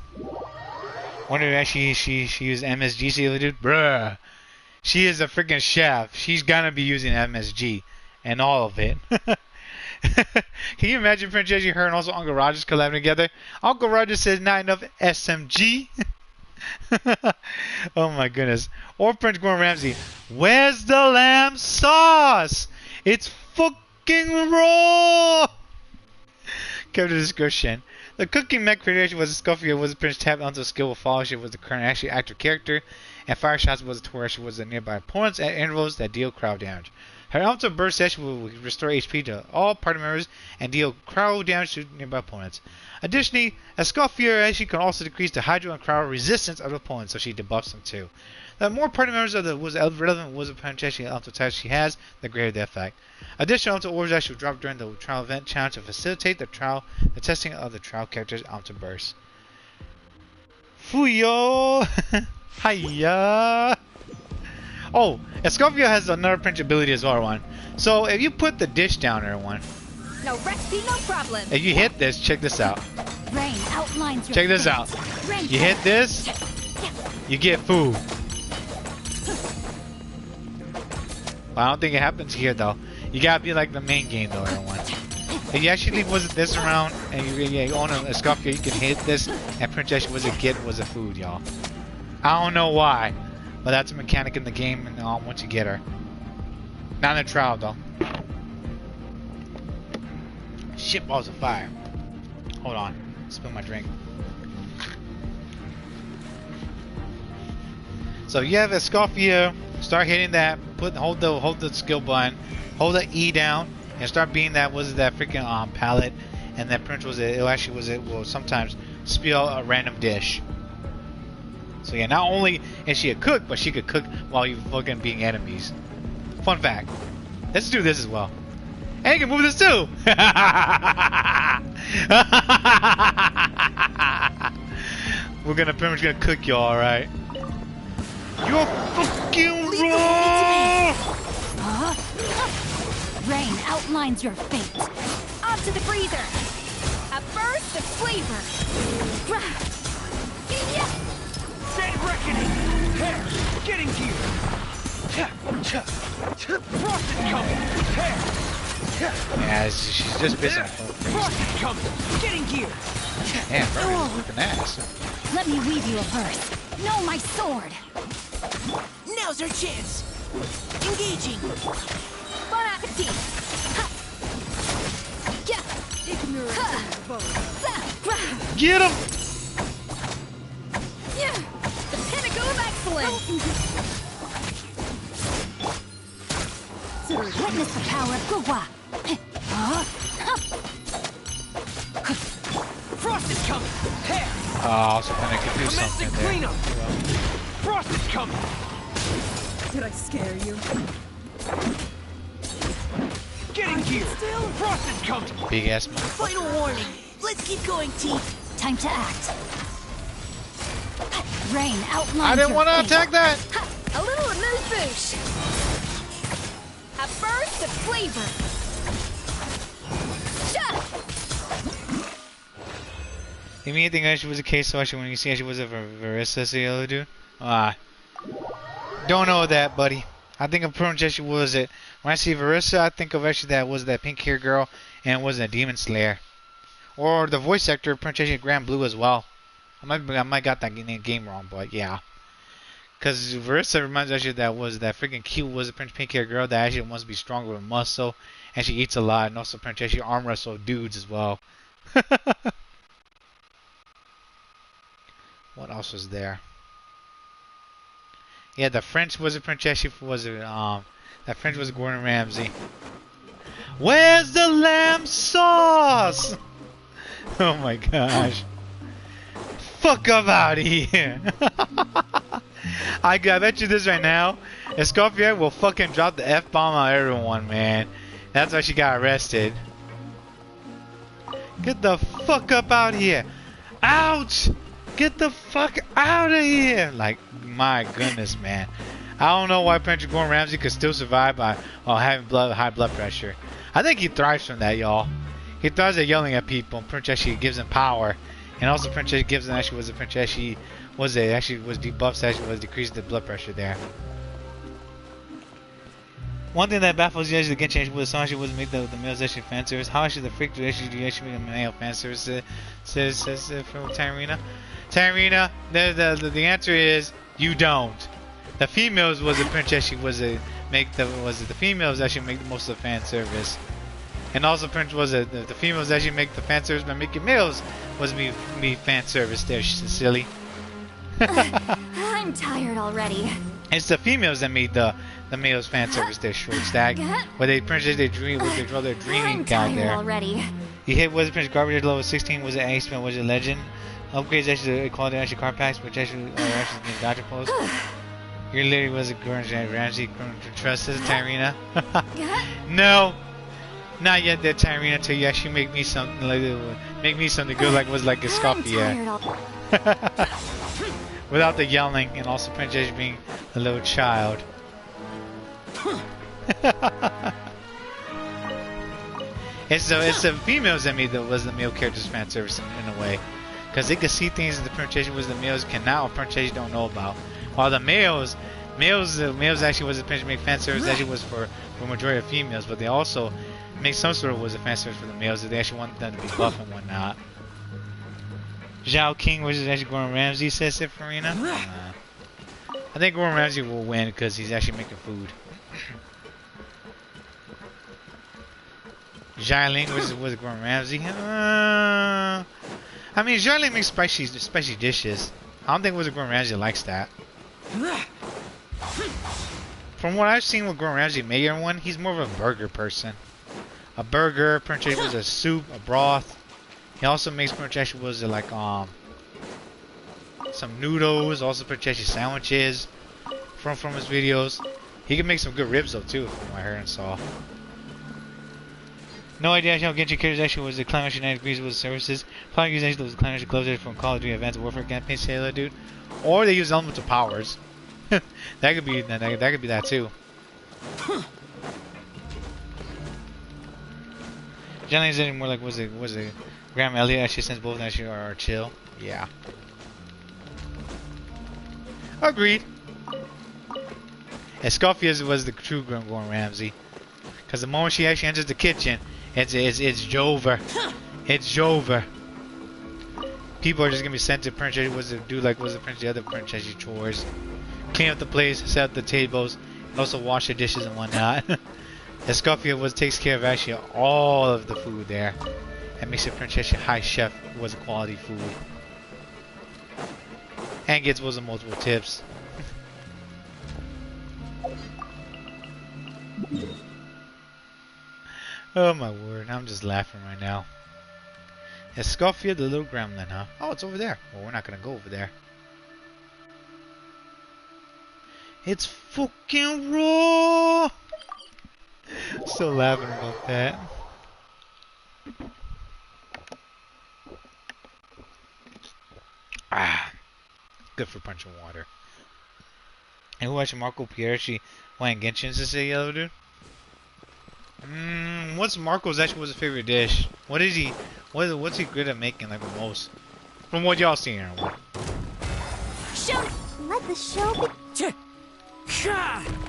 Speaker 1: Wonder if actually she used MSG, dude? Bruh. She is a freaking chef. She's gonna be using MSG. And all of it. Can you imagine Princess, her and also Uncle Rogers collabing together? Uncle Rogers says not enough SMG. Oh my goodness. Or French Gordon Ramsay. Where's the lamb sauce? It's fucking raw. Go to the description. The cooking mech creation was a Escoffier was a Prince tapped onto a skill with fall. She was the current actually actor character. And fire shots was a tour. She was the nearby opponents at intervals that deal crowd damage. Her alto burst session will restore HP to all party members and deal crowd damage to nearby opponents. Additionally, Escoffier actually can also decrease the hydro and crowd resistance of opponents, so she debuffs them too. The more party members of the relevant was potential alto types she has, the greater the effect. Additional alto orbs actually drop during the trial event challenge to facilitate the testing of the trial character's alto burst. Fuyo! Hiya! Oh, Escoffier has another pinch ability as well, everyone. So if you put the dish down, everyone.
Speaker 6: No recipe, no problem.
Speaker 1: If you hit this, check this out.
Speaker 6: Rain outlines your
Speaker 1: check this out. You hit this, you get food. But I don't think it happens here though. You gotta be like the main game though, everyone. If you actually was this around and you own a Escoffier, you can hit this and Princess was a food, y'all. I don't know why, but that's a mechanic in the game and once you get her. Not in the trial though. Shit balls of fire. Hold on, spill my drink. So you have Escoffier, start hitting that, hold the skill button, hold the E down, and start being that freaking palette, and that print will sometimes spill a random dish. So yeah, not only is she a cook, but she could cook while you fucking being enemies. Fun fact. Let's do this as well. And you can move this too! We're gonna pretty much gonna cook y'all, alright? You're fucking wrong!
Speaker 4: Rain outlines your fate. Up to the freezer. A burst of flavor.
Speaker 7: Dead reckoning! Hair! Getting gear! Frost is coming! Hair!
Speaker 1: Yeah, she's just busy.
Speaker 7: Frost is coming! Getting gear!
Speaker 1: Damn, bro, whipping ass.
Speaker 4: Let me weave you a verse. Know my sword.
Speaker 7: Now's our chance! Engaging!
Speaker 4: Bon appetit.
Speaker 1: Get him!
Speaker 4: The pinnacle of excellence. Witness the power of Gugwa.
Speaker 7: Frost is coming! Hair!
Speaker 1: Oh, so then I can do
Speaker 7: Commencing
Speaker 1: something there.
Speaker 7: cleanup! Frost is coming!
Speaker 6: Did I scare you?
Speaker 7: Getting gear! Frost is coming!
Speaker 1: Big ass motherfucker.
Speaker 7: Final warning! Let's keep going, team!
Speaker 4: Time to act. Rain outlines
Speaker 1: I didn't want to
Speaker 4: fate.
Speaker 1: attack that!
Speaker 4: A little amuse-bouche. A burst of flavor.
Speaker 1: You mean you think she was a case, so actually when you see she was a Verissa Cielo dude? Don't know that, buddy. I think of Princess she was it. When I see Verissa, I think of actually that was that pink hair girl and it was a demon slayer. Or the voice actor Princess Grand Blue as well. I might got that game wrong, but yeah. Cause Verissa reminds actually that was that freaking cute was a pink hair girl that actually wants to be stronger with muscle and she eats a lot and also Princess she arm wrestle dudes as well. What else was there? Yeah, the French was a Princess was that French was Gordon Ramsay. Where's the lamb sauce? Oh my gosh. Fuck up out of here. I bet you this right now. Escoffier will fucking drop the F-bomb on everyone, man. That's why she got arrested. Get the fuck up out of here. Ouch! Get the fuck out of here! Like, my goodness, man. I don't know why Prince Gordon Ramsay could still survive by having high blood pressure. I think he thrives from that, y'all. He thrives at yelling at people. Princess she gives him power, and also Princess gives him actually was a Princess she was debuffed, so actually was decreased the blood pressure there. One thing that baffles you actually the Genshin was how she was make the males actually fan service. How actually the freak do actually make a male fan service? Says from Tyrina. Tyrina, the answer is you don't. The females was a Princess she was a the females actually make the most of the fan service. And also Prince was the females actually make the fan service by making males was me fan service there, silly.
Speaker 4: I'm tired already.
Speaker 1: It's the females that made the males fan service there, short stack. Where they Princess they dream with they draw their dreaming guy there.
Speaker 4: Already.
Speaker 1: You hit was Prince Garbage level 16 was it Ace Man was it Legend? Upgrades actually quality actually card packs which actually getting dodger pulls. Your lady was a Gordon Ramsay trust this Tyrina. No. Not yet there Tyrina till you actually make me something good like was like Escoffier. Without the yelling and also Princess being a little child. It's the females that made was the male characters fan service in a way. Because they could see things that the Princess was the males cannot or Princess don't know about. While the males, Males actually was a pinch to make fan service actually was for majority of females, but they also make some sort of was a fan service for the males that they actually want them to be buff and whatnot. Zhao King versus actually Gordon Ramsay, says it, Farina. I think Gordon Ramsay will win because he's actually making food. Xiaoling versus Gordon Ramsay. I mean, Xiaoling makes spicy dishes. I don't think Gordon Ramsay likes that. From what I've seen with Gordon Ramsay making one, he's more of a burger person. A burger, pretty much was a soup, a broth. He also makes pretty much was like some noodles, also pretty much sandwiches from his videos. He can make some good ribs though too, from what I heard and saw. No idea how Genshin characters actually was the Climate 90 degrees with services. Probably using those Climate gloves from Call of Duty Advanced Warfare campaign, Sailor dude. Or they use elemental powers. that could be that too. Generally, is it more like was it Graham Elliott actually, since both actually are chill? Yeah. Agreed. Escoffier was the true Gordon Ramsay, because the moment she actually enters the kitchen, it's Jover. It's Jover. People are just gonna be sent to Princess was to do like was the other Princess chores, clean up the place, set up the tables, and also wash the dishes and whatnot. Escoffier takes care of actually all of the food there, and makes it Princess high chef was quality food, and gets multiple tips. Oh my word, I'm just laughing right now. Escoffier, the little gremlin, huh? Oh, it's over there. Well, we're not gonna go over there. It's fucking raw! Still laughing about that. Ah, good for punching water. And who watched Marco Pierre? She playing Genshin to say yellow dude? What's Marco's actually was his favorite dish? What is he? What's he good at making like the most? From what y'all seen here.
Speaker 2: Let the show begin.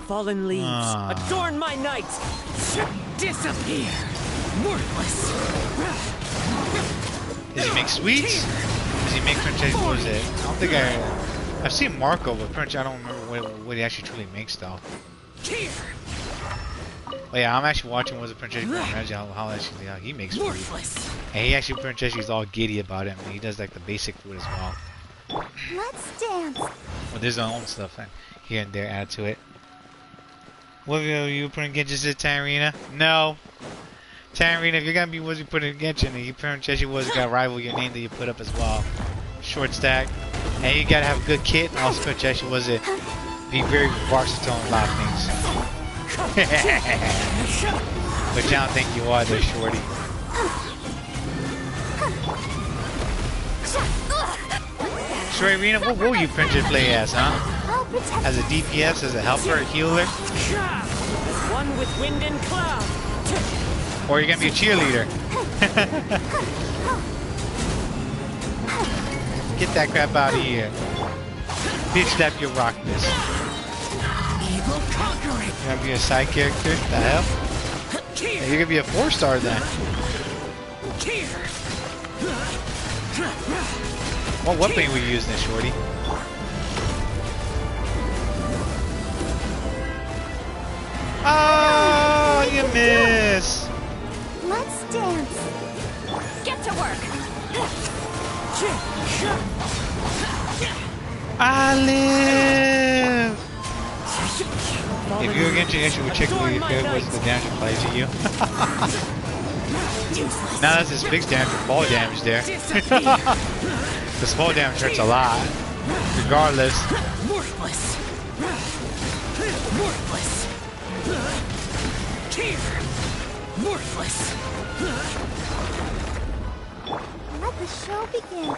Speaker 8: Fallen leaves, adorn my night. Disappear, worthless.
Speaker 1: Does he make sweets? Does he make French? What is it? I don't think I've seen Marco, but French. I don't remember what he actually truly makes though. Oh yeah, I'm actually watching what's the Princess how he makes food. And he actually Princess is all giddy about it. I mean, he does like the basic food as well.
Speaker 2: Let's dance.
Speaker 1: Well, there's their own stuff here and there add to it. What are you putting Genshin to Tarina? No. Tarina, if you're gonna be what you put in Genshin, you Princess was got rival your name that you put up as well. Short stack. And you gotta have a good kit, and also Princess was it be very versatile in a lot of things. But I don't think you are there, shorty. So Irina, what will you Princess play as, huh? As a DPS, as a helper, a healer?
Speaker 8: One with wind and cloud.
Speaker 1: Or you're gonna be a cheerleader? Get that crap out of here. Bitch slap your rock this. You're gonna be a side character? The hell? Yeah, you're gonna be a 4-star then. What weapon are we using this, shorty? Oh, you miss!
Speaker 2: Let's dance.
Speaker 4: Get to work.
Speaker 1: I live! If you're against the issue with Chick-fil-A, if it was the damage applied to you. Now that's this big damage, fall damage there. The small damage hurts a lot. Regardless.
Speaker 8: Worthless. Worthless. Worthless.
Speaker 2: Let the show begin.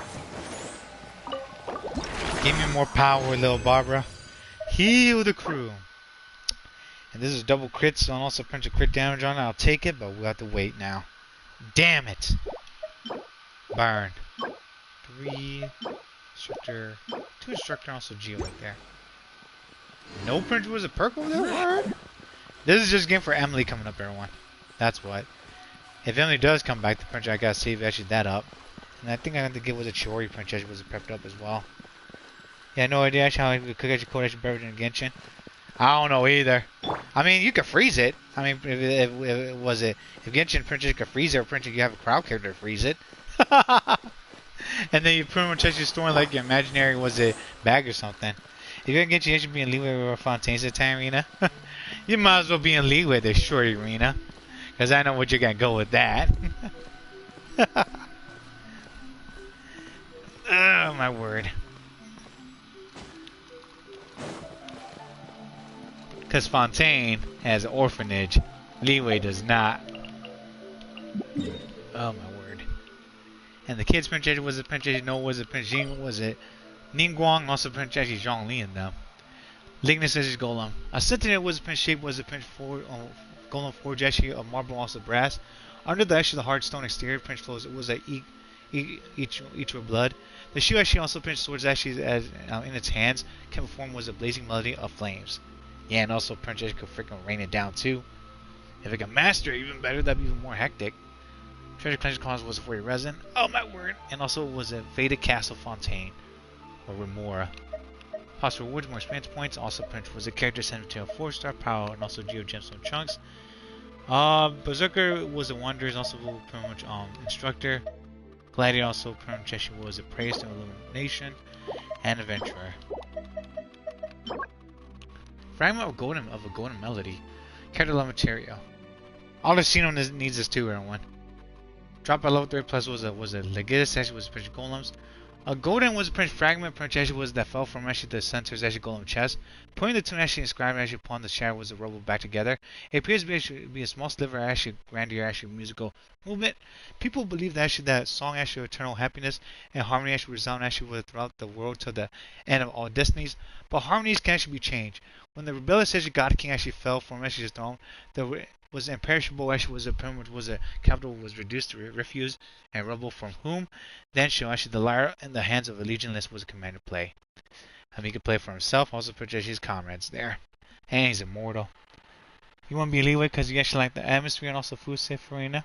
Speaker 1: Give me more power, little Barbara. Heal the crew. And this is double crits on also punch a crit damage on it. I'll take it, but we'll have to wait now. Damn it! Burn. 3 instructor, 2 instructor, also Geo right there. No Prince was a perk over there? Word? This is just a game for Emily coming up, everyone. That's what. If Emily does come back, the Prince, I gotta save actually that up. And I think I have to get with a Chiori Prince actually was prepped up as well. Yeah, no idea actually how I could actually code actually better than Genshin. I don't know either. I mean, you could freeze it. I mean, if Genshin Prince could freeze it, Prince you have a crowd character freeze it. And then you pretty much actually storing like your imaginary was a bag or something. If you're gonna get you should be in leeway with Fontaine's time arena, you might as well be in leeway the short arena. Cause I know what you're gonna go with that. Oh my word. Cause Fontaine has an orphanage. Leeway does not. Oh my word. And the kids princess was a princess, no was a Prince Jing, was it Ningguang, also Princess Zhongli in them. Lignus is Golem. A sentinel was a Prince Shape, was a Prince Golem forged actually of marble, also brass. Under the actually the hard stone exterior Prince flows, it was a each with blood. The shoe actually also Prince swords actually as in its hands can perform was a blazing melody of flames. Yeah, and also Princess could freaking rain it down too. If it can master it even better, that'd be even more hectic. Treasure Cleanser Clause was for resin. Oh my word! And also was a Veda Castle Fontaine or Remora. Possible rewards, more experience points. Also Prince was a character sent to a 4-star power and also Geo Gemstone chunks. Berserker was a Wanderer, also pretty much instructor. Gladiator also pretty much was a praise to illumination and adventurer. Fragment of a golden melody. Character level material. All the Sino needs this too, everyone. Drop by level 3 plus was a Legatus actually was Prince Golems. A golden was a Prince Fragment, Prince actually was that fell from actually the center's actually golem chest. Putting the two actually inscribed actually upon the shadow was a rubble back together. It appears to be a small sliver actually grandeur actually musical movement. People believe that actually that song actually eternal happiness and harmony actually resound actually throughout the world to the end of all destinies. But harmonies can actually be changed. When the rebellious actually God King actually fell from actually his throne, the was imperishable actually was a capital was reduced to refuse and rubble from whom then shall actually the lyre in the hands of a legionless was commanded to play. And he could play for himself, also purchase his comrades there. And he's immortal. You want to be leeway because you actually like the atmosphere and also food safe arena?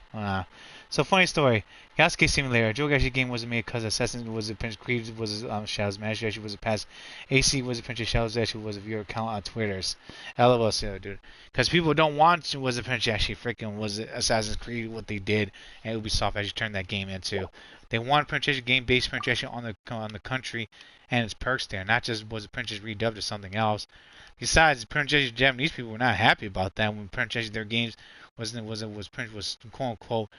Speaker 1: So funny story. Yasuke Simulator. Joke actually game wasn't made because Assassin's was a Prince Creed was Shadow's Magic actually was a past AC was a Prince Shadows actually was a viewer account on Twitter's. LOL dude. Because people don't want to was a Prince actually freaking was Assassin's Creed what they did and Ubisoft actually turned that game into. They want Prince actually game based Prince actually on the country and its perks there, not just was a Prince redubbed to something else. Besides, Japanese people were not happy about that when their games was quote unquote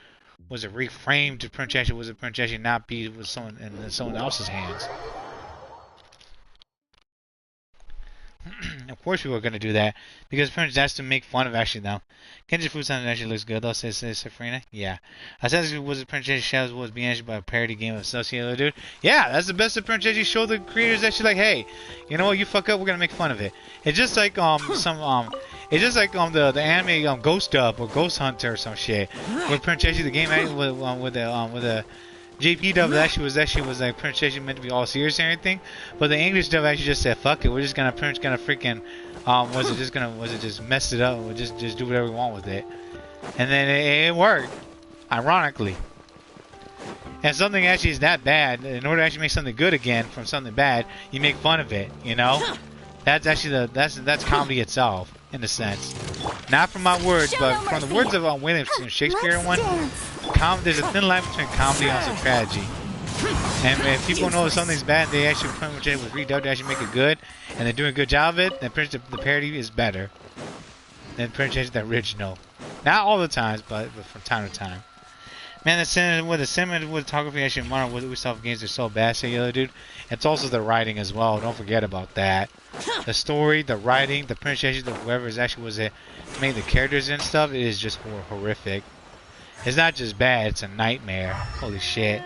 Speaker 1: was it reframed to was a not be with someone in someone else's hands. Of course people are gonna do that because that's to make fun of actually now. Genshin Food Sound actually looks good though, says Safrina. Yeah. Assassin's Creed was a Princess Shadows was being actually by a parody game of Associated dude. Yeah, that's the best of Princess you show the creators actually like, hey, you know what, you fuck up, we're gonna make fun of it. It's just like it's just like the anime Ghost Dub or Ghost Hunter or some shit. Where Princess the game with the JP dub actually was like Princess meant to be all serious and everything, but the English dub actually just said fuck it, we're just gonna freaking was it just mess it up, we'll just do whatever we want with it, and then it worked, ironically. And something actually is that bad, in order to actually make something good again from something bad, you make fun of it, you know? That's actually that's comedy itself, in a sense. Not from my words, but from the words of William Shakespeare and one. There's a thin line between comedy and also tragedy. And if people know something's bad, they actually pretty much was redubbed to actually make it good, and they're doing a good job of it, then the parody is better than the original. Not all the times, but from time to time. Man, the cinematography actually in modern Ubisoft games are so bad, say yellow dude. It's also the writing as well. Don't forget about that. The story, the writing, the pronunciation of whoever is actually was it made the characters and stuff. It is just horrific. It's not just bad; it's a nightmare. Holy shit.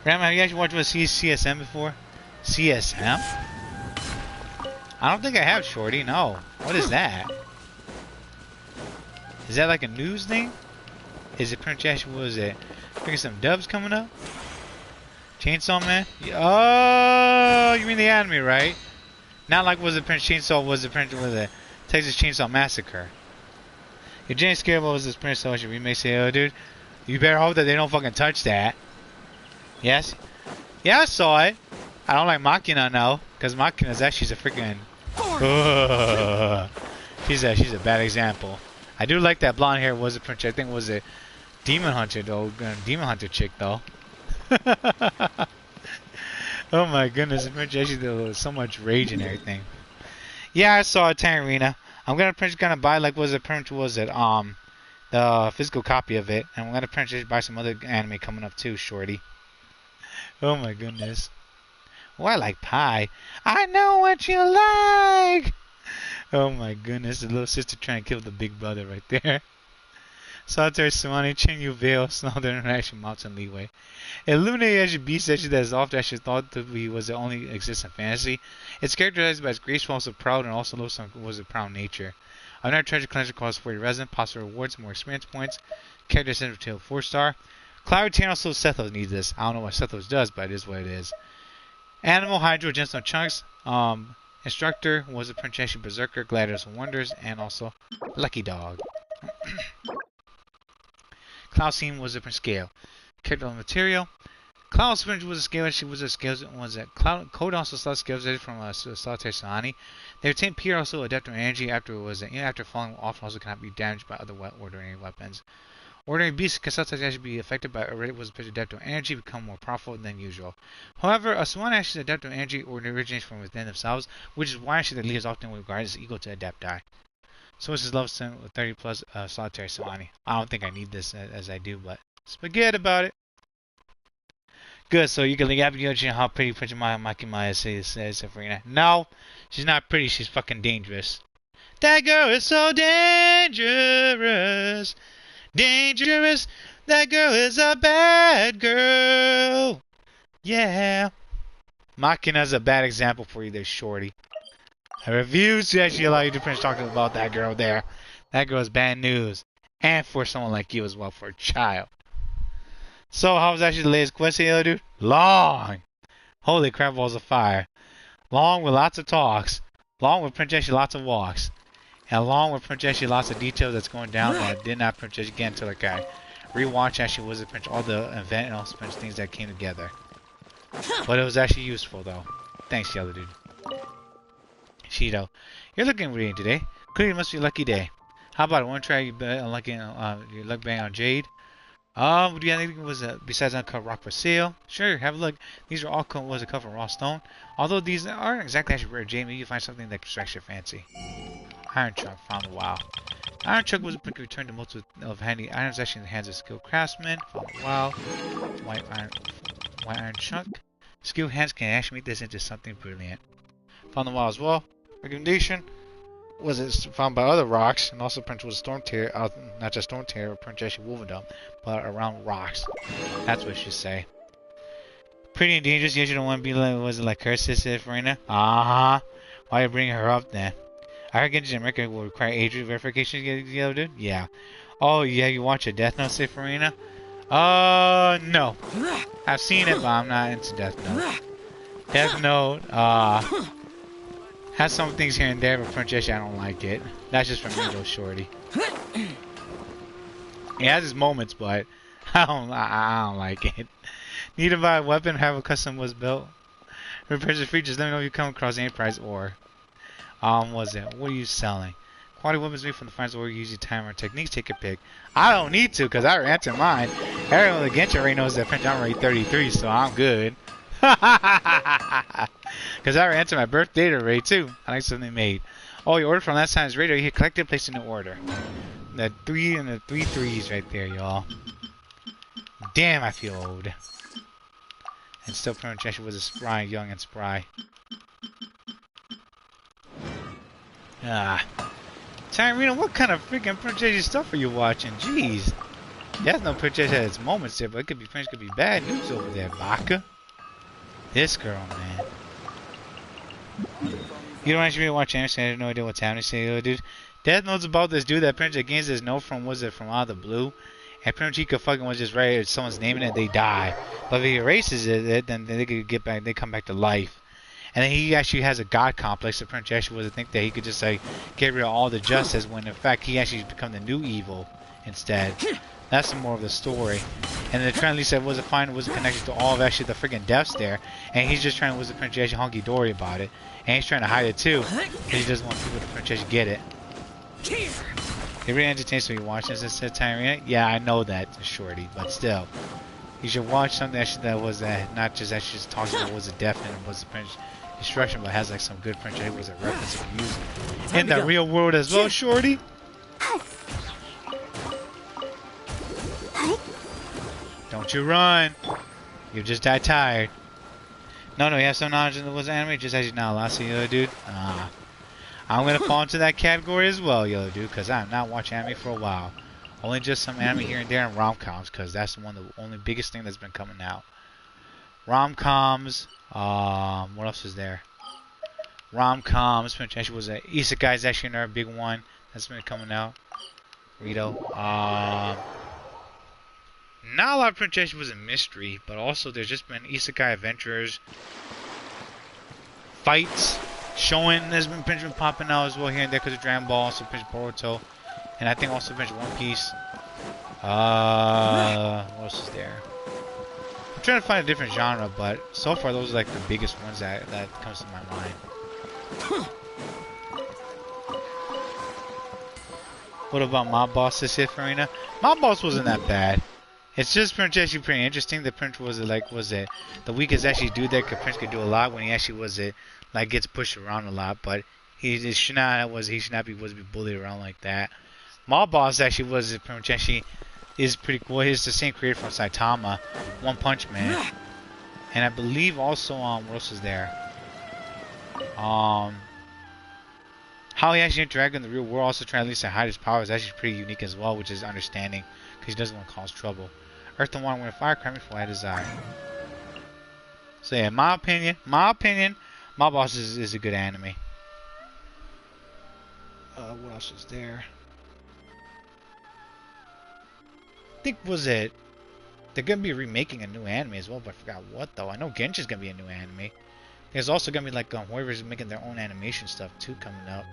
Speaker 1: Ram, have you actually watched CSM before? CSM? I don't think I have, Shorty. No. What is that? Is that like a news thing? Is it Prince Joshua? Was it? Freaking some dubs coming up? Chainsaw Man? Oh, you mean the anime, right? Not like was it Prince Chainsaw, was it Prince with a Texas Chainsaw Massacre. If James Scared was this Prince Ocean remake, say, oh dude, you better hope that they don't fucking touch that. Yes? Yeah, I saw it. I don't like Machina now, because Machina is actually a freaking... she's a bad example. I do like that blonde hair was a Prince, I think was a Demon Hunter though, Demon Hunter chick though. Oh my goodness, Prince actually there was so much rage and everything. Yeah, I saw it, Tarina. I'm gonna buy like was it the physical copy of it, and I'm gonna buy some other anime coming up too, shorty. Oh my goodness. Oh, I like pie. I know what you like. Oh my goodness, the little sister trying to kill the big brother right there. Solitary Samani, Chenyu Veil, Snowden Interaction, Mountain Leeway. Illuminated as a beast that is often actually thought to be was the only existent fantasy. It's characterized by its graceful, also proud, and also was a proud nature. Another treasure cleanser costs 40 resin, possible rewards, more experience points. Character center to 4-star. Clarity also Sethos needs this. I don't know what Sethos does, but it is what it is. Animal Hydro, Gemstone Chunks. Instructor was a Princess Berserker, Gladiators and Wonders, and also Lucky Dog. Cloud Scene was a different scale. Character material. Cloud Springe was a scale. She was a scale. Was that Cloud Code also saw scales from Solitary Sanani. They retain Pier also adaptive energy after after falling off also cannot be damaged by other ordinary weapons. Ordinary beasts can sometimes actually be affected by a rate was adaptive energy become more powerful than usual. However, a Swan Ash's adaptive energy originates from within themselves, which is why actually the lead is often regarded as equal to Adapti. So this is level 7 with 30 plus Solitary Solani. I don't think I need this as I do, but forget about it. Good, so you can look at how pretty Princess Makimaya says Sabrina. No, she's not pretty, she's fucking dangerous. That girl is so dangerous. Dangerous. That girl is a bad girl. Yeah. Makina's a bad example for you there, shorty. I refuse to actually allow you to finish talking about that girl there. That girl is bad news. And for someone like you as well, for a child. So, how was actually the latest quest here, dude? Long! Holy crap, balls of fire. Long with lots of talks. Long with Princess lots of walks. And along with Princess lots of details that's going down that I did not Princess again until like I rewatch actually was it all the event and also things that came together. But it was actually useful though. Thanks, yellow dude. Shido, you're looking brilliant today. Clearly must be a lucky day. How about it? Want to try your luck bang on Jade? Do you have anything besides uncut rock for sale? Sure, have a look. These are all was a cover raw stone. Although these aren't exactly actually rare jade, maybe you find something that strikes your fancy. Iron Chuck found a while. Iron Chuck was a quick return to most of handy items actually in the hands of skilled craftsmen. Found a while. White Iron Chuck. Skilled hands can actually make this into something brilliant. Found a while as well. Recommendation was it found by other rocks, and also Prince was a storm tear, not just storm tear, or Prince actually woven them, but around rocks. That's what I should say. Pretty and dangerous. You don't want to be like, was it like her sister, Farina? Why are you bringing her up then? I heard Genshin America will require age verification, yellow dude? Yeah. Oh, yeah, you watch a Death Note, say Farina? No. I've seen it, but I'm not into Death Note. Death Note, has some things here and there, but Princess, I don't like it. That's just from me, though, shorty. It has its moments, but I don't like it. Need to buy a weapon, have a custom was built. Repairs the features, let me know if you come across any price or... was it? What are you selling? Quality weapons made from the finest ore, use your timer techniques, take a pick. I don't need to, because I already answered mine. Everyone with Genshin already knows that Prince I'm already 33, so I'm good. Because I already answered my birth date already, too. I like something made. Oh, your order from last time's radio, you collected, placed in the order. The 3 and the 3 threes right there, y'all. Damn, I feel old. And still, Prince was a spry, young and spry. Tyrena, what kind of freaking Princess stuff are you watching? Jeez. There's no Princess at its moments there, but it could be Prince, could be bad news over there, Baka. This girl, man. You don't actually watch anime, so I have no idea what's happening. Say, oh, dude. Death knows about this dude that Prince gains his note from, was it from out of the blue? And pretty much he could fucking was just write someone's name in it, they die. But if he erases it, then they could get back, they come back to life. And then he actually has a god complex. So pretty much actually was to think that he could just like get rid of all the justice when in fact he actually become the new evil instead. That's the more of the story. And then Trent said was connected to all of actually the freaking deaths there. And he's just trying to was the Prince actually honky dory about it. And he's trying to hide it too. Because he doesn't want people to Prince actually get it. It really entertains when you watch this instead of Tyrene. Yeah, I know that, Shorty, but still. You should watch something actually that was not just actually just talking about was a death and was a Prince instruction, but has like some good Prince actually was a reference of use in the real world as well, Shorty. Don't you run. You just died tired. No, you have some knowledge in the was anime, just as you not allowed to, yellow dude. I'm gonna fall into that category as well, yellow dude, because I'm not watching anime for a while. Only just some anime here and there and rom-coms, because that's the only biggest thing that's been coming out. Rom-coms, what else is there? Rom-coms, potentially was a Isekai is actually another big one that's been coming out. Rito. Not a lot of potentially was a mystery, but also there's just been Isekai adventures, fights, showing has been popping out as well here and there because of Dragon Ball, also Boruto, and I think also One Piece. What else is there? I'm trying to find a different genre, but so far those are like the biggest ones that comes to my mind. What about Mob Boss this year, Farina? Mob Boss wasn't that bad. It's just actually pretty interesting. The Prince was the weakest actually dude that Prince could do a lot when he actually like gets pushed around a lot, but he should not be bullied around like that. Mob Boss actually is pretty cool. He's the same creator from Saitama, One Punch Man, and I believe also what else is there? How he actually interacts in the real world, also trying at least to hide his powers, is actually pretty unique as well, which is understanding because he doesn't want to cause trouble. Earth and Water, Wind, Fire, crime before I desire. So yeah, in my opinion, Mob Boss is a good anime. What else is there? I think they're gonna be remaking a new anime as well, but I forgot what though. I know Genshin's gonna be a new anime. There's also gonna be like whoever's making their own animation stuff too coming up.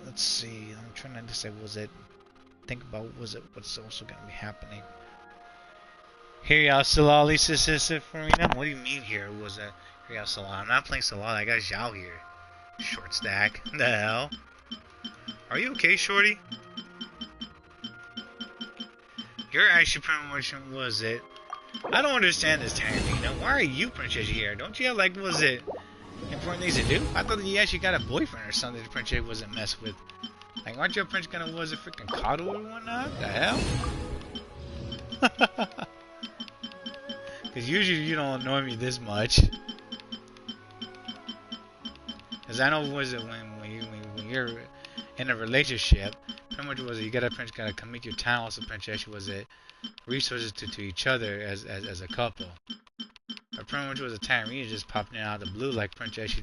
Speaker 1: Let's see. I'm trying to decide think about what's also gonna be happening. Here y'all Salali Farina. What do you mean here was that here y'all Salali? I'm not playing Salali, I got Zhao here. Short stack. The hell? Are you okay, Shorty? You're actually pretty much I don't understand this Tarantino. Why are you Princess here? Don't you have important things to do? I thought that you actually got a boyfriend or something that Princess wasn't mess with. Like, aren't you a Prince gonna freaking coddle or whatnot? The hell? Because usually you don't annoy me this much. Because I know when you're in a relationship, pretty much you gotta commit your time. Also, Princess resources to each other as a couple. But pretty much a Tyrene just popping in out of the blue like Princess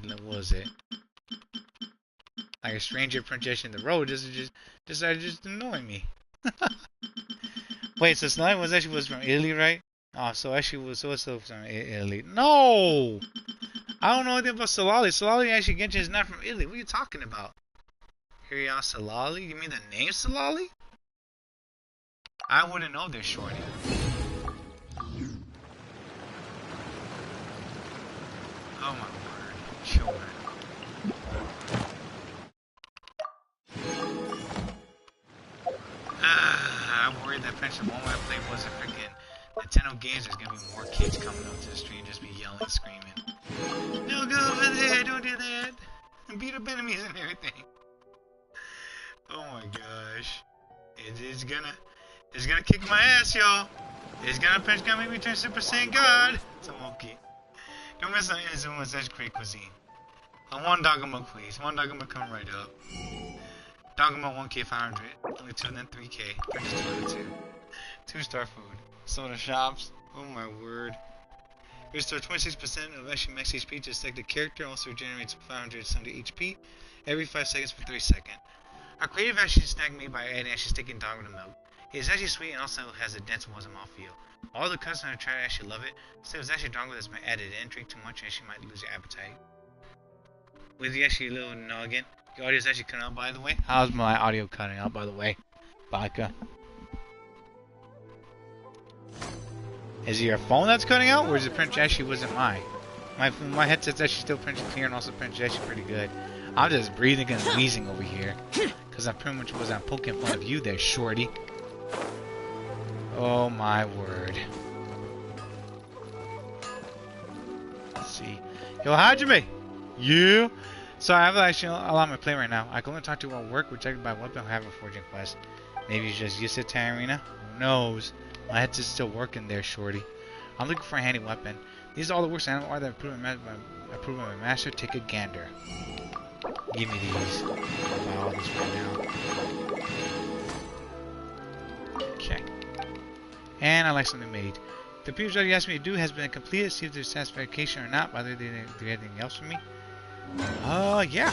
Speaker 1: like a stranger Princess in the road decided just to annoy me. Wait, so Snipe was from Italy, right? Oh, so actually was also from Italy. No! I don't know anything about Salali. Salali actually Genshin is not from Italy. What are you talking about? Here Salali? You mean the name Salali? I wouldn't know this, Shorty. Oh my word. Sure. I'm worried that eventually one way I play was a freaking Nintendo games. There's gonna be more kids coming up to the stream just be yelling, screaming. No, go over there, don't do that. And beat up enemies and everything. Oh my gosh. It's gonna kick my ass, y'all. It's gonna make me turn Super Saiyan God. So okay. Don't mess up anyone with such great cuisine. One Dogma, please. One Dogma coming right up. Dogma 1K 500. Only 2 and then 3K. Purchase 2 2-star food. Soda shops. Oh my word. Restore 26% of extra max HP to select the character. Also generates 570 HP every 5 seconds for 3 seconds. Our creative actually snagged me by adding actually sticking dogma to milk. It's actually sweet and also has a dense wasm mouthfeel. All the customers try to actually love it. So it's actually stronger that's been added in. Drink too much and she might lose your appetite. With the actually little noggin. Your audio is actually cutting out, by the way. How's my audio cutting out, by the way? Vodka. Is it your phone that's cutting out, or is it print actually wasn't mine? My headset's actually still printing clear and also printing actually pretty good. I'm just breathing and wheezing over here. Because I pretty much was poking fun of you there, shorty. Oh my word. Let's see. Yo, Hajime! You? So I have actually a lot of my play right now. I can only talk to you about work, rejected by weapon, or have a forging quest. Maybe you just used it, Tarina? Who knows? My headset's still working there, shorty. I'm looking for a handy weapon. These are all the works animal are that approved by my master. Take a gander. Give me these. I'll buy all this right now. Okay. And I like something made. The previous job you asked me to do has been completed. See if there's satisfaction or not. Whether they do anything else for me. Yeah.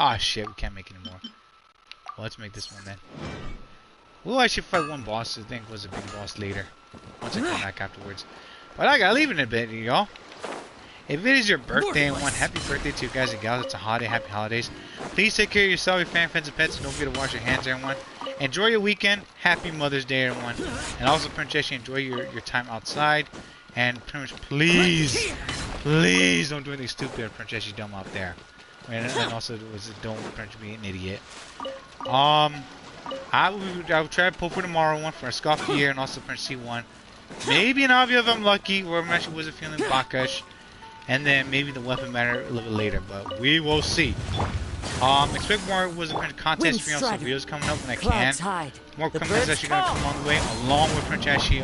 Speaker 1: Ah, shit. We can't make it anymore. Well, let's make this one then. We'll actually fight one boss. I think was a big boss later. Once I come back afterwards. But I gotta leave in a bit, y'all. If it is your birthday and one happy birthday to you guys and gals, it's a holiday, happy holidays. Please take care of yourself, your family, friends, and pets, and don't forget to wash your hands, everyone. Enjoy your weekend. Happy Mother's Day, everyone. And also, Princess, enjoy your time outside. And pretty much, please don't do anything stupid, Princess, you dumb out there. And also, don't be an idiot. I will try to pull for tomorrow one for a Escoffier and also Prince C1. Maybe an Navia if I'm lucky, or I'm actually wasn't feeling Bakash. And then maybe the weapon matter a little bit later, but we will see. Expect more content stream, some videos coming up when I can. More content actually gonna come on the way, along with Prince Ashi,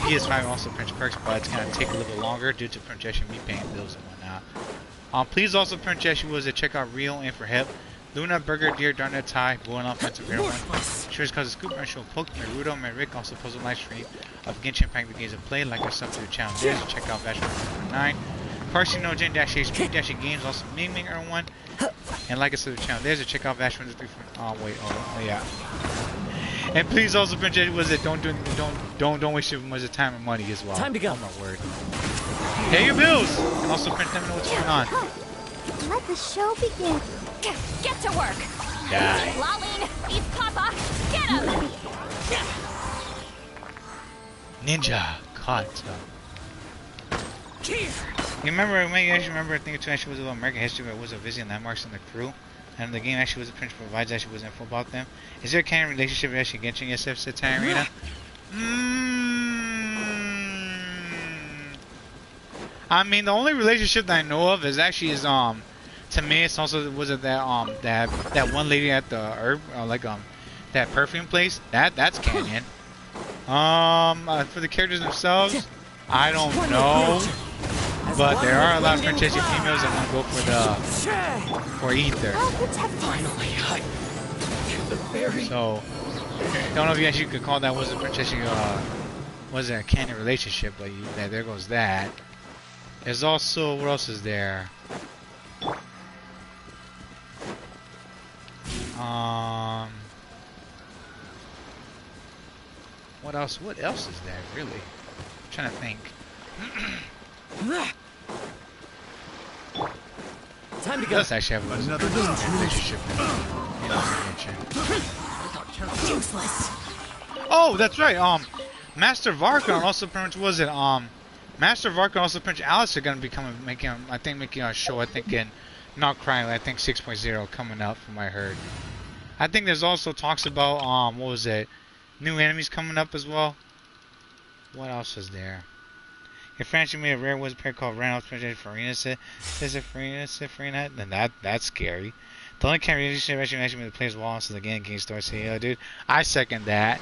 Speaker 1: PS5 and also Prince Perks, but it's gonna take a little bit longer due to Prince Ashi me paying bills and whatnot. Please also Prince Ashi was to check out Real and for Hip. Luna, Burger, Deer, Darnet, Thai, going off at the one. Sure as cause a scoop, I show Poke, Naruto, Rick also post a live stream of Genshin Impact the games of play. Like us up to the channel there, so check out Bash 1.9. Parsi no Gen Dash HP Dash Games, also Ming everyone. And like us to the channel there's a check out Bash 1.3. Oh yeah. And please also Prince was it don't waste your much time and money as well.
Speaker 8: Time to go.
Speaker 1: Oh my word. Pay your bills! And also Prince let me know what's going on.
Speaker 2: Let the show begin.
Speaker 4: Get to work!
Speaker 1: Die.
Speaker 4: Lalene, eat Papa! Get him!
Speaker 1: Ninja caught. You remember, you actually remember a thing or two actually was about American history, but it was a visiting landmarks in the crew. And the game actually was a Prince provides actually was info about them. Is there a canon relationship with actually Genshin SF Satai Arena? I mean, the only relationship that I know of is actually to me it's also was it that that one lady at the herb that perfume place that's canon. For the characters themselves, I don't know, but there are a lot of Princess females that want to go for Ether. So I don't know if you actually could call that was a Princess was a canon relationship, but there goes that. There's also what else is there? What else is there really? I'm trying to think.
Speaker 8: Time to go.
Speaker 1: Let's actually have another relationship.
Speaker 6: Useless.
Speaker 1: Oh, that's right. Master Varkon also pretty much was it. Master Varkon also pretty much Alice are gonna be making a show. I think in Not Crying. I think 6.0 coming up from what I heard. I think there's also talks about what was it? New enemies coming up as well. What else is there? If Francis made a rare was pair called Reynolds Farina said, "Is it Farina?" Then that's scary. The only kind of relationship actually made the players wall so the game starts saying, "Yo, dude, I second that."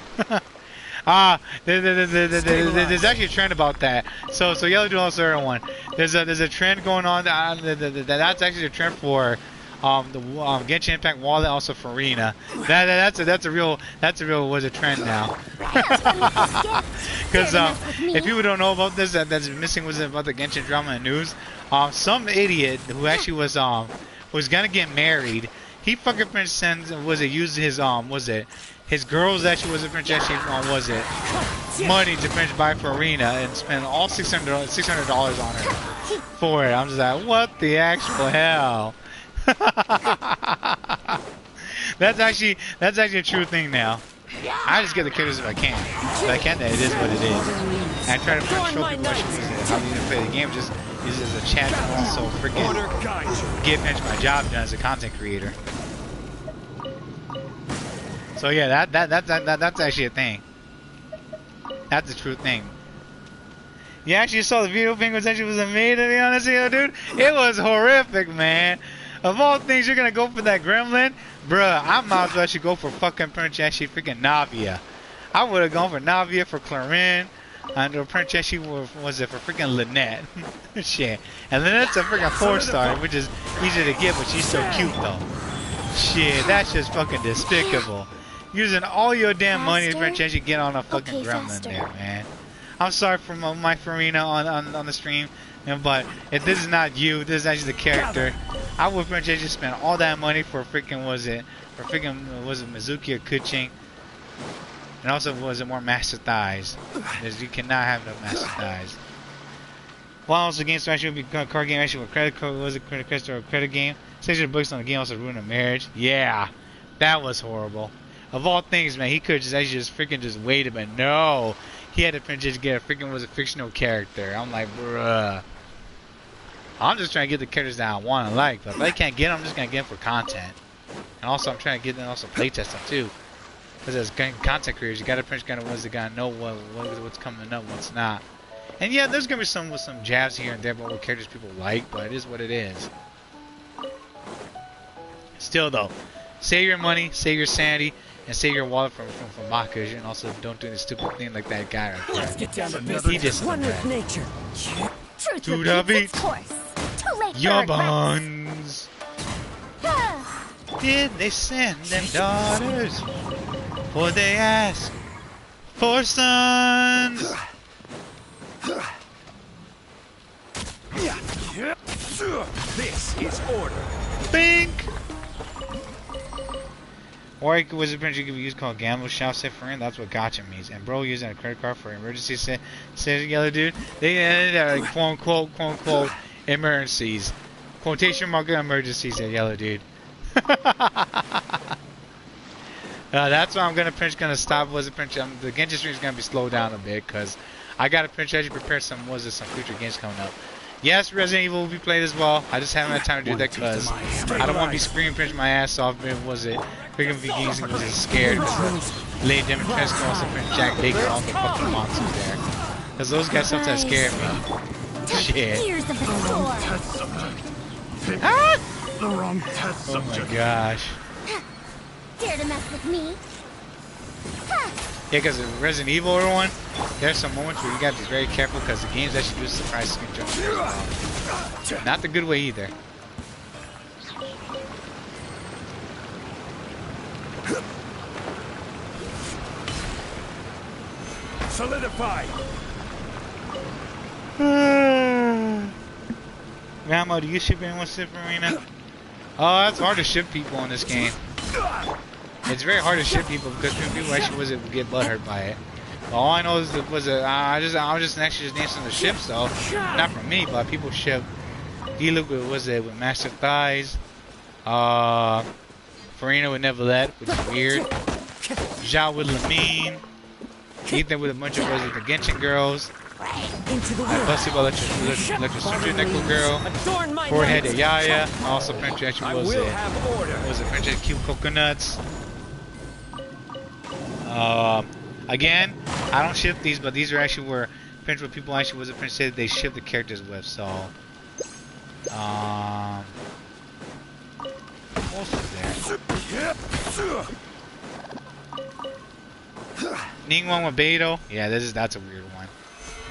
Speaker 1: There's actually a trend about that. So Yellow Duel also everyone. There's a trend going on. That's actually a trend for the Genshin Impact wallet, also Farina. That's a real was a trend now. Because if people don't know about this, that's missing was about the Genshin drama and news. Some idiot who actually was gonna get married. He fucking Prince sends used his his girls actually was a Prince actually money to Prince buy for Arena and spend all $600 on her for it. I'm just like, what the actual hell? That's actually a true thing now. I just get the characters if I can. If I can, then it is what it is. And I try to show people how to play the game. Just use it as a chat and also freaking get my job done as a content creator. So yeah, that's actually a thing. That's a true thing. You actually saw the video penguins actually was amazing, to be honest with you, dude. It was horrific, man. Of all things, you're gonna go for that gremlin? Bruh, I might as well actually go for fucking Prince actually freaking Navia. I would have gone for Navia, for Clarin, and Prince actually was it for freaking Lynette. Shit. And Lynette's a freaking 4-star, which is easy to get, but she's so cute though. Shit, that's just fucking despicable. Using all your damn money to Prince actually get on a fucking gremlin there, man. I'm sorry for my Farina on the stream, but if this is not you, this is actually the character. I would just spend all that money for freaking Mizuki or Kuching, and also more master thighs, because you cannot have no master thighs. While also game so actually would be a card game actually with credit card credit or a credit game. Section books on the game also ruin a marriage. Yeah, that was horrible. Of all things, man, he could just freaking waited, but no. He had to just get a freaking fictional character. I'm like, bruh. I'm just trying to get the characters that I want and like, but if I can't get them, I'm just gonna get them for content. And also, I'm trying to get them also playtest them too. Because as content creators, you gotta know what's coming up, what's not. And yeah, there's gonna be some jabs here and there about what characters people like, but it is what it is. Still though, save your money, save your sanity, and save your wallet from Bacchus, and also don't do the stupid thing like that guy right there.
Speaker 8: Let's get down to business.
Speaker 1: He just
Speaker 8: one with nature.
Speaker 2: To the beat. Too late
Speaker 1: your
Speaker 2: for
Speaker 1: buns. Did they send them daughters? Or they ask for sons?
Speaker 7: This is order.
Speaker 1: Bink. Or it was a print you could use called Gamble Shout Set for him. That's what gotcha means. And bro using a credit card for emergency said yellow dude. They ended quote unquote emergencies. Quotation mark emergencies at yellow dude. That's why I'm gonna stop. The Genshin stream is gonna be slowed down a bit because I gotta actually prepare some future games coming up. Yes, Resident Evil will be played as well. I just haven't had time to do that because I don't want to be screaming my ass off. Freaking Vikings was scared because Lady Dimitrescu also print Jack Baker all the fucking monsters there. Because those guys sometimes scare me. Shit. Ah!
Speaker 7: The wrong test subject.
Speaker 1: Oh my gosh.
Speaker 2: Dare to mess with me?
Speaker 1: Yeah, because in Resident Evil or one, there's some moments where you gotta be very careful because the games actually do surprise skin jumps. Not the good way either.
Speaker 7: Solidify.
Speaker 1: Grandma, do you ship anyone to Arena? Oh, it's hard to ship people in this game. It's very hard to ship people because people actually get butthurt by it. All I know is I was just actually name some of the ships though, not from me, but people ship. Diluc with Master Thighs, Farina with Neverlet, which is weird. Zhao with Lamine, Ethan with a bunch of the Genshin girls. Busty by Electro Nickel Girl. Forehead at Yaya. Also Prince actually was it Prince at Cute Coconuts. Again, I don't ship these, but these are actually where Prince what people actually was a Prince said they ship the characters with, so what else was there? Ningguang with Beidou. Yeah, that's a weird one.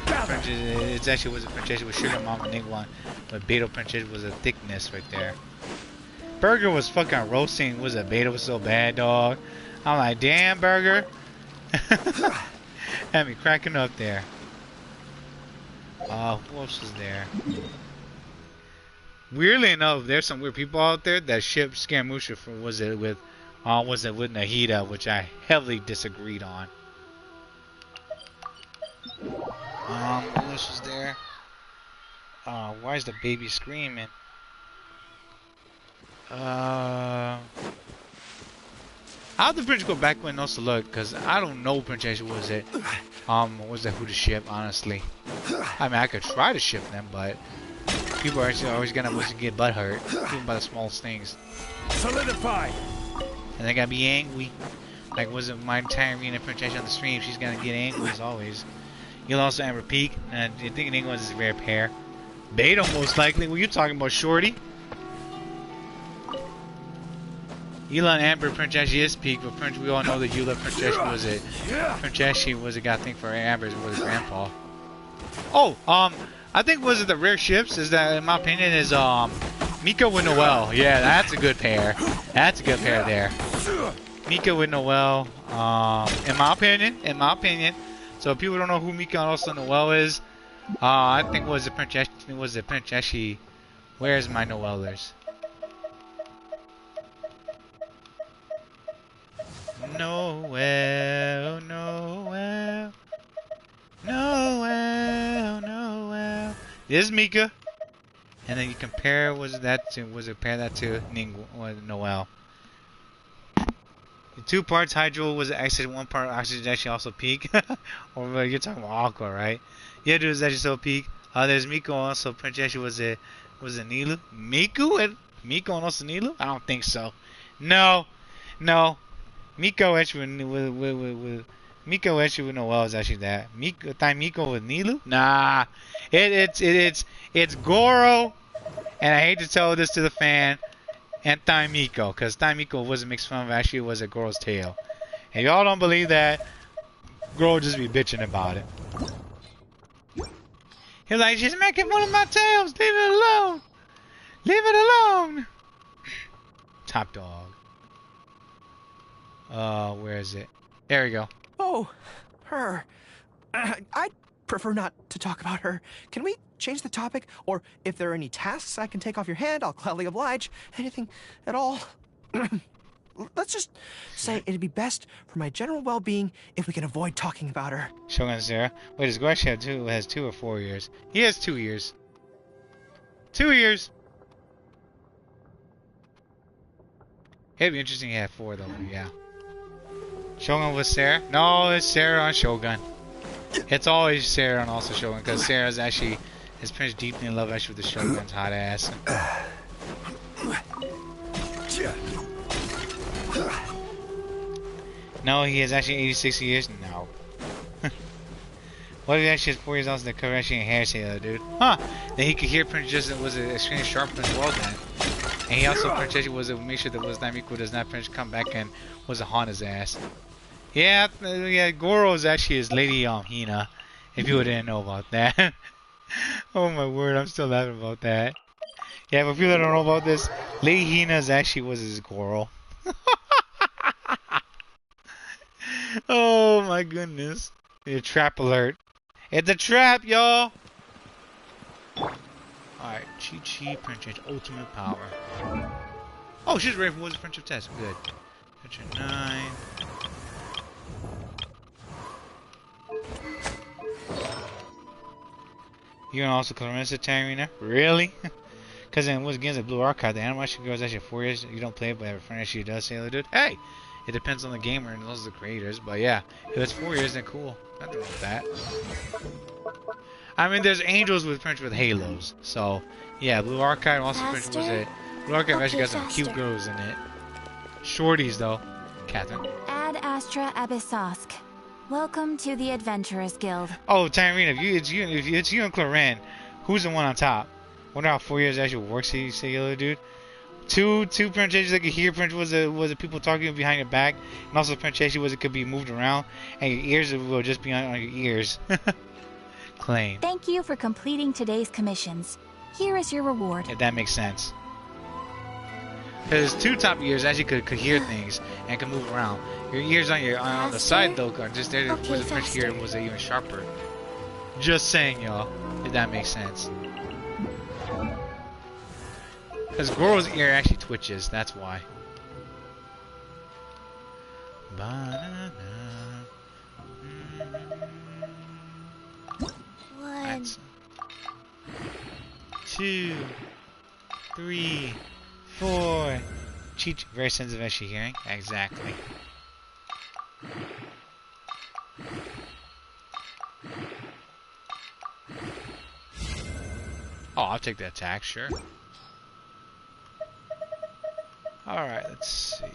Speaker 1: It's actually was a princess with Sugar Mama Ningguang, but Beidou princess was a thickness right there. Burger was fucking roasting. Was it Beidou was so bad, dog? I'm like, damn, Burger. Had me cracking up there. Who else was there? Weirdly enough, there's some weird people out there that ship Scaramouche for was it with Nahida, which I heavily disagreed on. Melissa's there. Why is the baby screaming? I'll have the Prince go back and also look, because I don't know Princess was it. Was that who to ship, honestly. I mean, I could try to ship them, but people are actually always gonna get butthurt, even by the smallest things.
Speaker 7: Solidify!
Speaker 1: And they gotta be angry. Like, was it my Tyrene Princess on the stream? She's gonna get angry as always. You'll also Amber Peak, and I think in England is a rare pair. Beta, most likely. What you talking about, Shorty? Elon Amber Princess is peak, but Prince, we all know that Eula Princess was it. Princess was a got thing for Amber was grandpa. Oh, I think was it the rare ships is that in my opinion is Miko with Noelle. Yeah, that's a good pair. That's a good pair there. Miko with Noelle. In my opinion. So if people don't know who Miko and also Noelle is, I think was it Princess. Where's my Noellers? Noelle, Noelle, Noelle, Noelle. This is Mika, and then you compare pair that to Noelle. The 2 parts Hydro was actually 1 part oxygen actually also peak. Or you're talking about Aqua, right? Yeah, dude, is actually so peak. There's Miko also. Princess was it Nilu? Miko and also Nilu? I don't think so. No. Miko actually with Noelle is actually that. Miko with Nilu? Nah. It's Goro, and I hate to tell this to the fan, and Miko, because Miko wasn't mixed fun of, actually was a Goro's tail. And y'all don't believe that, Goro just be bitching about it. He's like, she's making fun of my tails, leave it alone. Leave it alone. Top dog. Where is it? There we go.
Speaker 3: Oh, her. I'd prefer not to talk about her. Can we change the topic? Or if there are any tasks I can take off your hand, I'll gladly oblige. Anything at all. Let's just say it'd be best for my general well-being if we can avoid talking about her.
Speaker 1: Shogun Sarah. Wait, does Guashi has 2 or 4 years? He has 2 years. 2 years. It'd be interesting to have 4 though, yeah. Shogun with Sarah? No, it's Sarah on Shogun. It's always Sarah on also Shogun, because Sarah's actually his Prince deeply in love actually with the Shogun's hot ass. No, he is actually 86 years. No. What if he actually has 4 years also that cover actually in hair sailor, dude? Huh? Then he could hear Prince just was extremely sharp as well then. And he also Prince was to make sure that was Namiko does not Prince come back and was a haunt his ass. Yeah, Goro is actually his Lady Hina. If you didn't know about that. Oh my word, I'm still laughing about that. Yeah, but people that don't know about this, Lady Hina actually was his Goro. Oh my goodness. A trap alert. It's a trap, y'all! Alright, Chi Princess Ultimate Power. Oh, she's ready for Wizard Friendship Test. Good. Picture 9. You can also cleanse the Tyrena? Really? Because in Wizard Games, the Blue Archive, the animation goes actually 4 years. You don't play it, but have a friend actually does say, dude. Hey! It depends on the gamer and those are the creators, but yeah. If it's 4 years, then cool. Nothing wrong with that. I mean, there's angels with Prince with halos, so yeah. Blue Archive also Prince was it. Blue Archive actually got some cute girls in it. Shorties though. Catherine.
Speaker 4: Ad Astra Abyssosk. Welcome to the Adventurers Guild.
Speaker 1: Oh, Tyrene, if it's you and Claren, who's the one on top? Wonder how 4 years actually works. He say, yellow dude. Two princesses that could hear Prince was the people talking behind your back, and also princess was it could be moved around, and your ears will just be on your ears. Claim.
Speaker 4: Thank you for completing today's commissions. Here is your reward.
Speaker 1: If that makes sense. Because 2 top ears actually could hear things and could move around. Your ears on the side though are just there. Was the Prince here was even sharper. Just saying, y'all. If that makes sense. Because Goro's ear actually twitches, that's why. Banana.
Speaker 2: One.
Speaker 1: 2, 3, 4. Cheech, very sensitive as she hearing. Exactly. Oh, I'll take that attack, sure. Alright, let's see.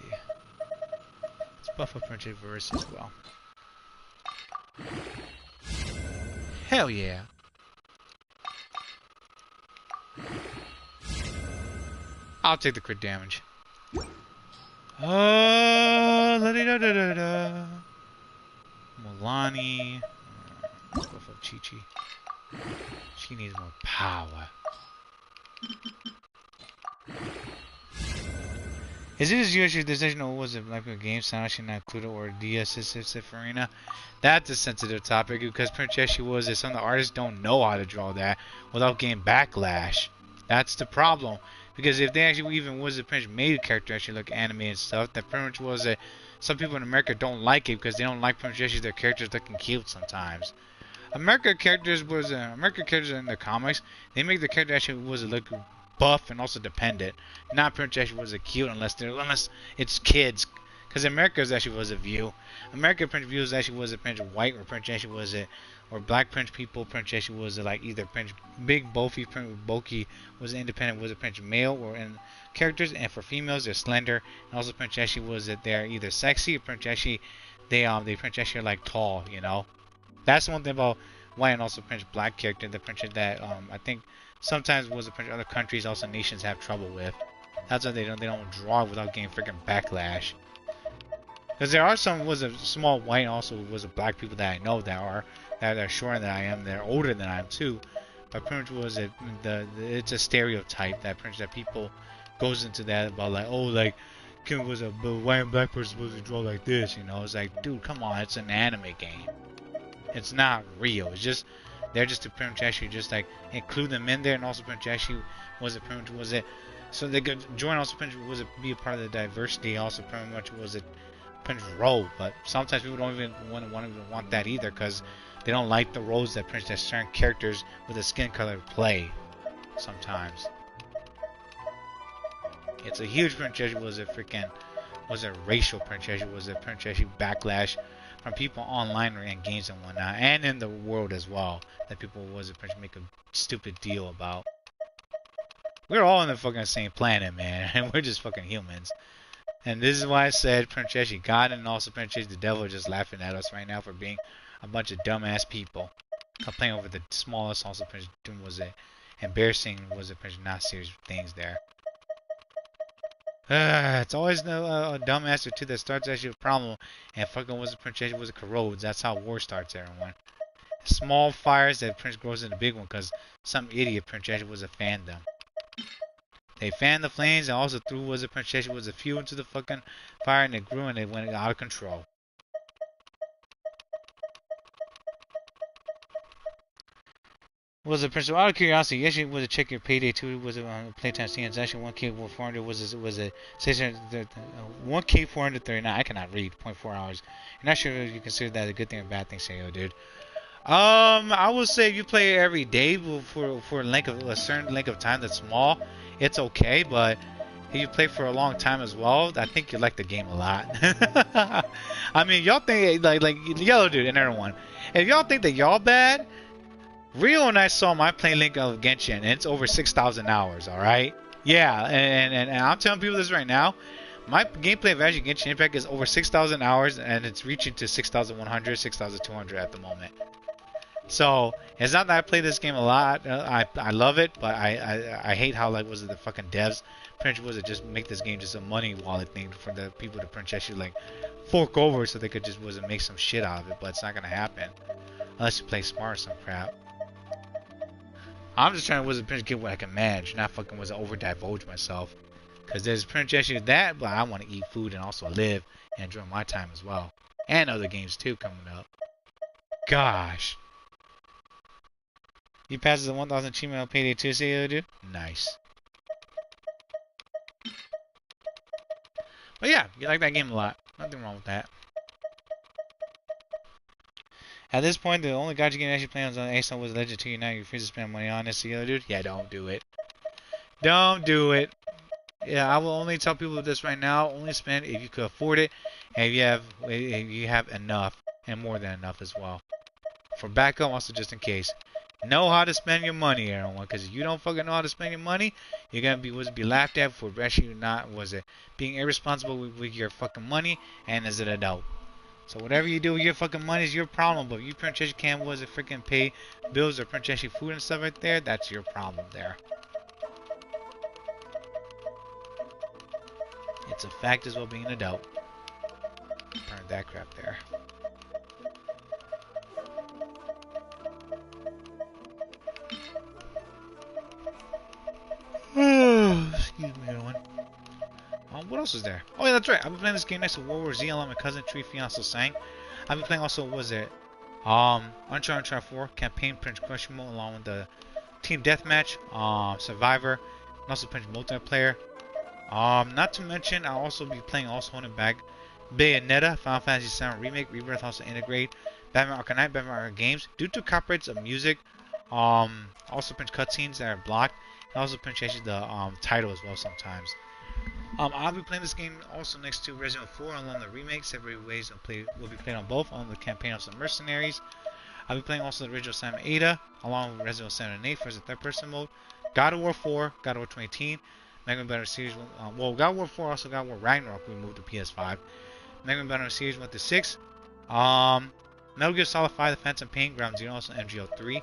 Speaker 1: Let's buff up Prince Verse as well. Hell yeah. I'll take the crit damage. La da da da da. Milani. Let's buff up Chi-Chi. She needs more power. Is it as usual? There's no was it like a game sound actually not included or DS Arena? That's a sensitive topic because Princessi was it. Some of the artists don't know how to draw that without getting backlash. That's the problem. Because if they actually even was a Prince made a character actually look animated and stuff, that pretty much was a some people in America don't like it because they don't like Princessi their characters looking cute sometimes. American characters in the comics, they make the character actually was look buff and also dependent. Not Princess was a cute unless it's kids. Because America actually was a view. American Prince views actually was a Prince white or Prince actually was it or black Prince people. Prince actually was it like either Prince big bulky Prince bulky was independent was a Prince male or in characters, and for females they're slender, and also Prince actually was that they're either sexy or Prince actually they Prince actually are like tall, you know. That's one thing about white and also Prince black character. The Prince that I think sometimes was a Prince other countries also nations have trouble with. That's why they don't draw without getting freaking backlash. Because there are some was a small white and also was a black people that I know that are shorter than I am, they're older than I am too. But Prince was it's a stereotype that Prince that people goes into that about like like Kim was a white and black person supposed to draw like this, you know. It's like, dude, come on, it's an anime game. It's not real. It's just they're just to pretty much actually just like include them in there, and also pretty much actually was it so they could join also pretty much was it be a part of the diversity. Also pretty much was it pretty much role, but sometimes people don't even want that either because they don't like the roles that pretty much that certain characters with a skin color play. Sometimes it's a huge pretty much was a racial pretty much was a pretty much backlash from people online and games and whatnot, and in the world as well, that people was make a stupid deal about. We're all on the fucking same planet, man, and we're just fucking humans. And this is why I said Princess God and also Princess the Devil are just laughing at us right now for being a bunch of dumbass people complaining over the smallest also Princess was it embarrassing was it Princess not serious things there. It's always a dumbass or two that starts actually a problem, and fucking was a Princess was a corrodes. That's how war starts, everyone. Small fires that Prince grows into a big one because some idiot Princess was a fandom. They fanned the flames and also threw was a Princess was a fuel into the fucking fire, and it grew and it went out of control. Was a principal out of curiosity? Yesterday was a check your payday too. Was a playtime scene actually 1K400 was a 1K439. I cannot read 0.4 hours. I'm not sure if you consider that a good thing or bad thing, Sayo, dude. I would say if you play it every day for a certain length of time that's small, it's okay. But if you play for a long time as well, I think you like the game a lot. I mean, y'all think like Yellow Dude and everyone. If y'all think that y'all bad. Rio and I saw my play link of Genshin, and it's over 6,000 hours, alright? Yeah, and I'm telling people this right now. My gameplay of actually Genshin Impact is over 6,000 hours, and it's reaching to 6,100, 6,200 at the moment. So, it's not that I play this game a lot. I love it, but I hate how, like, was it the fucking devs pretty much was it just make this game just a money wallet thing for the people to pretty much like fork over so they could just was it make some shit out of it, but it's not gonna happen. Unless you play smart or some crap. I'm just trying to get what I can manage, not fucking over divulge myself. Cause there's pretty much that, but I want to eat food and also live and enjoy my time as well, and other games too coming up. Gosh, he passes the 1,000 Chimo payday Tuesday, dude. Nice. But yeah, you like that game a lot. Nothing wrong with that. At this point, the only gacha game actually playing on ASON was Legend 2 Unite. You refuse to spend money on this, dude. Yeah, don't do it. Don't do it. Yeah, I will only tell people this right now. Only spend if you could afford it, and if you have enough, and more than enough as well. For backup, also just in case. Know how to spend your money, everyone. Because if you don't fucking know how to spend your money, you're gonna be laughed at for actually being irresponsible with your fucking money, and as an adult. So whatever you do with your fucking money is your problem. But if you purchase can't freaking pay bills or purchase your food and stuff right there, that's your problem there. It's a fact as well being an adult. Burn that crap there. Excuse me, everyone. What else is there? Oh yeah, that's right. I've been playing this game next to World War Z along with my cousin Tree Fiance sang. I've been playing also, what was it? Uncharted 4 campaign Prince Crush mode along with the team deathmatch, Survivor, and also Prince multiplayer. Not to mention I'll also be playing holding back Bayonetta, Final Fantasy VII Remake, Rebirth also integrate Batman Arkham Knight, Batman Arkham Games due to copyrights of music. Also Prince cutscenes that are blocked. And also Prince changes the title as well sometimes. I'll be playing this game also next to Resident Evil 4 along the remake. Separate ways will be played on both on the campaign of some mercenaries. I'll be playing also the original Simon Ada along with Resident Evil 7 and 8 for the third person mode. God of War 4, God of War 2018, Mega Man Battle Series. God of War 4 also God of War Ragnarok we moved to PS5. Mega Man Battle Series 1 to 6. Metal Gear Solid 5, The Phantom Pain, Ground Zero, also MGO 3.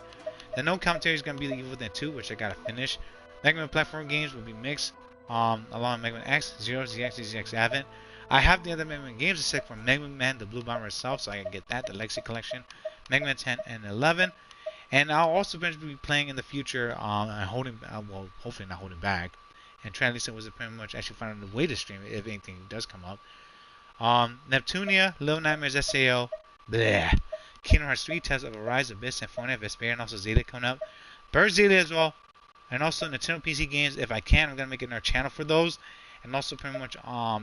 Speaker 1: The no commentary is going to be the Evil Within 2, which I gotta finish. Mega Man platform games will be mixed. Along with Mega Man X, Zero, ZX, ZX Advent. I have the other Mega Man games except for Mega Man, the Blue Bomber itself, so I can get that, the Legacy Collection, Mega Man 10 and 11. And I'll also be playing in the future, well, hopefully not holding back. And Translation was pretty much actually finding a way to stream it if anything does come up. Neptunia, Little Nightmares SAO, bleh. Kingdom Hearts 3, Tales of Arise, Abyss, Symphonia, Vesperia, and also Zeta coming up. Bird Zeta as well. And also Nintendo PC games, if I can, I'm going to make another channel for those. And also pretty much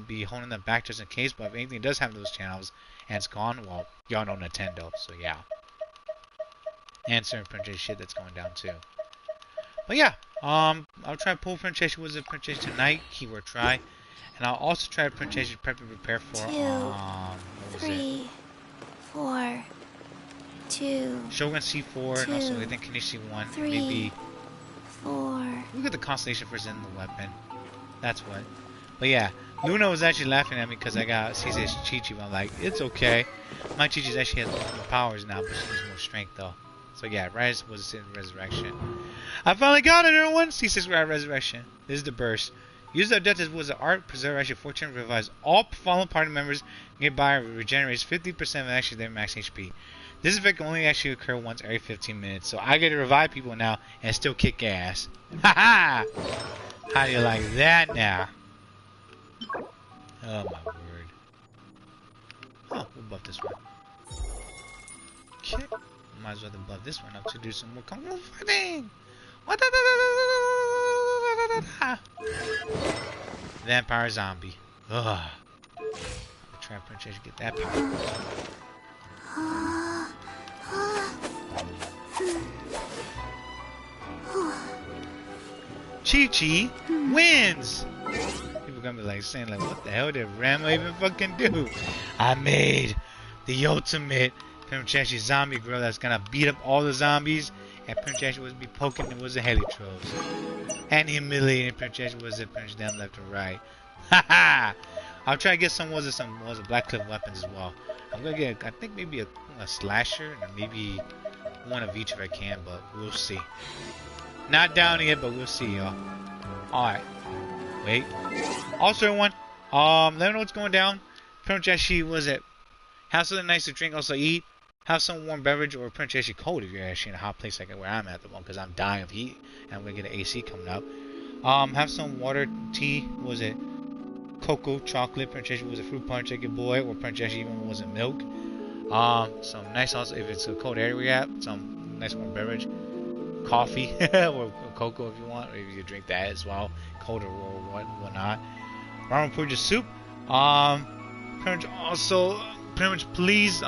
Speaker 1: be holding them back just in case. But if anything does have those channels and it's gone, well, y'all know Nintendo, so yeah. And certain purchase shit that's going down too. But yeah, I'll try to pull purchase Wizard purchase tonight, keyword try. And I'll also try to purchase prep and prepare for
Speaker 2: 2, 3, 4, 2.
Speaker 1: Shogun C4
Speaker 2: 2,
Speaker 1: and also I think Kenichi 1.
Speaker 2: 3,
Speaker 1: maybe
Speaker 2: 4.
Speaker 1: Look at the constellation first in the weapon. That's what. But yeah, Luna was actually laughing at me because I got Caesar's Chi-Chi. I'm like, it's okay. My Chi-Chi actually has more powers now, but she needs more strength though. So yeah, Rise was in Resurrection. I finally got it, everyone! C6 Resurrection. This is the burst. Use the objectives was the art, preserve actually fortune, revives all fallen party members nearby, regenerates 50% of actually their max HP. This effect can only actually occur once every 15 minutes, so I get to revive people now and still kick ass. Haha! How do you like that now? Oh my word. Oh, we'll buff this one. Okay. Might as well buff this one up to do some more kung fu fighting! Vampire zombie. Ugh. I'm trying to purchase get that power. Chi-Chi wins! People gonna be like saying like, what the hell did Ranma even fucking do? I made the ultimate Pimchashi zombie girl that's gonna beat up all the zombies, and Pimchashi was be poking it was the Heliotropes. And humiliating Pimchashi was it punch down left and right. Haha! I'll try to get some Black Cliff weapons as well. I'm gonna get I think maybe a slasher and maybe one of each if I can, but we'll see. Not down yet, but we'll see, y'all. Alright. Wait. Also, everyone, let me know what's going down. Pimchashi was it? Have something nice to drink, also eat. Have some warm beverage or pretty actually cold if you're actually in a hot place like where I'm at the moment because I'm dying of heat and I'm gonna get an AC coming up. Have some water, tea, was it cocoa, chocolate, pretty was it fruit punch like your boy, or pretty even was it milk. Some nice also if it's a cold area we at, some nice warm beverage, coffee or cocoa if you want, or if you drink that as well, cold or whatnot. Ramen Puja soup. Pretty much also, pretty much please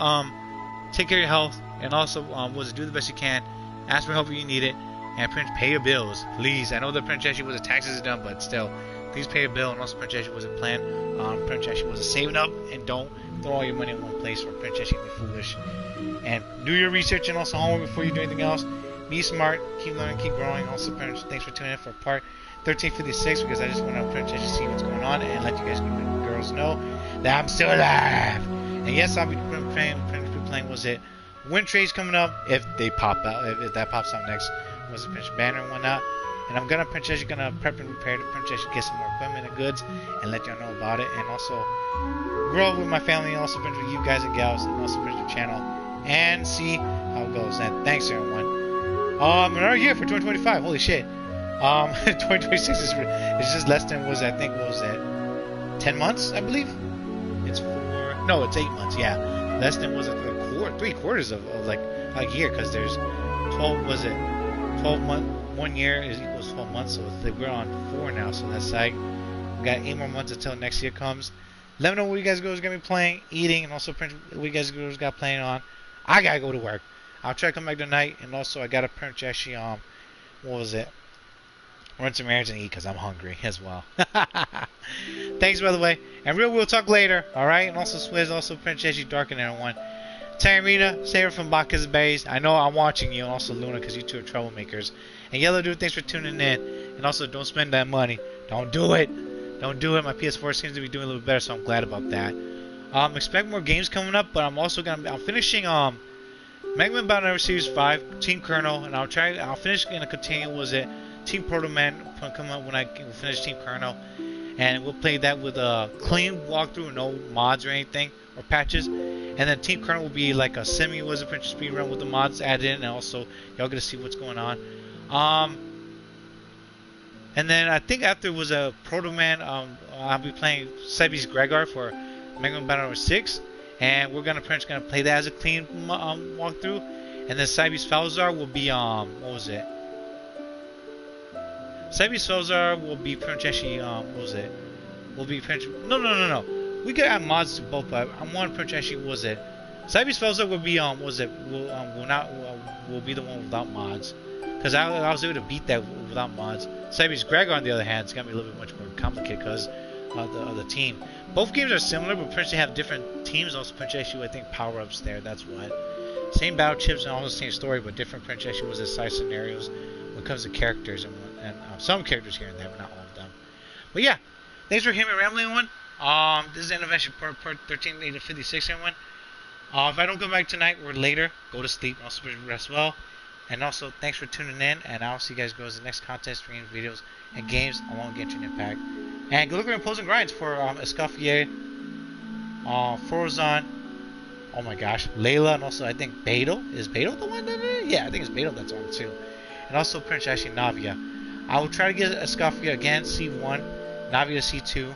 Speaker 1: take care of your health, and also do the best you can. Ask for help if you need it, and pretty much pay your bills, please. I know that pretty much actually was a taxes are done, but still, please pay your bill. And also pretty much actually wasn't planned. Pretty much actually wasn't saving up, and don't throw all your money in one place, or pretty much actually be foolish. And do your research and also homework before you do anything else. Be smart, keep learning, keep growing. Also, pretty much thanks for tuning in for part 1356, because I just want to pretty much actually see what's going on and let you guys girls know that I'm still alive. And yes, I'll be playing was it Wind Trades coming up if they pop out, if that pops out next. Was it Pinch Banner and whatnot. And I'm gonna prep and prepare to get some more equipment and goods and let y'all know about it, and also grow up with my family, and also with you guys and gals, and also with the channel, and see how it goes. And thanks everyone. Another year for 2025. Holy shit. 2026 is just less than was I think was it 10 months I believe. It's 8 months. Yeah, less than was it 3/4 of like a year, because there's 12 months. 1 year is equals 12 months, so we're on 4 now. So that's like we got 8 more months until next year comes. Let me know what you guys girls gonna be playing, eating, and also what you guys girls got playing on. I gotta go to work. I'll try to come back tonight, and also I gotta print actually what was it? Run some errands and eat, because I'm hungry as well. Thanks by the way, and we'll talk later. All right, and also Swizz, also print actually darken everyone. Taramita, Sarah from Bacchus Bays. I know I'm watching you, and also Luna, because you two are troublemakers. And Yellow Dude, thanks for tuning in. And also, don't spend that money. Don't do it. Don't do it. My PS4 seems to be doing a little better, so I'm glad about that. Expect more games coming up, but I'm also I'm finishing Mega Man Battle Series 5, Team Colonel, and I'll finish and continue Team Proto Man come up when I finish Team Colonel, and we'll play that with a clean walkthrough, no mods or anything or patches. And then Team Colonel will be like a semi-wizard print speed run with the mods added in, and also y'all get to see what's going on. And then I think after was a Proto Man, I'll be playing Cybe's Gregar for Mega Man Battle 6, and we're gonna play that as a clean walkthrough. And then Cybe's Falzar will be what was it? Cybe's Falzar will be actually what was it? Will be no. We could add mods to both, but I want to actually was it? Cybe's Falzar will be will be the one without mods, because I was able to beat that without mods. Cybe's Gregar on the other hand is gonna be a little bit much more complicated because of the team. Both games are similar, but potentially have different teams. Also, potentially I think power-ups there. That's what. Same battle chips and also same story, but different potentially was the size scenarios when it comes to characters and some characters here and there, but not all of them. But yeah, thanks for hearing me rambling one. This is Intervention part 1356 everyone. If I don't come back tonight or later, go to sleep and also rest well. And also, thanks for tuning in, and I'll see you guys go to the next contest, streams, videos, and games along with Genshin Impact. And go look at Imposing Grinds for Escoffier, Frozon, oh my gosh, Layla, and also I think Beidou. Is Beidou the one that yeah, I think it's Beidou that's on too. And also Prince actually Navia. I will try to get Escoffier again, C1, Navia C2.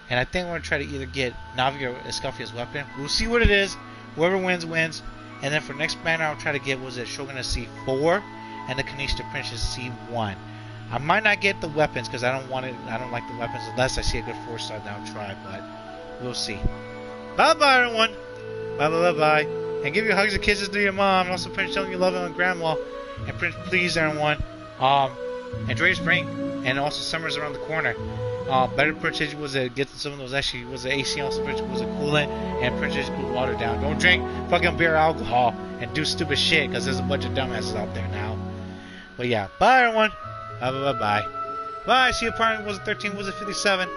Speaker 1: And I think we're going to try to either get Navia or Escoffier's weapon. We'll see what it is. Whoever wins, wins. And then for next banner, I'll try to get, Shogun C4 and the Kanishta Princess C1. I might not get the weapons because I don't like the weapons unless I see a good 4-star, then I'll try, but we'll see. Bye-bye, everyone. Bye-bye. And give your hugs and kisses to your mom. And also, Prince, telling you love and grandma. And Prince, please, everyone. Enjoy your spring. And also, summer's around the corner. Better purchase get some of those actually was the AC also was a coolant, and purchase cool water down. Don't drink fucking beer or alcohol and do stupid shit because there's a bunch of dumbasses out there now. But yeah, bye everyone. Bye. See you part was it 13, was it 57?